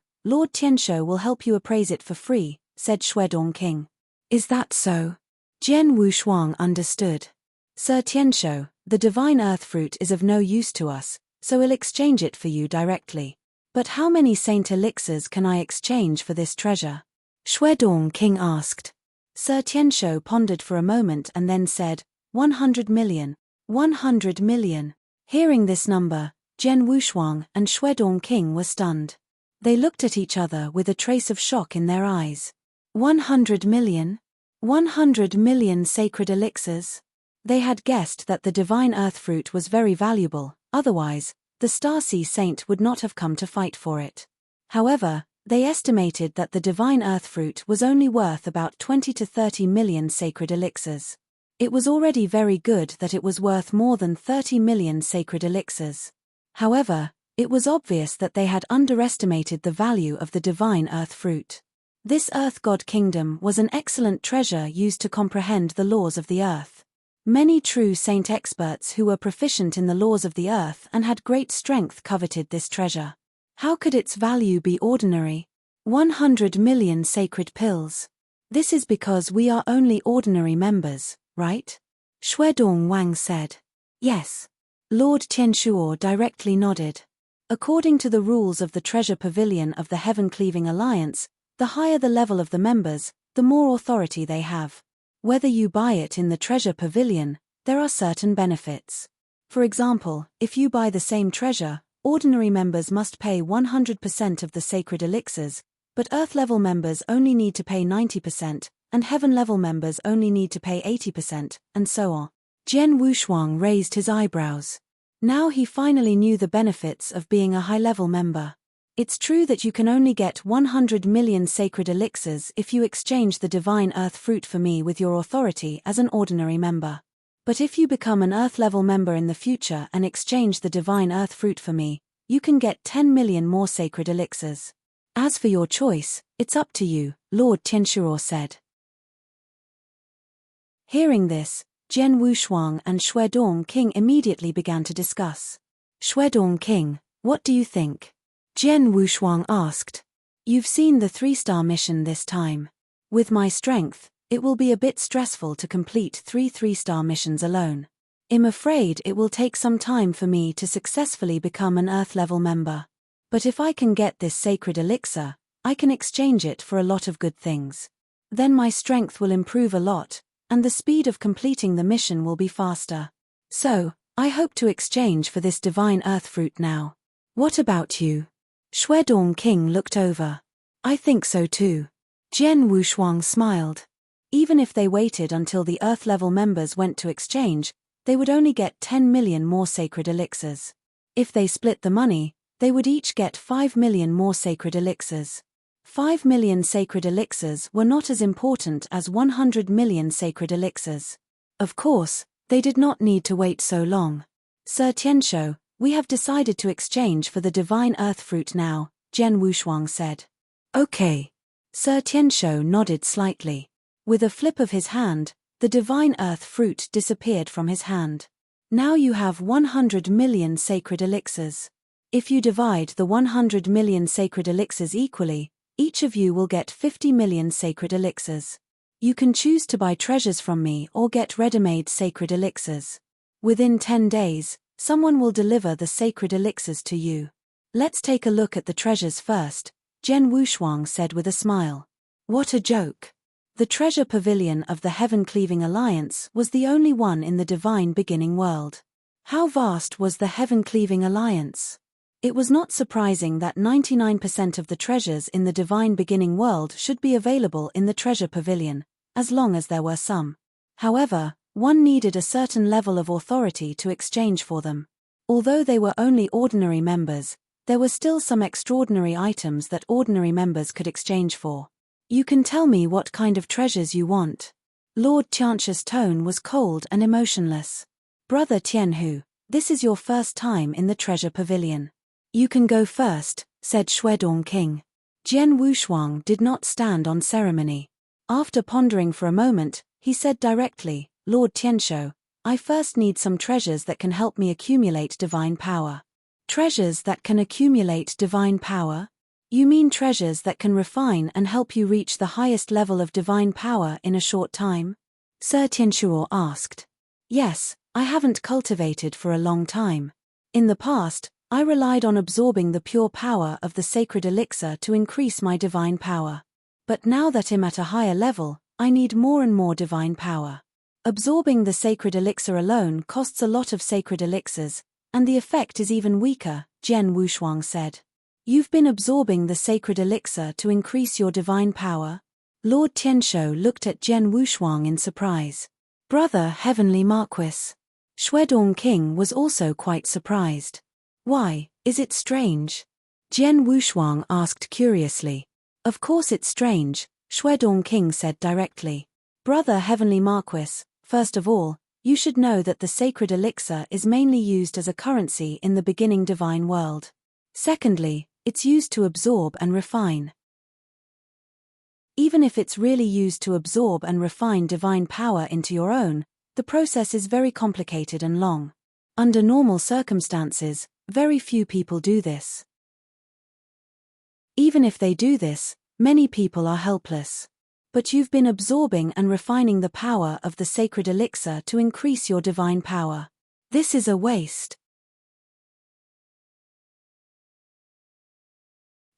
will help you appraise it for free, said Shuedong King. Is that so? Jian Wushuang understood. Sir Tianshuo, the divine earth fruit is of no use to us, so we'll exchange it for you directly. But how many saint elixirs can I exchange for this treasure? Shuedong King asked. Sir Tianshuo pondered for a moment and then said, 100 million. 100 million. Hearing this number, Jian Wushuang and Shuedong King were stunned. They looked at each other with a trace of shock in their eyes. 100 million? 100 million sacred elixirs? They had guessed that the divine earth fruit was very valuable, otherwise, the Starsea Saint would not have come to fight for it. However, they estimated that the divine earth fruit was only worth about 20 to 30 million sacred elixirs. It was already very good that it was worth more than 30 million sacred elixirs. However, it was obvious that they had underestimated the value of the divine earth fruit. This earth god kingdom was an excellent treasure used to comprehend the laws of the earth. Many true saint experts who were proficient in the laws of the earth and had great strength coveted this treasure. How could its value be ordinary? 100 million sacred pills. This is because we are only ordinary members, right? Shuedong Wang said. Yes. Lord Tianshuo directly nodded. According to the rules of the treasure pavilion of the Heaven-Cleaving Alliance, the higher the level of the members, the more authority they have. Whether you buy it in the treasure pavilion, there are certain benefits. For example, if you buy the same treasure, ordinary members must pay 100% of the sacred elixirs, but Earth-level members only need to pay 90%, and Heaven-level members only need to pay 80%, and so on. Jian Wushuang raised his eyebrows. Now he finally knew the benefits of being a high-level member. It's true that you can only get 100 million sacred elixirs if you exchange the divine earth fruit for me with your authority as an ordinary member. But if you become an earth-level member in the future and exchange the divine earth fruit for me, you can get 10 million more sacred elixirs. As for your choice, it's up to you, Lord Tianshuo said. Hearing this, Jian Wushuang and Shuedong King immediately began to discuss. Shuedong King, what do you think? Jian Wushuang asked. You've seen the 3-star mission this time. With my strength, it will be a bit stressful to complete 3-star missions alone. I'm afraid it will take some time for me to successfully become an Earth-level member. But if I can get this sacred elixir, I can exchange it for a lot of good things. Then my strength will improve a lot, and the speed of completing the mission will be faster. So, I hope to exchange for this divine earth fruit now. What about you? Shuedong King looked over. I think so too. Jian Wushuang smiled. Even if they waited until the Earth-level members went to exchange, they would only get 10 million more sacred elixirs. If they split the money, they would each get 5 million more sacred elixirs. 5 million sacred elixirs were not as important as 100 million sacred elixirs. Of course, they did not need to wait so long. Sir Tianshou, we have decided to exchange for the divine earth fruit now, Jian Wushuang said. Okay. Sir Tianshou nodded slightly. With a flip of his hand, the divine earth fruit disappeared from his hand. Now you have 100 million sacred elixirs. If you divide the 100 million sacred elixirs equally, each of you will get 50 million sacred elixirs. You can choose to buy treasures from me or get ready-made sacred elixirs. Within 10 days, someone will deliver the sacred elixirs to you. Let's take a look at the treasures first, Jian Wushuang said with a smile. What a joke. The treasure pavilion of the Heaven-Cleaving Alliance was the only one in the divine beginning world. How vast was the Heaven-Cleaving Alliance? It was not surprising that 99% of the treasures in the divine beginning world should be available in the treasure pavilion, as long as there were some. However, one needed a certain level of authority to exchange for them. Although they were only ordinary members, there were still some extraordinary items that ordinary members could exchange for. You can tell me what kind of treasures you want. Lord Tianchu's tone was cold and emotionless. Brother Tianhu, this is your first time in the treasure pavilion. You can go first, said Shuedong King. Jian Wushuang did not stand on ceremony. After pondering for a moment, he said directly, Lord Tianshou, I first need some treasures that can help me accumulate divine power. Treasures that can accumulate divine power? You mean treasures that can refine and help you reach the highest level of divine power in a short time? Sir Tianshou asked. Yes, I haven't cultivated for a long time. In the past, I relied on absorbing the pure power of the sacred elixir to increase my divine power. But now that I'm at a higher level, I need more and more divine power. Absorbing the sacred elixir alone costs a lot of sacred elixirs, and the effect is even weaker, Jian Wushuang said. You've been absorbing the sacred elixir to increase your divine power? Lord Tianshou looked at Jian Wushuang in surprise. Brother Heavenly Marquis. Shuedong King was also quite surprised. Why, is it strange? Jian Wushuang asked curiously. Of course it's strange, Shuedong King said directly. Brother Heavenly Marquis, first of all, you should know that the sacred elixir is mainly used as a currency in the beginning divine world. Secondly, it's used to absorb and refine. Even if it's really used to absorb and refine divine power into your own, the process is very complicated and long. Under normal circumstances, very few people do this. Even if they do this, many people are helpless. But you've been absorbing and refining the power of the sacred elixir to increase your divine power. This is a waste.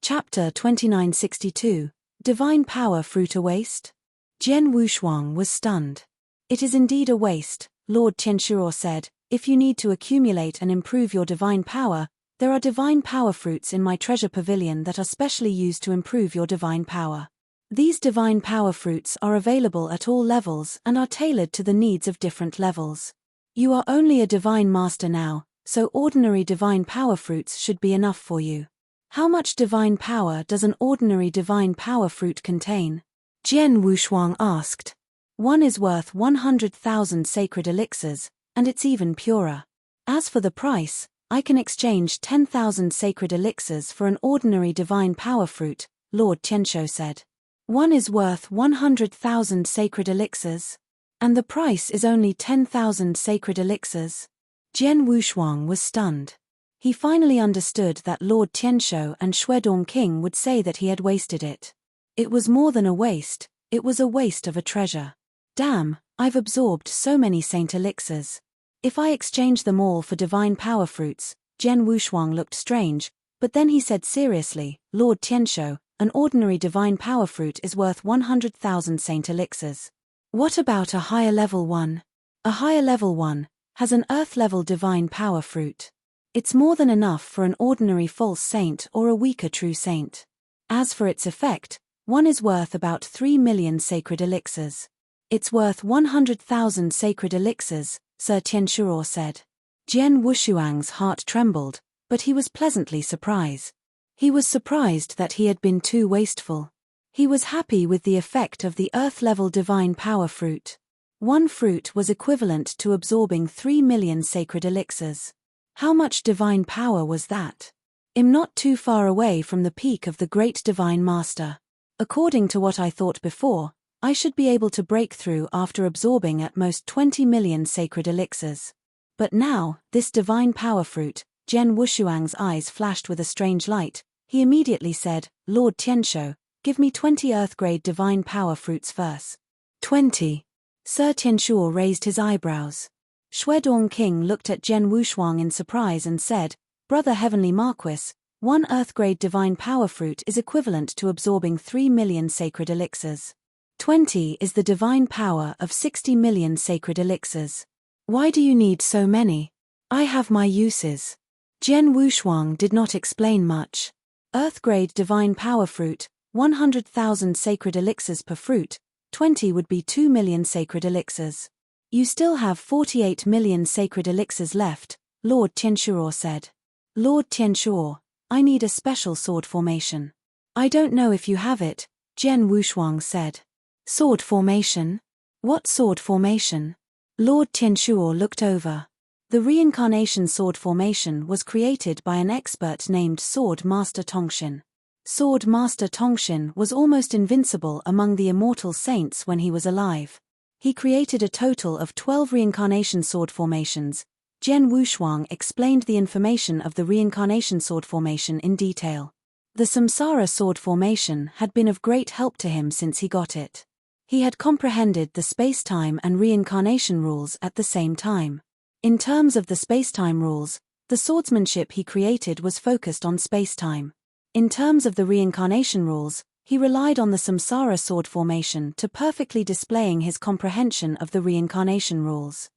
Chapter 2962, Divine Power Fruit a Waste? Jian Wushuang was stunned. It is indeed a waste, Lord Tianshou said. If you need to accumulate and improve your divine power, there are divine power fruits in my treasure pavilion that are specially used to improve your divine power. These divine power fruits are available at all levels and are tailored to the needs of different levels. You are only a divine master now, so ordinary divine power fruits should be enough for you. How much divine power does an ordinary divine power fruit contain? Jian Wushuang asked. One is worth 100,000 sacred elixirs, and it's even purer. As for the price, I can exchange 10,000 sacred elixirs for an ordinary divine power fruit, Lord Tianshou said. One is worth 100,000 sacred elixirs? And the price is only 10,000 sacred elixirs? Jian Wushuang was stunned. He finally understood that Lord Tianshou and Shuedong King would say that he had wasted it. It was more than a waste, it was a waste of a treasure. Damn, I've absorbed so many saint elixirs. If I exchange them all for divine power fruits, Jian Wushuang looked strange, but then he said seriously, Lord Tianshou, an ordinary divine power fruit is worth 100,000 saint elixirs. What about a higher level one? A higher level one has an earth-level divine power fruit. It's more than enough for an ordinary false saint or a weaker true saint. As for its effect, one is worth about 3 million sacred elixirs. It's worth 100,000 sacred elixirs, Sir Tianchuo said. Jian Wushuang's heart trembled, but he was pleasantly surprised. He was surprised that he had been too wasteful. He was happy with the effect of the earth-level divine power fruit. One fruit was equivalent to absorbing 3 million sacred elixirs. How much divine power was that? Not too far away from the peak of the great divine master. According to what I thought before, I should be able to break through after absorbing at most 20 million sacred elixirs. But now, this divine power fruit, Jian Wushuang's eyes flashed with a strange light. He immediately said, Lord Tianshou, give me 20 earth-grade divine power fruits first. 20. Sir Tianchuo raised his eyebrows. Shuedong King looked at Jian Wushuang in surprise and said, Brother Heavenly Marquis, one earth-grade divine power fruit is equivalent to absorbing 3 million sacred elixirs. 20 is the divine power of 60 million sacred elixirs. Why do you need so many? I have my uses. Jian Wushuang did not explain much. Earth-grade divine power fruit, 100,000 sacred elixirs per fruit, 20 would be 2 million sacred elixirs. You still have 48 million sacred elixirs left, Lord Tianchuo said. Lord Tianchuo, I need a special sword formation. I don't know if you have it, Jian Wushuang said. Sword formation? What sword formation? Lord Tianchuo looked over. The reincarnation sword formation was created by an expert named Sword Master Tongxin. Sword Master Tongxin was almost invincible among the immortal saints when he was alive. He created a total of 12 reincarnation sword formations. Jian Wushuang explained the information of the reincarnation sword formation in detail. The samsara sword formation had been of great help to him since he got it. He had comprehended the space-time and reincarnation rules at the same time. In terms of the space-time rules, the swordsmanship he created was focused on space-time. In terms of the reincarnation rules, he relied on the samsara sword formation to perfectly displaying his comprehension of the reincarnation rules.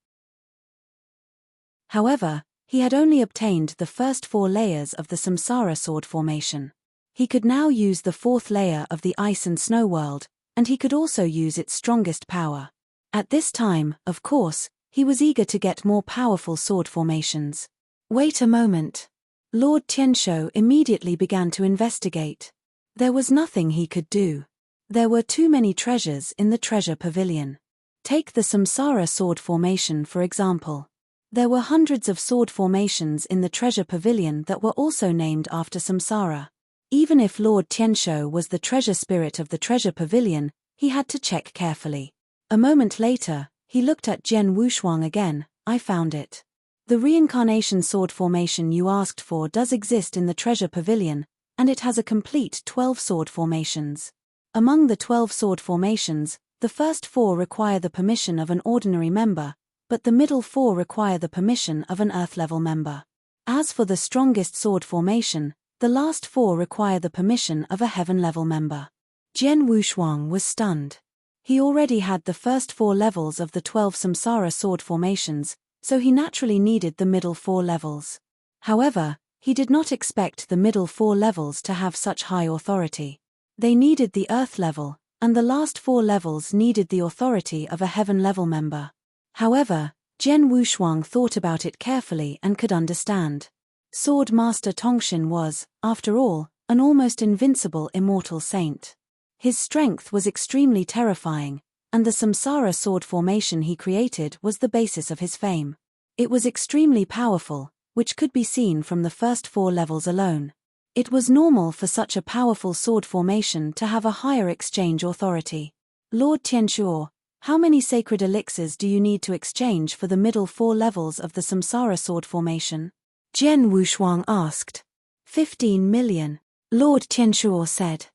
However, he had only obtained the first 4 layers of the samsara sword formation. He could now use the 4th layer of the ice and snow world, and he could also use its strongest power. At this time, of course, he was eager to get more powerful sword formations. Wait a moment. Lord Tianshou immediately began to investigate. There was nothing he could do. There were too many treasures in the treasure pavilion. Take the samsara sword formation for example. There were hundreds of sword formations in the treasure pavilion that were also named after samsara. Even if Lord Tianshou was the treasure spirit of the treasure pavilion, he had to check carefully. A moment later, he looked at Jian Wushuang again. I found it. The reincarnation sword formation you asked for does exist in the treasure pavilion, and it has a complete 12 sword formations. Among the 12 sword formations, the first 4 require the permission of an ordinary member, but the middle 4 require the permission of an earth-level member. As for the strongest sword formation, the last 4 require the permission of a heaven-level member. Jian Wushuang was stunned. He already had the first 4 levels of the 12 samsara sword formations, so he naturally needed the middle 4 levels. However, he did not expect the middle 4 levels to have such high authority. They needed the earth level, and the last 4 levels needed the authority of a heaven-level member. However, Jian Wushuang thought about it carefully and could understand. Sword Master Tongxin was, after all, an almost invincible immortal saint. His strength was extremely terrifying, and the samsara sword formation he created was the basis of his fame. It was extremely powerful, which could be seen from the first 4 levels alone. It was normal for such a powerful sword formation to have a higher exchange authority. Lord Tianchuo, how many sacred elixirs do you need to exchange for the middle 4 levels of the samsara sword formation? Jian Wushuang asked. 15 million. Lord Tianchuo said.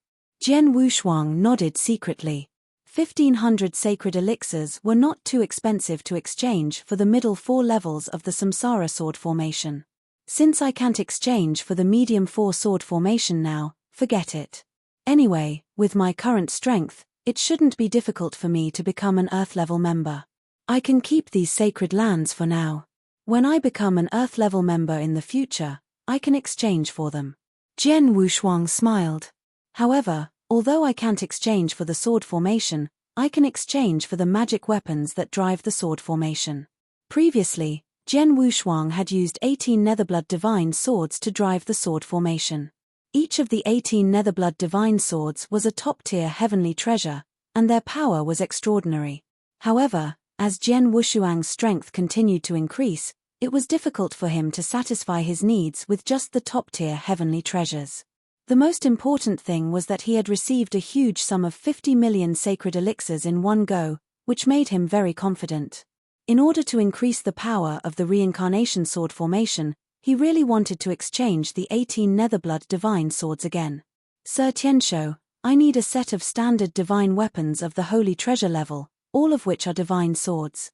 Jian Wushuang nodded secretly. 1,500 sacred elixirs were not too expensive to exchange for the middle 4 levels of the samsara sword formation. Since I can't exchange for the medium 4 sword formation now, forget it. Anyway, with my current strength, it shouldn't be difficult for me to become an earth-level member. I can keep these sacred lands for now. When I become an earth-level member in the future, I can exchange for them. Jian Wushuang smiled. However, although I can't exchange for the sword formation, I can exchange for the magic weapons that drive the sword formation. Previously, Jian Wushuang had used 18 Netherblood Divine Swords to drive the sword formation. Each of the 18 Netherblood Divine Swords was a top-tier heavenly treasure, and their power was extraordinary. However, as Jian Wushuang's strength continued to increase, it was difficult for him to satisfy his needs with just the top-tier heavenly treasures. The most important thing was that he had received a huge sum of 50 million sacred elixirs in one go, which made him very confident. In order to increase the power of the reincarnation sword formation, he really wanted to exchange the 18 Netherblood Divine Swords again. Sir Tianshou, I need a set of standard divine weapons of the Holy Treasure level, all of which are divine swords.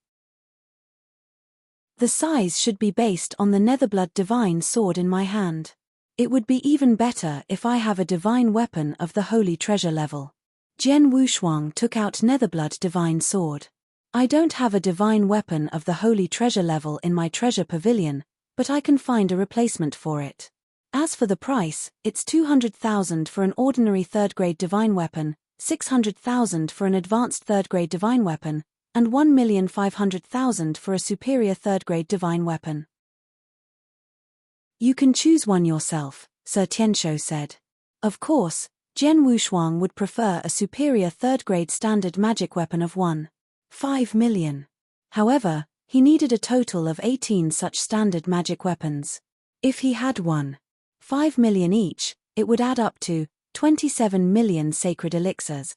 The size should be based on the Netherblood Divine Sword in my hand. It would be even better if I have a divine weapon of the Holy Treasure level. Jian Wushuang took out Netherblood Divine Sword. I don't have a divine weapon of the Holy Treasure level in my treasure pavilion, but I can find a replacement for it. As for the price, it's 200,000 for an ordinary third-grade divine weapon, 600,000 for an advanced third-grade divine weapon, and 1,500,000 for a superior third-grade divine weapon. You can choose one yourself, Sir Tianshou said. Of course, Jian Wushuang would prefer a superior third-grade standard magic weapon of 1.5 million. However, he needed a total of 18 such standard magic weapons. If he had 1.5 million each, it would add up to 27 million sacred elixirs.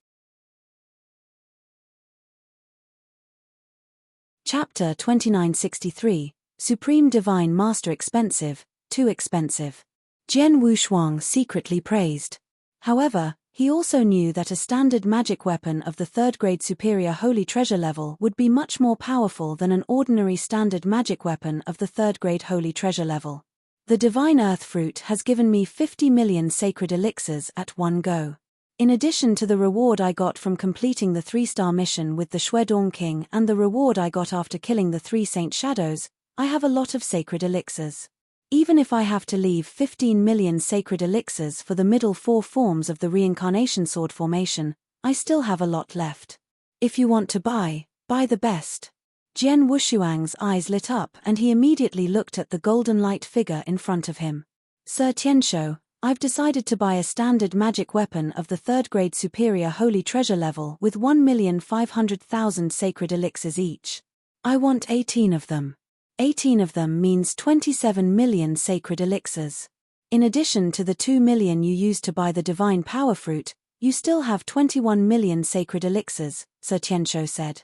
Chapter 2963, Supreme Divine Master Expensive, Too Expensive. Jian Wushuang secretly praised. However, he also knew that a standard magic weapon of the third-grade superior Holy Treasure level would be much more powerful than an ordinary standard magic weapon of the third-grade Holy Treasure level. The Divine Earth Fruit has given me 50 million sacred elixirs at one go. In addition to the reward I got from completing the 3-star mission with the Shuedong King and the reward I got after killing the 3 Saint Shadows, I have a lot of sacred elixirs. Even if I have to leave 15 million sacred elixirs for the middle 4 forms of the reincarnation sword formation, I still have a lot left. If you want to buy the best. Jian Wushuang's eyes lit up and he immediately looked at the golden light figure in front of him. Sir Tianshou, I've decided to buy a standard magic weapon of the third-grade superior Holy Treasure level with 1,500,000 sacred elixirs each. I want 18 of them. 18 of them means 27 million sacred elixirs. In addition to the 2 million you used to buy the Divine Power Fruit, you still have 21 million sacred elixirs, Sir Tianshou said.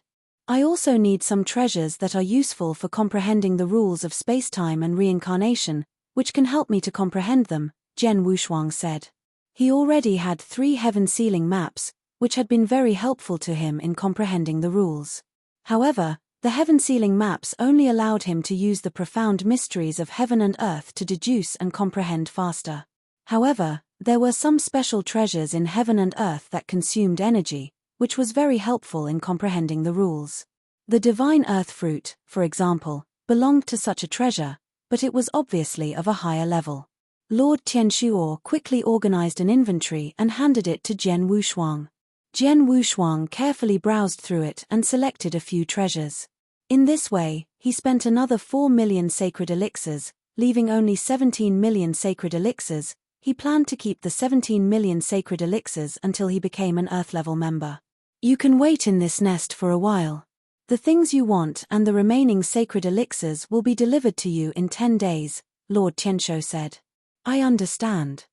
I also need some treasures that are useful for comprehending the rules of space-time and reincarnation, which can help me to comprehend them, Jian Wushuang said. He already had 3 heaven-sealing maps, which had been very helpful to him in comprehending the rules. However, the heaven-sealing maps only allowed him to use the profound mysteries of heaven and earth to deduce and comprehend faster. However, there were some special treasures in heaven and earth that consumed energy, which was very helpful in comprehending the rules. The Divine Earth Fruit, for example, belonged to such a treasure, but it was obviously of a higher level. Lord Tianshuo quickly organized an inventory and handed it to Jian Wushuang. Jian Wushuang carefully browsed through it and selected a few treasures. In this way, he spent another 4 million sacred elixirs, leaving only 17 million sacred elixirs. He planned to keep the 17 million sacred elixirs until he became an Earth-level member. You can wait in this nest for a while. The things you want and the remaining sacred elixirs will be delivered to you in 10 days, Lord Tianshou said. I understand.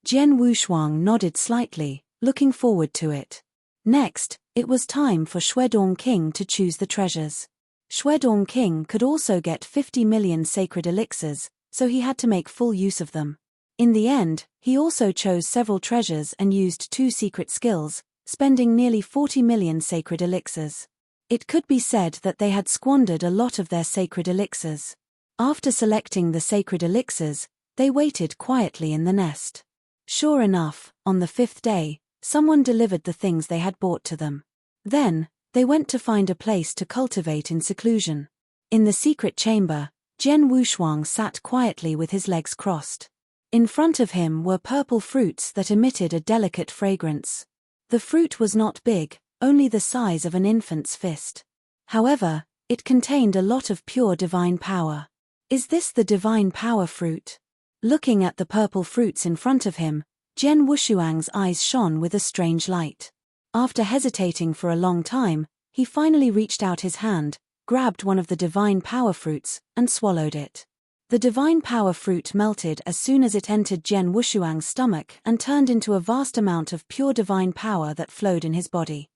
Jian Wushuang nodded slightly, looking forward to it. Next, it was time for Shuedong King to choose the treasures. Shuedong King could also get 50 million sacred elixirs, so he had to make full use of them. In the end, he also chose several treasures and used 2 secret skills, spending nearly 40 million sacred elixirs. It could be said that they had squandered a lot of their sacred elixirs. After selecting the sacred elixirs, they waited quietly in the nest. Sure enough, on the 5th day, someone delivered the things they had bought to them. Then, they went to find a place to cultivate in seclusion. In the secret chamber, Jian Wushuang sat quietly with his legs crossed. In front of him were purple fruits that emitted a delicate fragrance. The fruit was not big, only the size of an infant's fist. However, it contained a lot of pure divine power. Is this the divine power fruit? Looking at the purple fruits in front of him, Jian Wushuang's eyes shone with a strange light. After hesitating for a long time, he finally reached out his hand, grabbed one of the divine power fruits, and swallowed it. The divine power fruit melted as soon as it entered Jian Wushuang's stomach and turned into a vast amount of pure divine power that flowed in his body.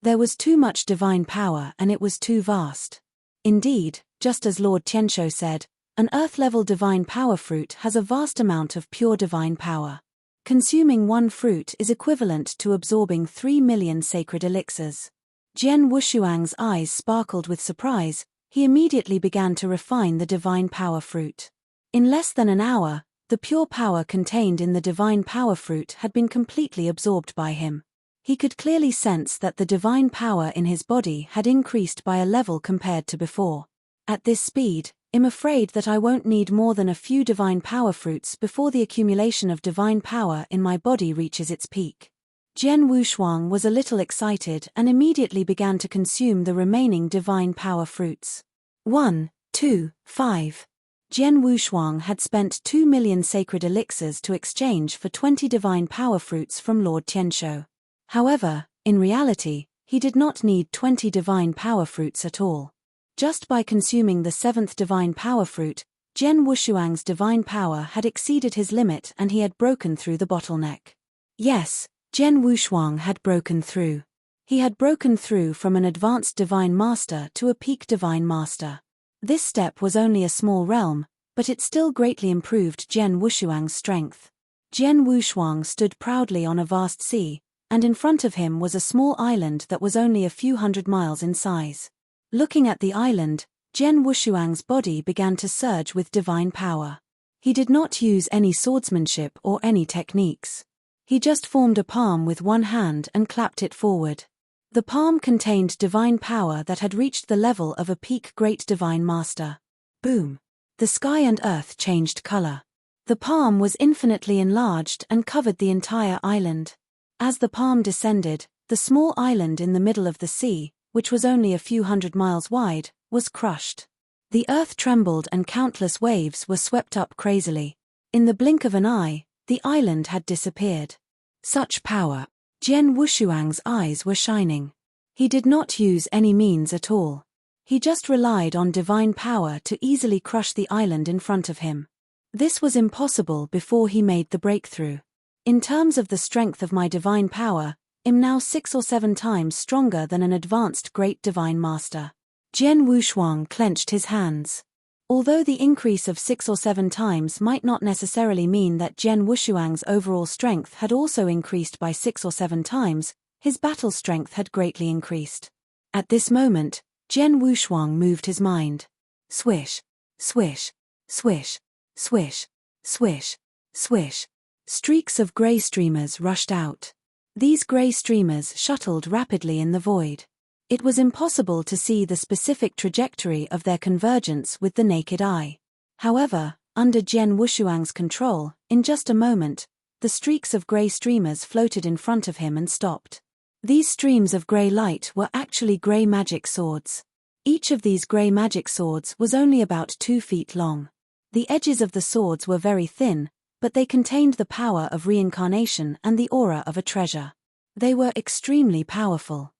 There was too much divine power and it was too vast. Indeed, just as Lord Tianshou said, an earth-level divine power fruit has a vast amount of pure divine power. Consuming one fruit is equivalent to absorbing 3 million sacred elixirs. Jian Wushuang's eyes sparkled with surprise. He immediately began to refine the divine power fruit. In less than an hour, the pure power contained in the divine power fruit had been completely absorbed by him. He could clearly sense that the divine power in his body had increased by a level compared to before. At this speed, I'm afraid that I won't need more than a few divine power fruits before the accumulation of divine power in my body reaches its peak. Jian Wushuang was a little excited and immediately began to consume the remaining divine power fruits. 1, 2, 5. Jian Wushuang had spent 2 million sacred elixirs to exchange for 20 divine power fruits from Lord Tianshou. However, in reality, he did not need 20 divine power fruits at all. Just by consuming the 7th divine power fruit, Jian Wushuang's divine power had exceeded his limit and he had broken through the bottleneck. Yes, Jian Wushuang had broken through. He had broken through from an advanced divine master to a peak divine master. This step was only a small realm, but it still greatly improved Jian Wushuang's strength. Jian Wushuang stood proudly on a vast sea, and in front of him was a small island that was only a few hundred miles in size. Looking at the island, Jian Wushuang's body began to surge with divine power. He did not use any swordsmanship or any techniques. He just formed a palm with one hand and clapped it forward. The palm contained divine power that had reached the level of a peak great divine master. Boom! The sky and earth changed color. The palm was infinitely enlarged and covered the entire island. As the palm descended, the small island in the middle of the sea, which was only a few hundred miles wide, was crushed. The earth trembled and countless waves were swept up crazily. In the blink of an eye, the island had disappeared. Such power! Jian Wushuang's eyes were shining. He did not use any means at all. He just relied on divine power to easily crush the island in front of him. This was impossible before he made the breakthrough. In terms of the strength of my divine power, I'm now 6 or 7 times stronger than an advanced great divine master. Jian Wushuang clenched his hands. Although the increase of 6 or 7 times might not necessarily mean that Jian Wushuang's overall strength had also increased by 6 or 7 times, his battle strength had greatly increased. At this moment, Jian Wushuang moved his mind. Swish, swish, swish, swish, swish, swish. Streaks of grey streamers rushed out. These grey streamers shuttled rapidly in the void. It was impossible to see the specific trajectory of their convergence with the naked eye. However, under Jian Wushuang's control, in just a moment, the streaks of grey streamers floated in front of him and stopped. These streams of grey light were actually grey magic swords. Each of these grey magic swords was only about 2 feet long. The edges of the swords were very thin, but they contained the power of reincarnation and the aura of a treasure. They were extremely powerful.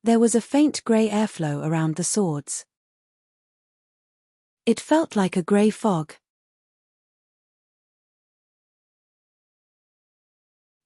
There was a faint grey airflow around the swords. It felt like a grey fog.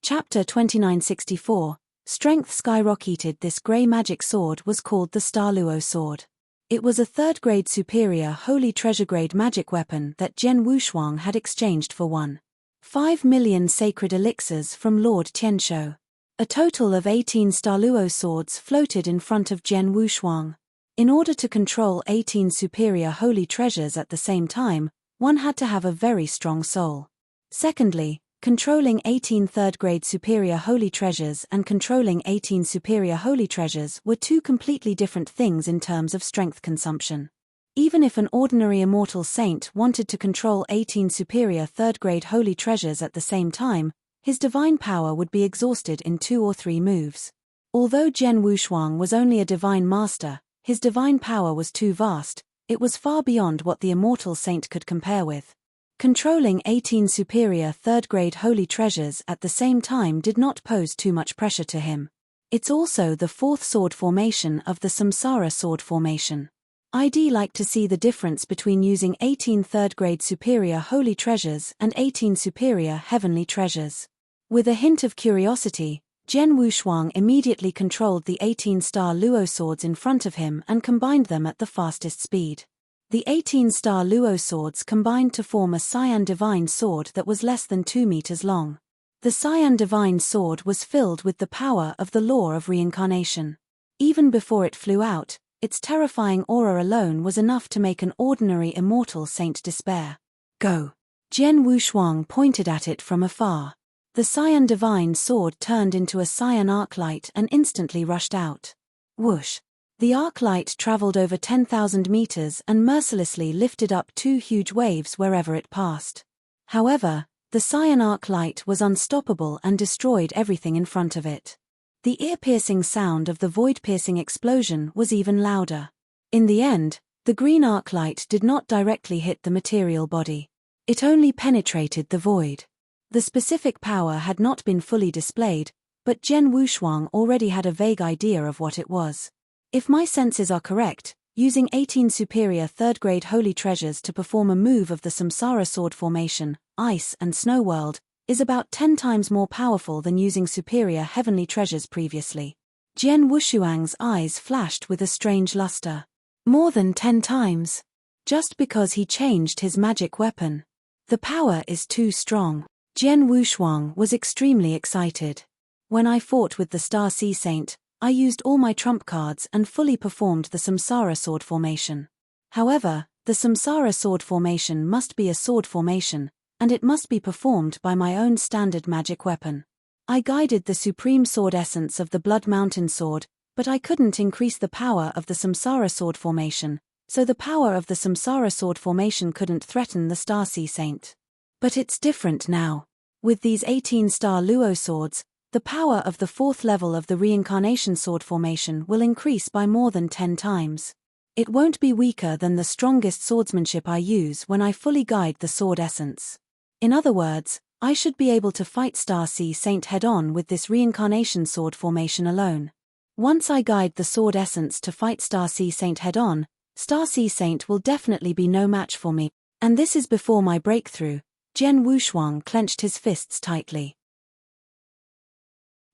Chapter 2964. Strength skyrocketed. This grey magic sword was called the Star Luo sword. It was a 3rd grade superior holy treasure grade magic weapon that Jian Wushuang had exchanged for 1.5 million sacred elixirs from Lord Tianshou. A total of 18 Star Luo swords floated in front of Jian Wushuang. In order to control 18 superior holy treasures at the same time, one had to have a very strong soul. Secondly, controlling 18 3rd-grade superior holy treasures and controlling 18 superior holy treasures were 2 completely different things in terms of strength consumption. Even if an ordinary immortal saint wanted to control 18 superior 3rd-grade holy treasures at the same time, his divine power would be exhausted in 2 or 3 moves. Although Jian Wushuang was only a divine master, his divine power was too vast, it was far beyond what the immortal saint could compare with. Controlling 18 superior third-grade holy treasures at the same time did not pose too much pressure to him. It's also the 4th sword formation of the Samsara sword formation. I'd like to see the difference between using 18 third-grade superior holy treasures and 18 superior heavenly treasures. With a hint of curiosity, Jian Wushuang immediately controlled the 18-star Luo swords in front of him and combined them at the fastest speed. The 18-star Luo swords combined to form a Cyan Divine Sword that was less than 2 meters long. The Cyan Divine Sword was filled with the power of the law of reincarnation. Even before it flew out, its terrifying aura alone was enough to make an ordinary immortal saint despair. Go! Jian Wushuang pointed at it from afar. The Cyan Divine Sword turned into a cyan arc light and instantly rushed out. Whoosh! The arc light traveled over 10,000 meters and mercilessly lifted up 2 huge waves wherever it passed. However, the cyan arc light was unstoppable and destroyed everything in front of it. The ear-piercing sound of the void-piercing explosion was even louder. In the end, the green arc light did not directly hit the material body. It only penetrated the void. The specific power had not been fully displayed, but Jian Wushuang already had a vague idea of what it was. If my senses are correct, using 18 superior third-grade holy treasures to perform a move of the Samsara sword formation, Ice and Snow World, is about 10 times more powerful than using superior heavenly treasures previously. Jian Wushuang's eyes flashed with a strange luster. More than 10 times. Just because he changed his magic weapon. The power is too strong. Jian Wushuang was extremely excited. When I fought with the Star Sea Saint, I used all my trump cards and fully performed the Samsara sword formation. However, the Samsara sword formation must be a sword formation, and it must be performed by my own standard magic weapon. I guided the supreme sword essence of the Blood Mountain sword, but I couldn't increase the power of the Samsara sword formation, so the power of the Samsara sword formation couldn't threaten the Star Sea Saint. But it's different now. With these 18-star Luo swords, the power of the 4th level of the reincarnation sword formation will increase by more than 10 times. It won't be weaker than the strongest swordsmanship I use when I fully guide the sword essence. In other words, I should be able to fight Star Sea Saint head-on with this reincarnation sword formation alone. Once I guide the sword essence to fight Star Sea Saint head-on, Star Sea Saint will definitely be no match for me, and this is before my breakthrough. Jian Wushuang clenched his fists tightly.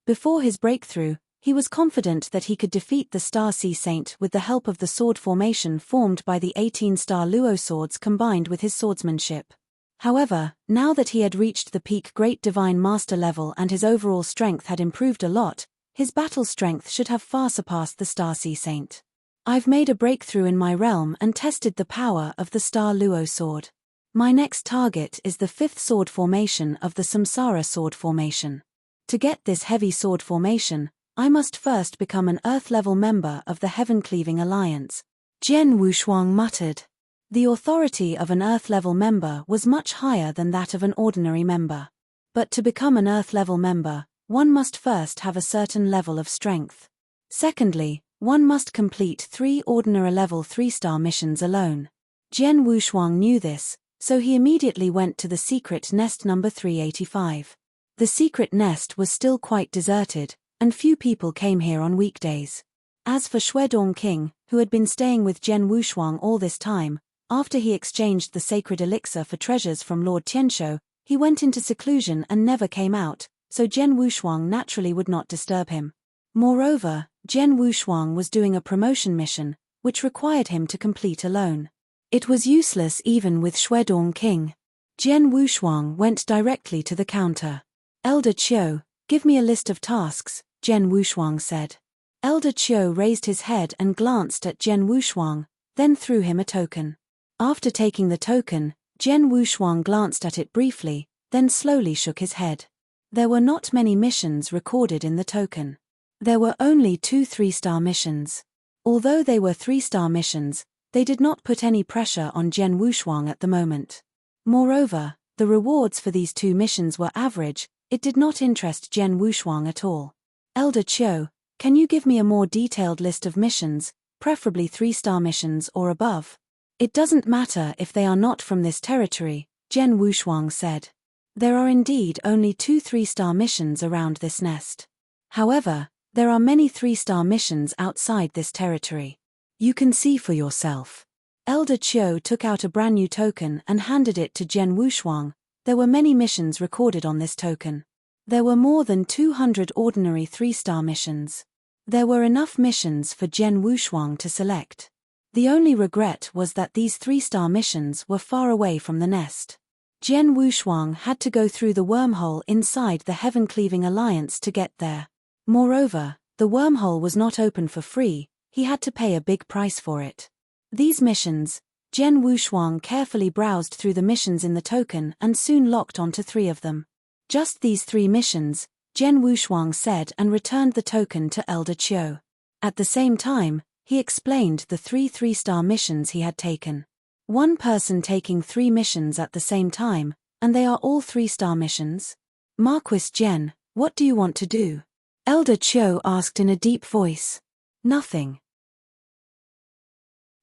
Before his breakthrough, he was confident that he could defeat the Star Sea Saint with the help of the sword formation formed by the 18-star Luo swords combined with his swordsmanship. However, now that he had reached the peak Great Divine Master level and his overall strength had improved a lot, his battle strength should have far surpassed the Star Sea Saint. I've made a breakthrough in my realm and tested the power of the Star Luo sword. My next target is the 5th sword formation of the Samsara sword formation. To get this heavy sword formation, I must first become an Earth-level member of the Heaven-Cleaving Alliance. Jian Wushuang muttered. The authority of an Earth-level member was much higher than that of an ordinary member. But to become an Earth-level member, one must first have a certain level of strength. Secondly, one must complete 3 ordinary level 3-star missions alone. Jian Wushuang knew this, so he immediately went to the secret nest number 385. The secret nest was still quite deserted, and few people came here on weekdays. As for Shuedong King, who had been staying with Jian Wushuang all this time, after he exchanged the sacred elixir for treasures from Lord Tianshou, he went into seclusion and never came out, so Jian Wushuang naturally would not disturb him. Moreover, Jian Wushuang was doing a promotion mission, which required him to complete alone. It was useless even with Shuedong King. Jian Wushuang went directly to the counter. Elder Qiu, give me a list of tasks, Jian Wushuang said. Elder Qiu raised his head and glanced at Jian Wushuang, then threw him a token. After taking the token, Jian Wushuang glanced at it briefly, then slowly shook his head. There were not many missions recorded in the token. There were only 2 3-star missions. Although they were 3-star missions, they did not put any pressure on Jian Wushuang at the moment. Moreover, the rewards for these 2 missions were average, It did not interest Jen Wushuang at all. Elder Chiu, can you give me a more detailed list of missions, preferably 3-star missions or above? It doesn't matter if they are not from this territory, Jen Wushuang said. There are indeed only 2 3-star missions around this nest. However, there are many 3-star missions outside this territory. You can see for yourself. Elder Chiu took out a brand new token and handed it to Jen Wushuang. There were many missions recorded on this token. There were more than 200 ordinary 3-star missions. There were enough missions for Jen Wushuang to select. The only regret was that these 3-star missions were far away from the nest. Jen Wushuang had to go through the wormhole inside the Heaven-Cleaving Alliance to get there. Moreover, the wormhole was not open for free, he had to pay a big price for it. These missions, Jen Wushuang carefully browsed through the missions in the token and soon locked onto 3 of them. Just these 3 missions, Jen Wushuang said, and returned the token to Elder Chiu. At the same time, he explained the 3 3-star missions he had taken. One person taking 3 missions at the same time, and they are all 3-star missions? Marquis Jen, what do you want to do? Elder Chiu asked in a deep voice. Nothing.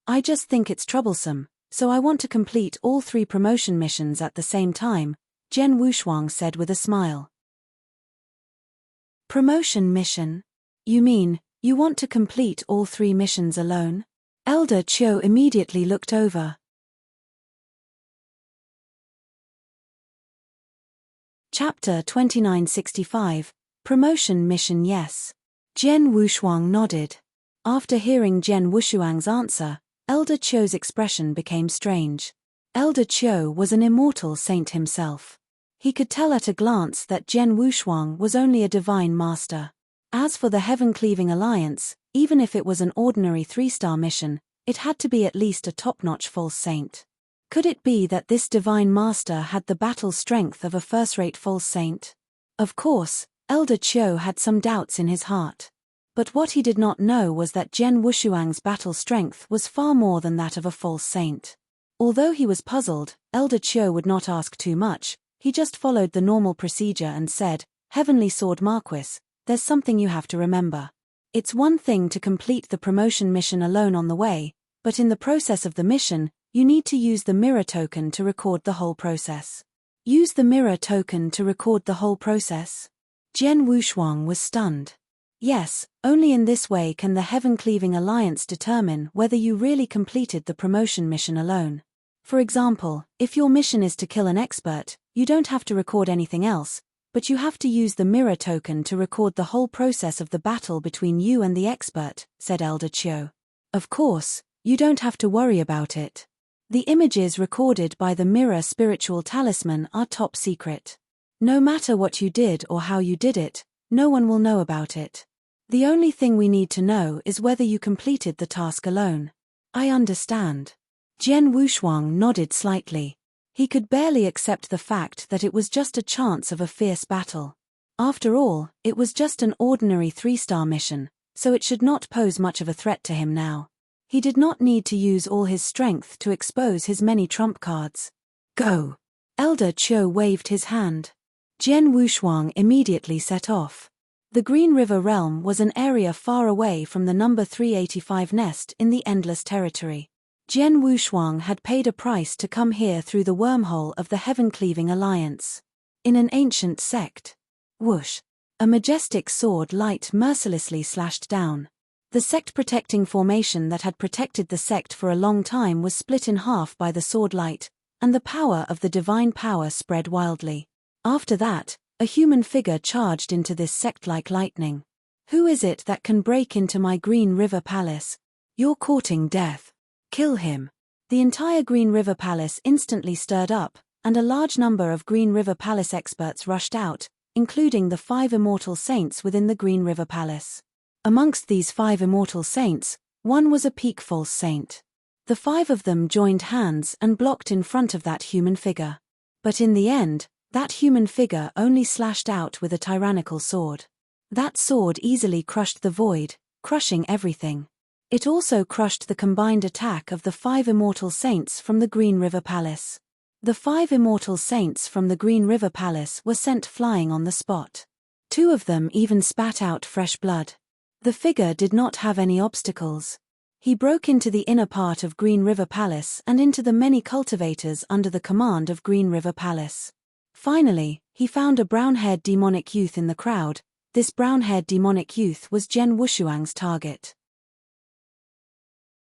I just think it's troublesome, so I want to complete all 3 promotion missions at the same time, Jen Wushuang said with a smile. Promotion mission? You mean, you want to complete all 3 missions alone? Elder Chiu immediately looked over. Chapter 2965, Promotion Mission Yes. Jen Wushuang nodded. After hearing Jen Wushuang's answer, Elder Chiu's expression became strange. Elder Chiu was an immortal saint himself. He could tell at a glance that Jen Wushuang was only a divine master. As for the Heaven-Cleaving Alliance, even if it was an ordinary 3-star mission, it had to be at least a top-notch false saint. Could it be that this divine master had the battle strength of a first-rate false saint? Of course, Elder Chiu had some doubts in his heart. But what he did not know was that Jen Wushuang's battle strength was far more than that of a false saint. Although he was puzzled, Elder Chiu would not ask too much, he just followed the normal procedure and said, Heavenly Sword Marquis, there's something you have to remember. It's one thing to complete the promotion mission alone on the way, but in the process of the mission, you need to use the mirror token to record the whole process. Use the mirror token to record the whole process? Jen Wushuang was stunned. Yes, only in this way can the Heaven-Cleaving Alliance determine whether you really completed the promotion mission alone. For example, if your mission is to kill an expert, you don't have to record anything else, but you have to use the mirror token to record the whole process of the battle between you and the expert, said Elder Chiu. Of course, you don't have to worry about it. The images recorded by the mirror spiritual talisman are top secret. No matter what you did or how you did it, no one will know about it. The only thing we need to know is whether you completed the task alone. I understand. Jen Wushuang nodded slightly. He could barely accept the fact that it was just a chance of a fierce battle. After all, it was just an ordinary 3-star mission, so it should not pose much of a threat to him now. He did not need to use all his strength to expose his many trump cards. Go! Elder Chiu waved his hand. Jen Wushuang immediately set off. The Green River Realm was an area far away from the number 385 nest in the Endless Territory. Jen Wushuang had paid a price to come here through the wormhole of the Heaven-Cleaving Alliance. In an ancient sect. Whoosh! A majestic sword light mercilessly slashed down. The sect-protecting formation that had protected the sect for a long time was split in half by the sword light, and the power of the divine power spread wildly. After that, a human figure charged into this sect like lightning. Who is it that can break into my Green River Palace? You're courting death. Kill him. The entire Green River Palace instantly stirred up, and a large number of Green River Palace experts rushed out, including the 5 immortal saints within the Green River Palace. Amongst these 5 immortal saints, one was a peak false saint. The 5 of them joined hands and blocked in front of that human figure. But in the end, that human figure only slashed out with a tyrannical sword. That sword easily crushed the void, crushing everything. It also crushed the combined attack of the 5 immortal saints from the Green River Palace. The 5 immortal saints from the Green River Palace were sent flying on the spot. 2 of them even spat out fresh blood. The figure did not have any obstacles. He broke into the inner part of Green River Palace and into the many cultivators under the command of Green River Palace. Finally, he found a brown-haired demonic youth in the crowd. This brown-haired demonic youth was Jen Wushuang's target.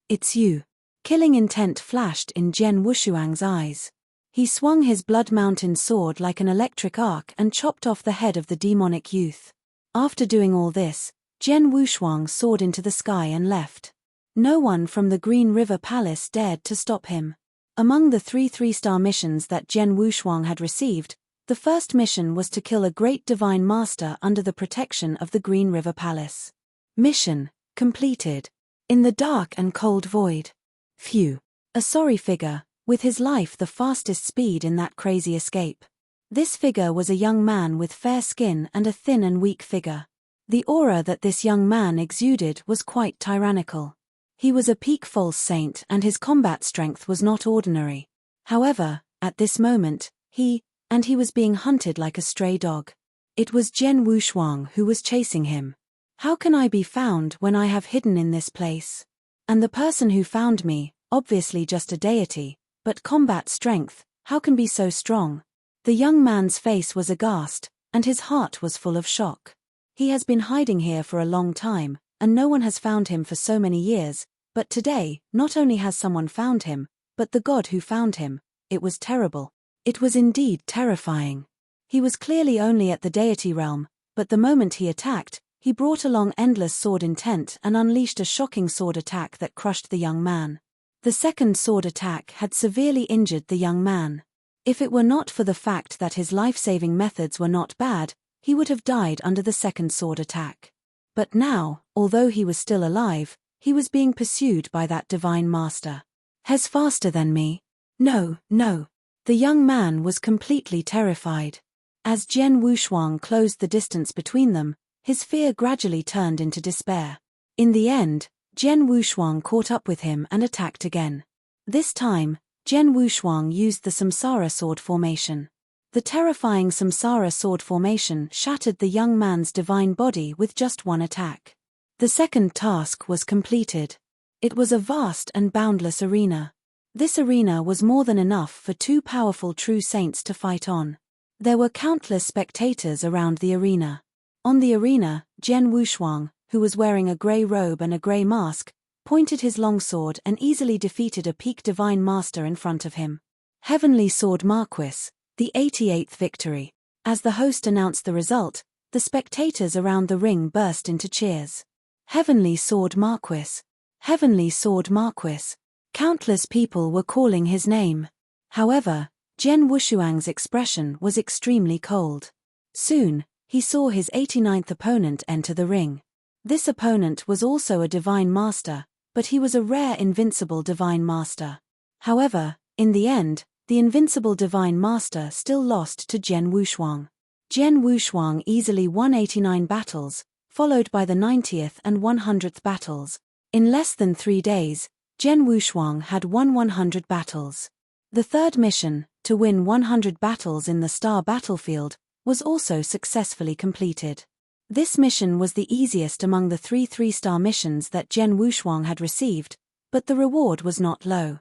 "It's you." Killing intent flashed in Jen Wushuang's eyes. He swung his Blood Mountain sword like an electric arc and chopped off the head of the demonic youth. After doing all this, Jen Wushuang soared into the sky and left. No one from the Green River Palace dared to stop him. Among the 3 3-star missions that Jen Wushuang had received, the first mission was to kill a great divine master under the protection of the Green River Palace. Mission completed. In the dark and cold void. Phew. A sorry figure, with his life the fastest speed in that crazy escape. This figure was a young man with fair skin and a thin and weak figure. The aura that this young man exuded was quite tyrannical. He was a peak false saint and his combat strength was not ordinary. However, at this moment, he was being hunted like a stray dog. It was Jen Wushuang who was chasing him. "How can I be found when I have hidden in this place? And the person who found me, obviously just a deity, but combat strength, how can be so strong?" The young man's face was aghast, and his heart was full of shock. He has been hiding here for a long time, and no one has found him for so many years, but today, not only has someone found him, but the god who found him. It was terrible. It was indeed terrifying. He was clearly only at the deity realm, but the moment he attacked, he brought along endless sword intent and unleashed a shocking sword attack that crushed the young man. The second sword attack had severely injured the young man. If it were not for the fact that his life-saving methods were not bad, he would have died under the second sword attack. But now, although he was still alive, he was being pursued by that divine master. "He's faster than me. No, no." The young man was completely terrified. As Jen Wushuang closed the distance between them, his fear gradually turned into despair. In the end, Jen Wushuang caught up with him and attacked again. This time, Jen Wushuang used the Samsara sword formation. The terrifying Samsara sword formation shattered the young man's divine body with just one attack. The second task was completed. It was a vast and boundless arena. This arena was more than enough for 2 powerful true saints to fight on. There were countless spectators around the arena. On the arena, Jen Wushuang, who was wearing a grey robe and a grey mask, pointed his longsword and easily defeated a peak divine master in front of him. Heavenly Sword Marquis, the 88th victory. As the host announced the result, the spectators around the ring burst into cheers. "Heavenly Sword Marquis! Heavenly Sword Marquis!" Countless people were calling his name. However, Jen Wushuang's expression was extremely cold. Soon, he saw his 89th opponent enter the ring. This opponent was also a divine master, but he was a rare invincible divine master. However, in the end, the invincible divine master still lost to Jen Wushuang. Jen Wushuang easily won 89 battles, followed by the 90th and 100th battles. In less than 3 days, Jen Wushuang had won 100 battles. The third mission, to win 100 battles in the Star Battlefield, was also successfully completed. This mission was the easiest among the 3 3-star missions that Jen Wushuang had received, but the reward was not low.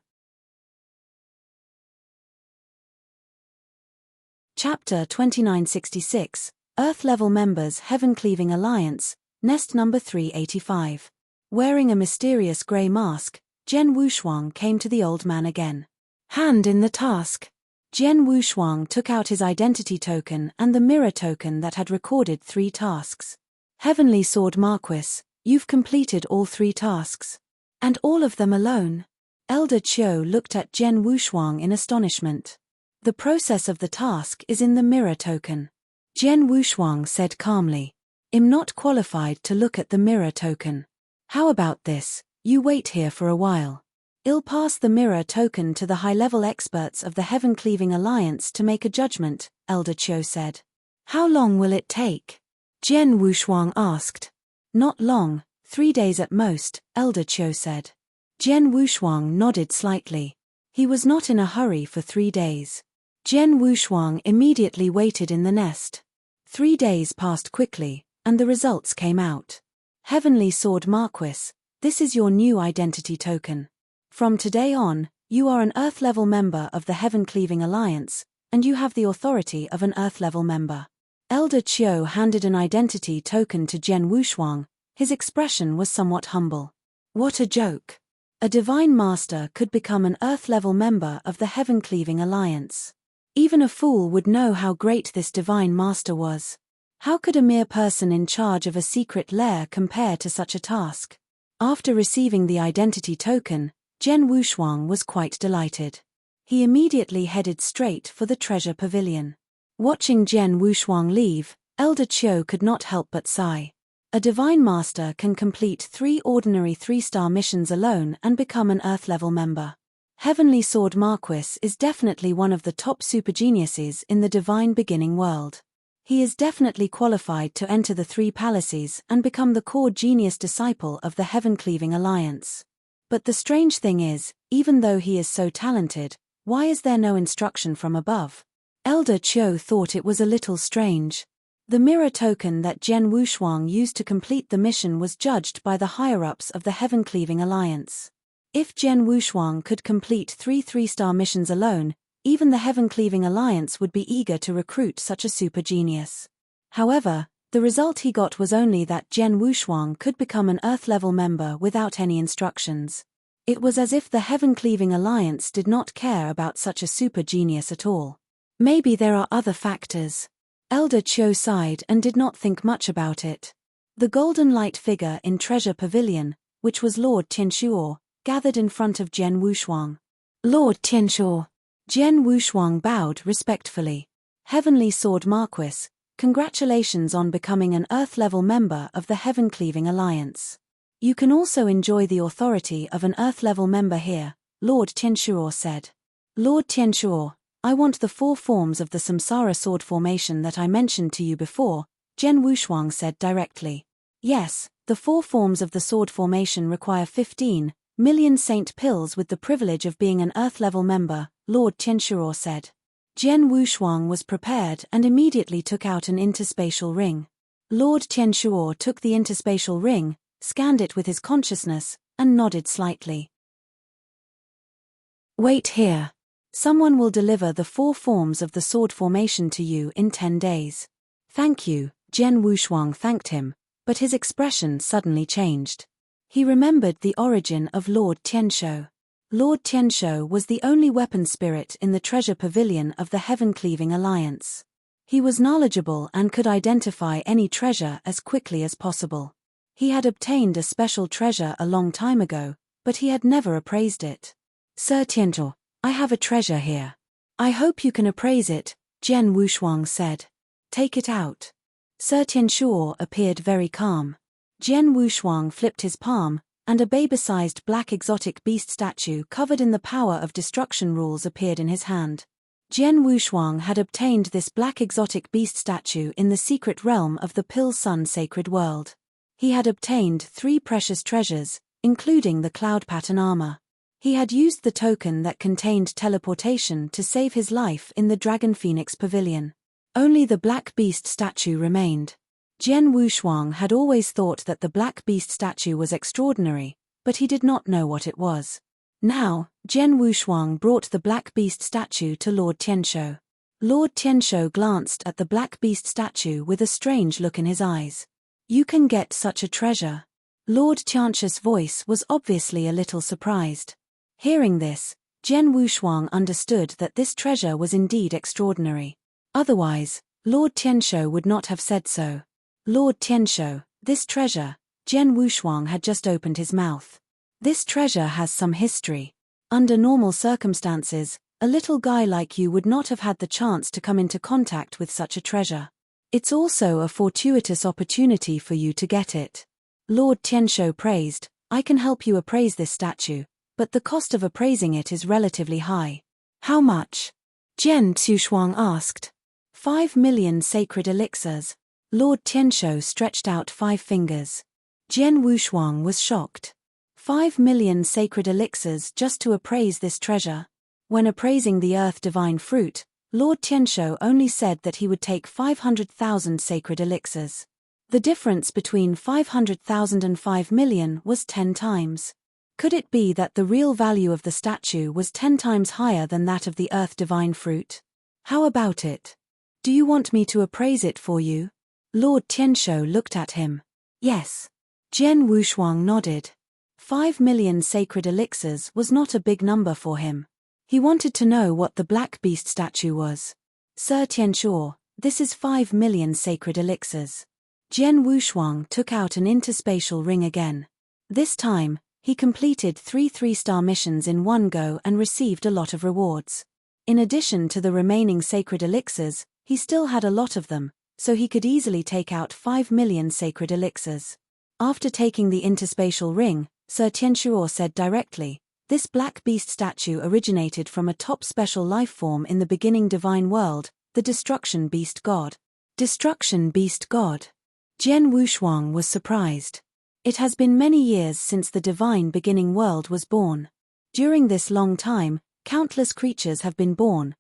Chapter 2966, Earth-Level Members Heaven-Cleaving Alliance, Nest Number 385. Wearing a mysterious grey mask, Jen Wushuang came to the old man again. "Hand in the task." Jen Wushuang took out his identity token and the mirror token that had recorded 3 tasks. "Heavenly Sword Marquis, you've completed all 3 tasks. And all of them alone." Elder Chiu looked at Jen Wushuang in astonishment. "The process of the task is in the mirror token." Jen Wushuang said calmly. "I'm not qualified to look at the mirror token. How about this, you wait here for a while. I'll pass the mirror token to the high-level experts of the Heaven-Cleaving Alliance to make a judgment," Elder Chiu said. "How long will it take?" Jen Wushuang asked. "Not long, 3 days at most," Elder Chiu said. Jen Wushuang nodded slightly. He was not in a hurry for 3 days. Jian Wushuang immediately waited in the nest. 3 days passed quickly, and the results came out. Heavenly Sword Marquis, this is your new identity token. From today on, you are an Earth-level member of the Heaven-Cleaving Alliance, and you have the authority of an Earth-level member. Elder Chiu handed an identity token to Jian Wushuang. His expression was somewhat humble. What a joke! A divine master could become an Earth-level member of the Heaven-Cleaving Alliance. Even a fool would know how great this divine master was. How could a mere person in charge of a secret lair compare to such a task? After receiving the identity token, Jian Wushuang was quite delighted. He immediately headed straight for the treasure pavilion. Watching Jian Wushuang leave, Elder Chiu could not help but sigh. A divine master can complete 3 ordinary 3-star missions alone and become an Earth-level member. Heavenly Sword Marquis is definitely one of the top super geniuses in the divine beginning world. He is definitely qualified to enter the 3 palaces and become the core genius disciple of the Heaven-Cleaving Alliance. But the strange thing is, even though he is so talented, why is there no instruction from above? Elder Chiu thought it was a little strange. The mirror token that Jian Wushuang used to complete the mission was judged by the higher-ups of the Heaven-Cleaving Alliance. If Jian Wushuang could complete 3 3-star missions alone, even the Heaven-Cleaving Alliance would be eager to recruit such a super genius. However, the result he got was only that Jian Wushuang could become an Earth-level member without any instructions. It was as if the Heaven-Cleaving Alliance did not care about such a super genius at all. Maybe there are other factors. Elder Chiu sighed and did not think much about it. The golden light figure in Treasure Pavilion, which was Lord Tianshuo, gathered in front of Jian Wushuang. Lord Tianshuo. Jian Wushuang bowed respectfully. Heavenly Sword Marquis, congratulations on becoming an Earth-level member of the Heaven-Cleaving Alliance. You can also enjoy the authority of an Earth-level member here, Lord Tianshuo said. Lord Tianshuo, I want the 4 forms of the Samsara sword formation that I mentioned to you before, Jian Wushuang said directly. Yes, the 4 forms of the sword formation require 15 million saint pills with the privilege of being an Earth-level member, Lord Tianshuo said. Jian Wushuang was prepared and immediately took out an interspatial ring. Lord Tianshuo took the interspatial ring, scanned it with his consciousness, and nodded slightly. Wait here. Someone will deliver the 4 forms of the sword formation to you in 10 days. Thank you, Jian Wushuang thanked him, but his expression suddenly changed. He remembered the origin of Lord Tianshuo. Lord Tianshuo was the only weapon spirit in the treasure pavilion of the Heaven-Cleaving Alliance. He was knowledgeable and could identify any treasure as quickly as possible. He had obtained a special treasure a long time ago, but he had never appraised it. Sir Tianshuo, I have a treasure here. I hope you can appraise it, Jian Wushuang said. Take it out. Sir Tianshuo appeared very calm. Jian Wushuang flipped his palm, and a baby-sized black exotic beast statue covered in the power of destruction rules appeared in his hand. Jian Wushuang had obtained this black exotic beast statue in the secret realm of the Pill Sun Sacred World. He had obtained 3 precious treasures, including the cloud pattern armor. He had used the token that contained teleportation to save his life in the Dragon Phoenix Pavilion. Only the Black Beast statue remained. Jian Wushuang had always thought that the Black Beast statue was extraordinary, but he did not know what it was. Now, Jian Wushuang brought the Black Beast statue to Lord Tianshuo. Lord Tianshuo glanced at the Black Beast statue with a strange look in his eyes. You can get such a treasure. Lord Tianshuo's voice was obviously a little surprised. Hearing this, Jian Wushuang understood that this treasure was indeed extraordinary. Otherwise, Lord Tianshuo would not have said so. Lord Tianshuo, this treasure, Jian Wushuang had just opened his mouth. This treasure has some history. Under normal circumstances, a little guy like you would not have had the chance to come into contact with such a treasure. It's also a fortuitous opportunity for you to get it. Lord Tianshuo praised, I can help you appraise this statue, but the cost of appraising it is relatively high. How much? Jian Wushuang asked. 5 million sacred elixirs. Lord Tianshuo stretched out 5 fingers. Jian Wushuang was shocked. 5 million sacred elixirs just to appraise this treasure. When appraising the earth divine fruit, Lord Tianshou only said that he would take 500,000 sacred elixirs. The difference between 500,000 and 5 million was 10 times. Could it be that the real value of the statue was 10 times higher than that of the earth divine fruit? How about it? Do you want me to appraise it for you? Lord Tianshou looked at him. Yes. Jian Wushuang nodded. 5 million sacred elixirs was not a big number for him. He wanted to know what the black beast statue was. Sir Tianshou, this is 5 million sacred elixirs. Jian Wushuang took out an interspatial ring again. This time, he completed 3 3-star missions in one go and received a lot of rewards. In addition to the remaining sacred elixirs, he still had a lot of them, so he could easily take out 5 million sacred elixirs. After taking the interspatial ring, Sir Tianshou said directly, "This black beast statue originated from a top special life form in the beginning divine world, the destruction beast god." Destruction beast god. Jian Wushuang was surprised. It has been many years since the divine beginning world was born. During this long time, countless creatures have been born.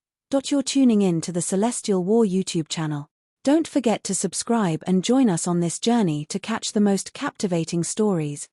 You're tuning in to the Celestial War YouTube channel. Don't forget to subscribe and join us on this journey to catch the most captivating stories.